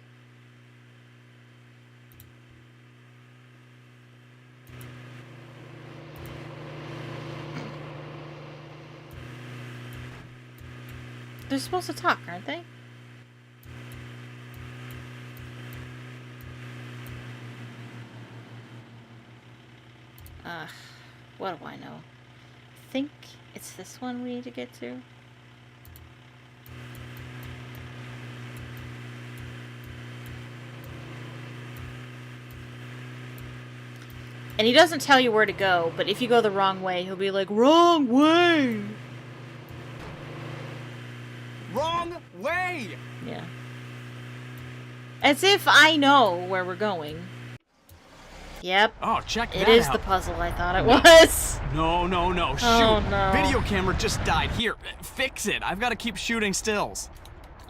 Speaker 2: They're supposed to talk, aren't they? What do I know? I think it's this one we need to get to. And he doesn't tell you where to go, but if you go the wrong way, he'll be like, wrong way!
Speaker 5: Wrong way!
Speaker 2: Yeah. As if I know where we're going. Yep.
Speaker 5: Oh, check that
Speaker 2: It is
Speaker 5: out.
Speaker 2: the puzzle I thought it was.
Speaker 5: No, shoot.
Speaker 2: Oh, no.
Speaker 5: Video camera just died. Here, fix it. I've got to keep shooting stills.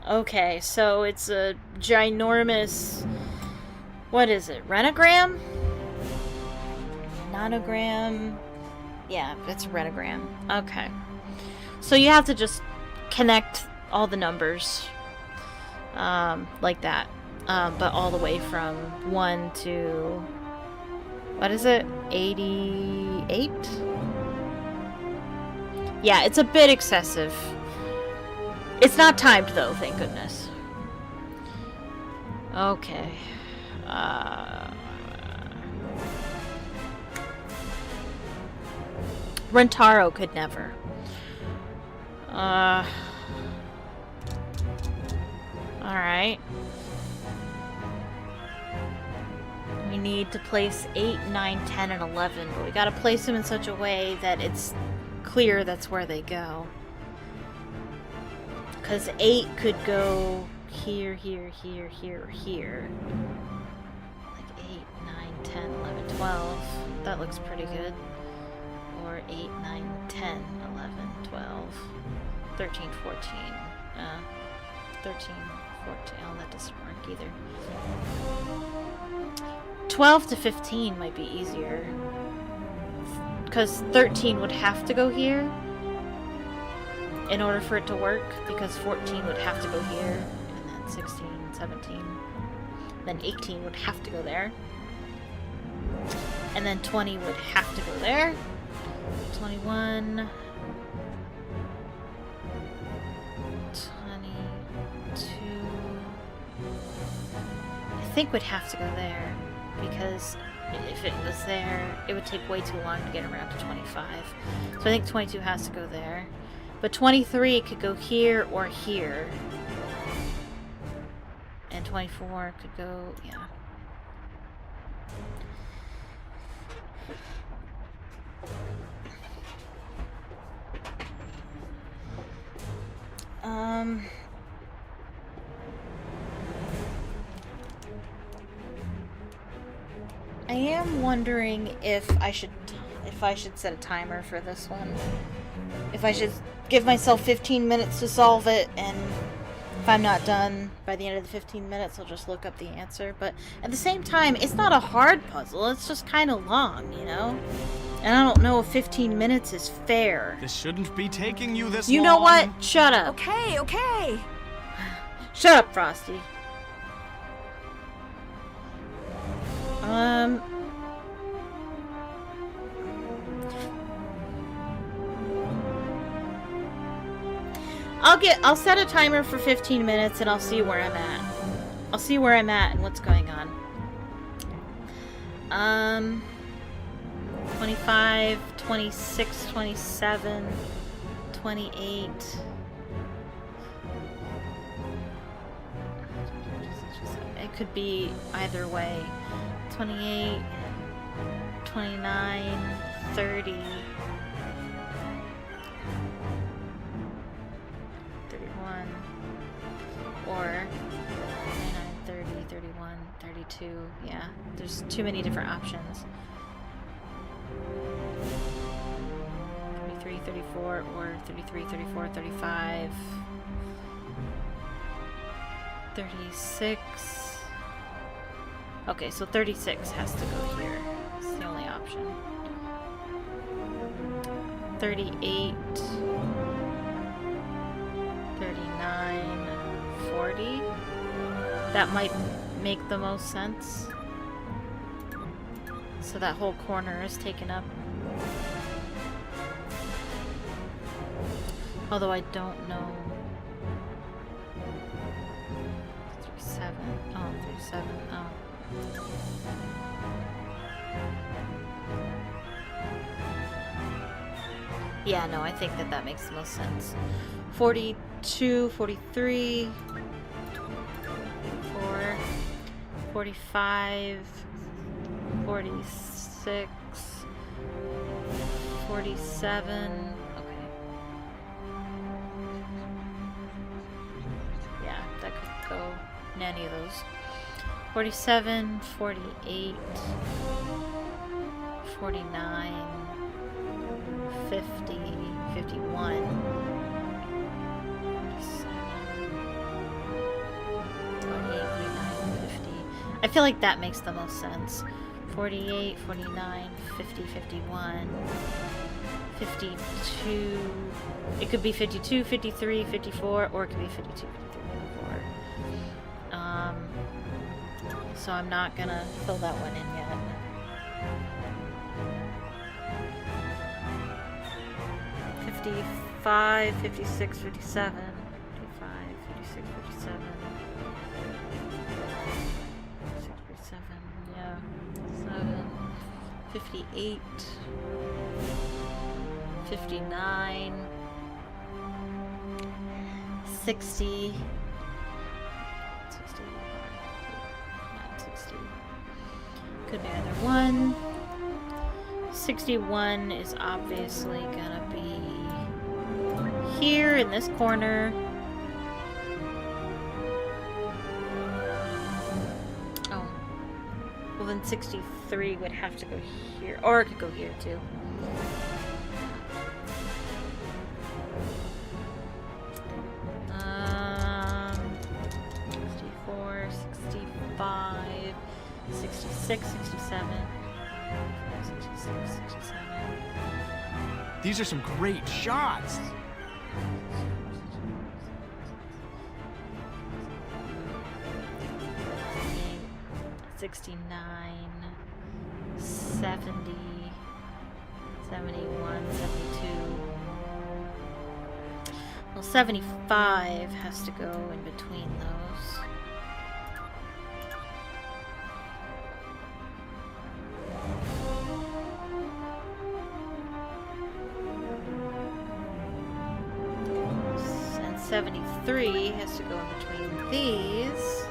Speaker 2: Okay, so it's a ginormous... What is it? Renogram? Nonogram? Yeah, it's a renogram. Okay. So you have to just connect all the numbers. Like that. But all the way from 1 to... What is it? 88? Yeah, it's a bit excessive. It's not timed, though, thank goodness. Okay. Rentaro could never. Alright. We need to place 8, 9, 10, and 11, but we gotta place them in such a way that it's clear, that's where they go. Because 8 could go here, here, here, here, or here. Like 8, 9, 10, 11, 12. That looks pretty good. Or 8, 9, 10, 11, 12, 13, 14. 13, 14. Oh, that doesn't work either. 12 to 15 might be easier. Because 13 would have to go here in order for it to work, because 14 would have to go here, and then 16, 17, then 18 would have to go there, and then 20 would have to go there, 21, 22, I think would have to go there, because if it was there, it would take way too long to get around to 25. So I think 22 has to go there. But 23 could go here or here. And 24 could go, yeah. I am wondering if I should set a timer for this one. If I should give myself 15 minutes to solve it, and if I'm not done by the end of the 15 minutes, I'll just look up the answer. But at the same time, it's not a hard puzzle, it's just kind of long, you know? And I don't know if 15 minutes is fair.
Speaker 5: This shouldn't be taking you this long.
Speaker 2: You know what? Shut up.
Speaker 1: Okay, okay.
Speaker 2: Shut up, Frosty. I'll set a timer for 15 minutes and I'll see where I'm at. I'll see where I'm at and what's going on. 25, 26, 27, 28. It could be either way. 28, 29, 30. 31, or 29, 30, 31, 32, yeah, there's too many different options. 33, 34, or 33, 34, 35, 36, okay, so 36 has to go here, it's the only option. 38, 39, 40. That might make the most sense. So that whole corner is taken up. Although I don't know. 37. Oh, 37. Oh. Yeah, no, I think that makes the most sense. 42, 43, 44, 45, 46, 47. Okay. Yeah, that could go in any of those. 47, 48, 49, 50, 51. I feel like that makes the most sense. 48, 49, 50, 51, 52. It could be 52, 53, 54, or it could be 52, 53, 54. So I'm not gonna fill that one in yet. $55, 56, 57, 55, 56, 57. 58, 59, 60, 60, could be either 1, 61 is obviously gonna be here in this corner. Oh. Well, then 63 would have to go here. Or it could go here, too. Um, 64, 65, 66, 67. 66, 67.
Speaker 5: These are some great shots.
Speaker 2: 69, 70, 71, 72. Well, 75 has to go in between those. And 73 has to go in between these.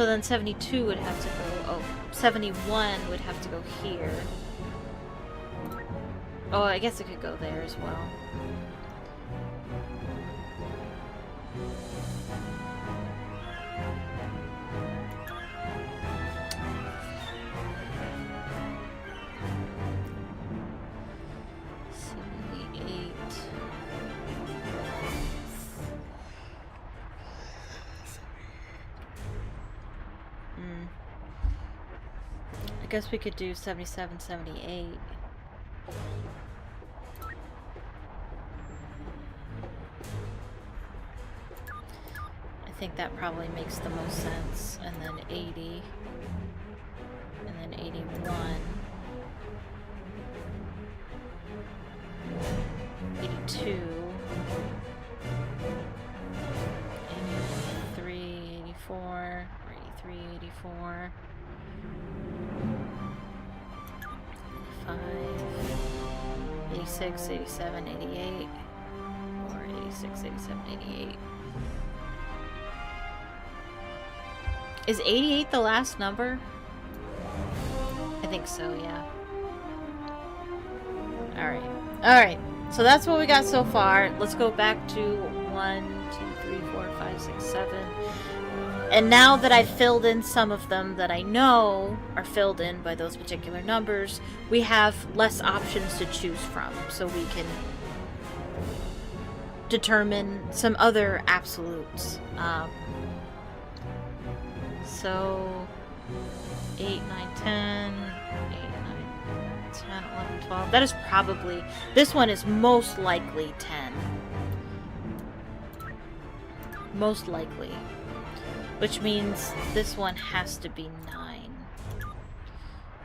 Speaker 2: So then 72 would have to go, oh, 71 would have to go here. Oh, I guess it could go there as well. I guess we could do 77, 78. I think that probably makes the most sense. And then 80. And then 81. 82. 83, 84, or 83, 84. 86, 87, 88, or 86, 87, 88. Is 88 the last number? I think so, yeah. Alright. Alright. So that's what we got so far. Let's go back to 1, 2, 3, 4, 5, 6, 7. And now that I've filled in some of them that I know are filled in by those particular numbers, we have less options to choose from, so we can determine some other absolutes. So 8, 9, 10, 8, 9, 10, 11, 12. That is probably, this one is most likely 10. Most likely. Which means this one has to be 9.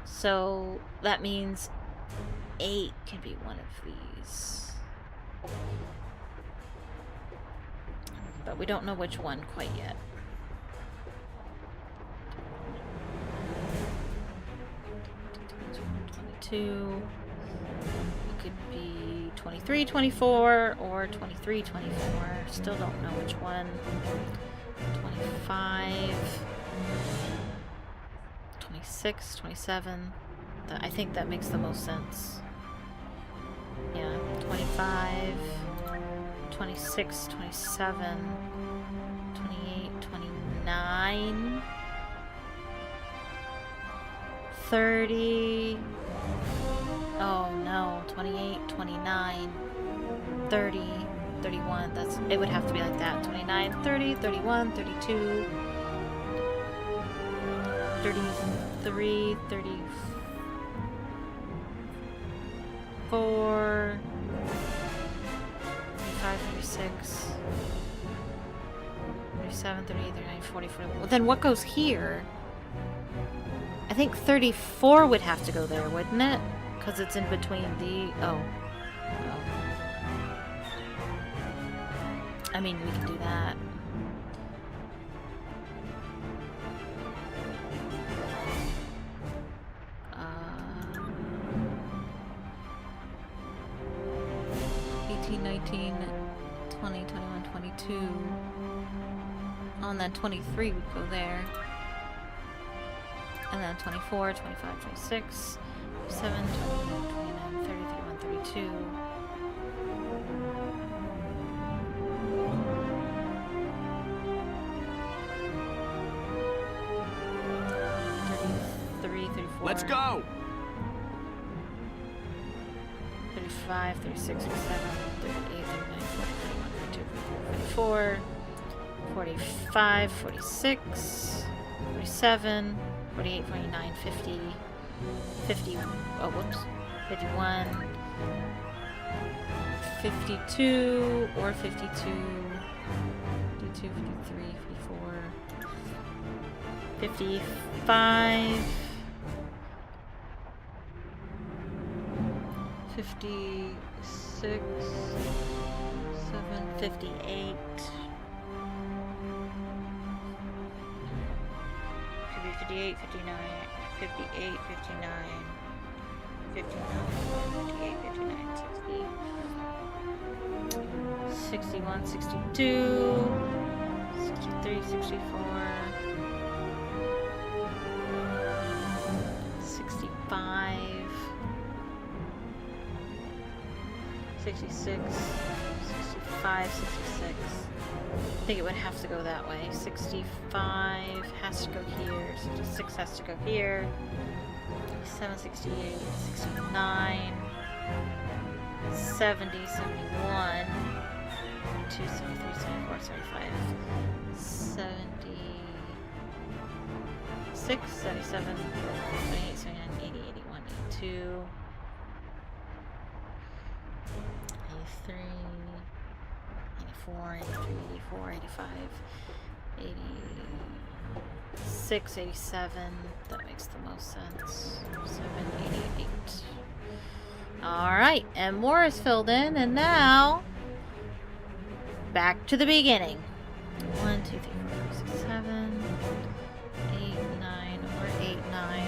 Speaker 2: So that means 8 can be one of these. But we don't know which one quite yet. It could be 23, 24, or 23, 24. Still don't know which one. 25, 26, 27. I think that makes the most sense. Yeah, 25, 26, 27, 28, 29, 30. Oh no, 28, 29, 30. 31, it would have to be like that. 29, 30, 31, 32, 33, 34, 35, 36, 37, 38, 39, 40, 41. Well, then what goes here? I think 34 would have to go there, wouldn't it? Because it's in between the... Oh. I mean, we can do that. Uh, 18, 19, 20, 21, 22. and then 23 would go there. And then 24, 25, 26, 27, 28, 29, 30, 31, 32. 33, 34.
Speaker 5: Let's go!
Speaker 2: 35, 36, 37, 38, 39, 40, 41, 42, 44, 45, 46, 47, 48, 49, 50, 50, oh whoops, 51, 52, or 52, 52, 53, 54, 55, 56, 7, 58, 58, 59, 58, 59, 59, 58, 59, 60, 61, 62, 63, 64, 65, 66, 65, 66. I think it would have to go that way. 65 has to go here. 66 has to go here. 67, 68, 69, 70, 71, 72, 73, 74, 75, 76, 77, 78, 79, 80, 81, 82, 83, 84, 83, 84, 85, 86, 87. That makes the most sense. 7, 88. Alright, and more is filled in, and now back to the beginning. 1, 2, 3, 4, 5, 6, 7, 8, 9, or 8, 9.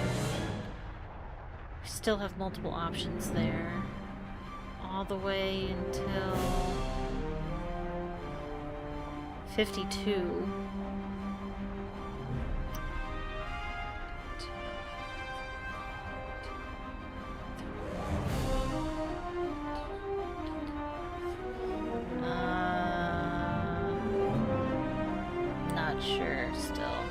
Speaker 2: We still have multiple options there. All the way until 52. Not sure still.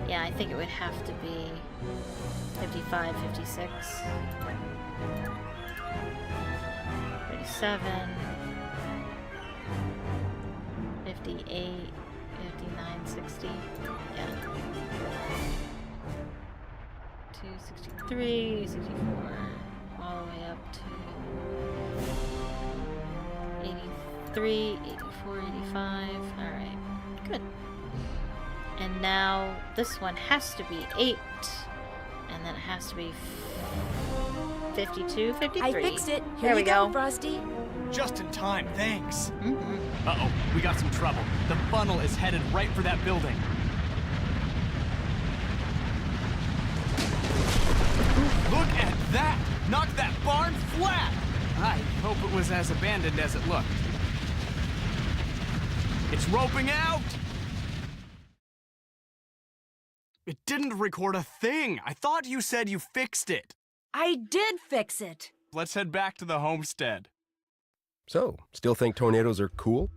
Speaker 2: Yeah, I think it would have to be 55, 56, 37, 58, 59, 60. Yeah. 2, 63, 64, all the way up to 83, 84, 85. Alright, good. And now this one has to be 8. And then it has to be 52, 53.
Speaker 1: I fixed it.
Speaker 2: Here we go.
Speaker 1: Frosty.
Speaker 5: Just in time, thanks.
Speaker 2: Mm-hmm.
Speaker 5: Uh-oh, we got some trouble. The funnel is headed right for that building. Look at that! Knocked that barn flat! I hope it was as abandoned as it looked. It's roping out! It didn't record a thing. I thought you said you fixed it.
Speaker 1: I did fix it.
Speaker 5: Let's head back to the homestead.
Speaker 4: So, still think tornadoes are cool?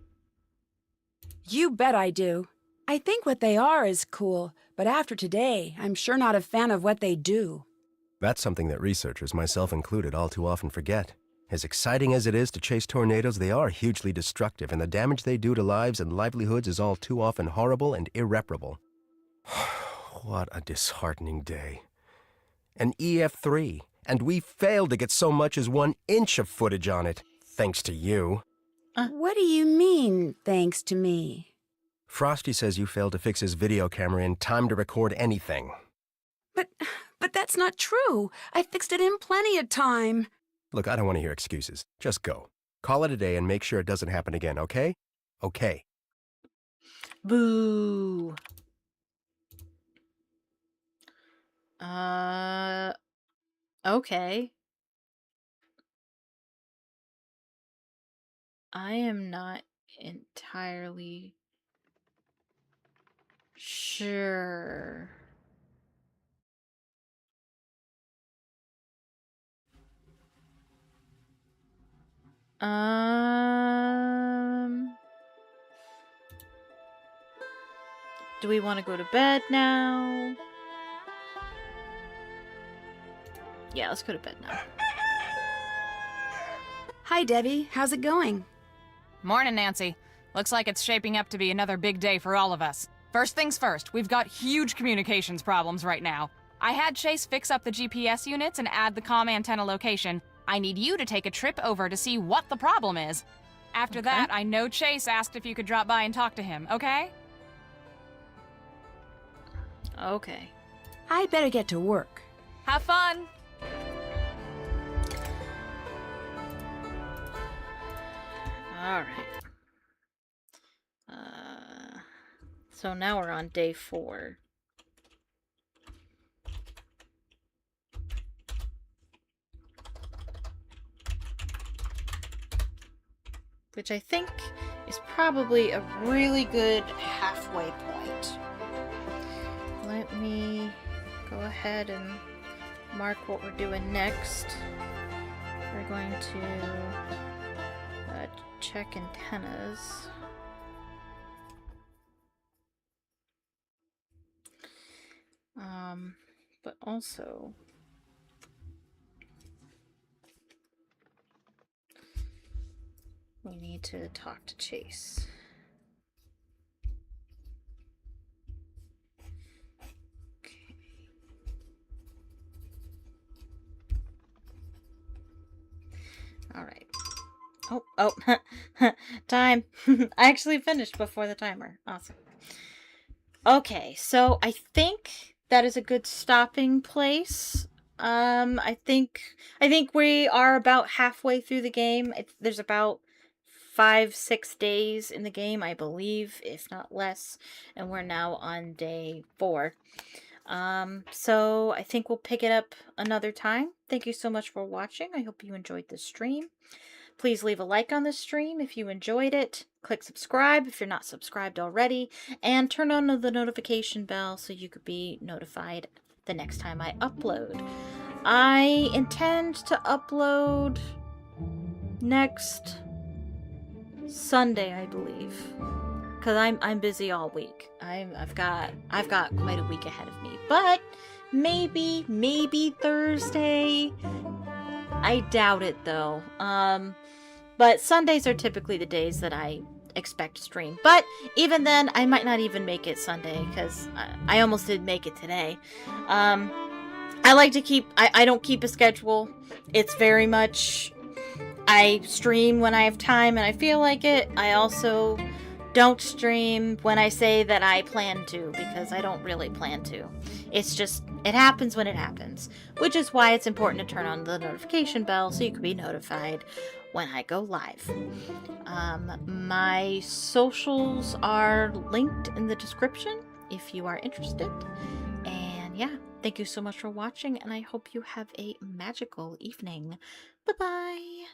Speaker 1: You bet I do. I think what they are is cool, but after today, I'm sure not a fan of what they do.
Speaker 4: That's something that researchers, myself included, all too often forget. As exciting as it is to chase tornadoes, they are hugely destructive, and the damage they do to lives and livelihoods is all too often horrible and irreparable. What a disheartening day. An EF3, and we failed to get so much as 1 inch of footage on it, thanks to you.
Speaker 1: What do you mean, thanks to me?
Speaker 4: Frosty says you failed to fix his video camera in time to record anything.
Speaker 1: But that's not true. I fixed it in plenty of time.
Speaker 4: Look, I don't want to hear excuses. Just go. Call it a day and make sure it doesn't happen again, okay? Okay.
Speaker 2: Boo. Okay. I am not entirely sure. Do we want to go to bed now? Yeah, let's go to bed now.
Speaker 1: Hi, Debbie. How's it going?
Speaker 3: Morning, Nancy. Looks like it's shaping up to be another big day for all of us. First things first, we've got huge communications problems right now. I had Chase fix up the GPS units and add the comm antenna location. I need you to take a trip over to see what the problem is. After that, I know Chase asked if you could drop by and talk to him, okay?
Speaker 2: Okay.
Speaker 1: I better get to work.
Speaker 3: Have fun!
Speaker 2: Alright. So now we're on day 4. Which I think is probably a really good halfway point. Let me go ahead and mark what we're doing next. We're going to check antennas. But also we need to talk to Chase. Okay. All right. Oh, time. I actually finished before the timer. Awesome. Okay, so I think that is a good stopping place. I think we are about halfway through the game. There's about 5-6 days in the game, I believe, if not less, and we're now on day 4. So I think we'll pick it up another time. Thank you so much for watching. I hope you enjoyed this stream. Please leave a like on this stream if you enjoyed it. Click subscribe if you're not subscribed already. And turn on the notification bell so you could be notified the next time I upload. I intend to upload next Sunday, I believe. Because I'm busy all week. I've got quite a week ahead of me. But maybe Thursday. I doubt it though. But Sundays are typically the days that I expect to stream. But even then, I might not even make it Sunday, because I almost did make it today. I like to keep... I don't keep a schedule. It's very much... I stream when I have time and I feel like it. I also don't stream when I say that I plan to, because I don't really plan to. It's just... it happens when it happens. Which is why it's important to turn on the notification bell so you can be notified when I go live. My socials are linked in the description if you are interested. And yeah, thank you so much for watching, and I hope you have a magical evening. Bye-bye!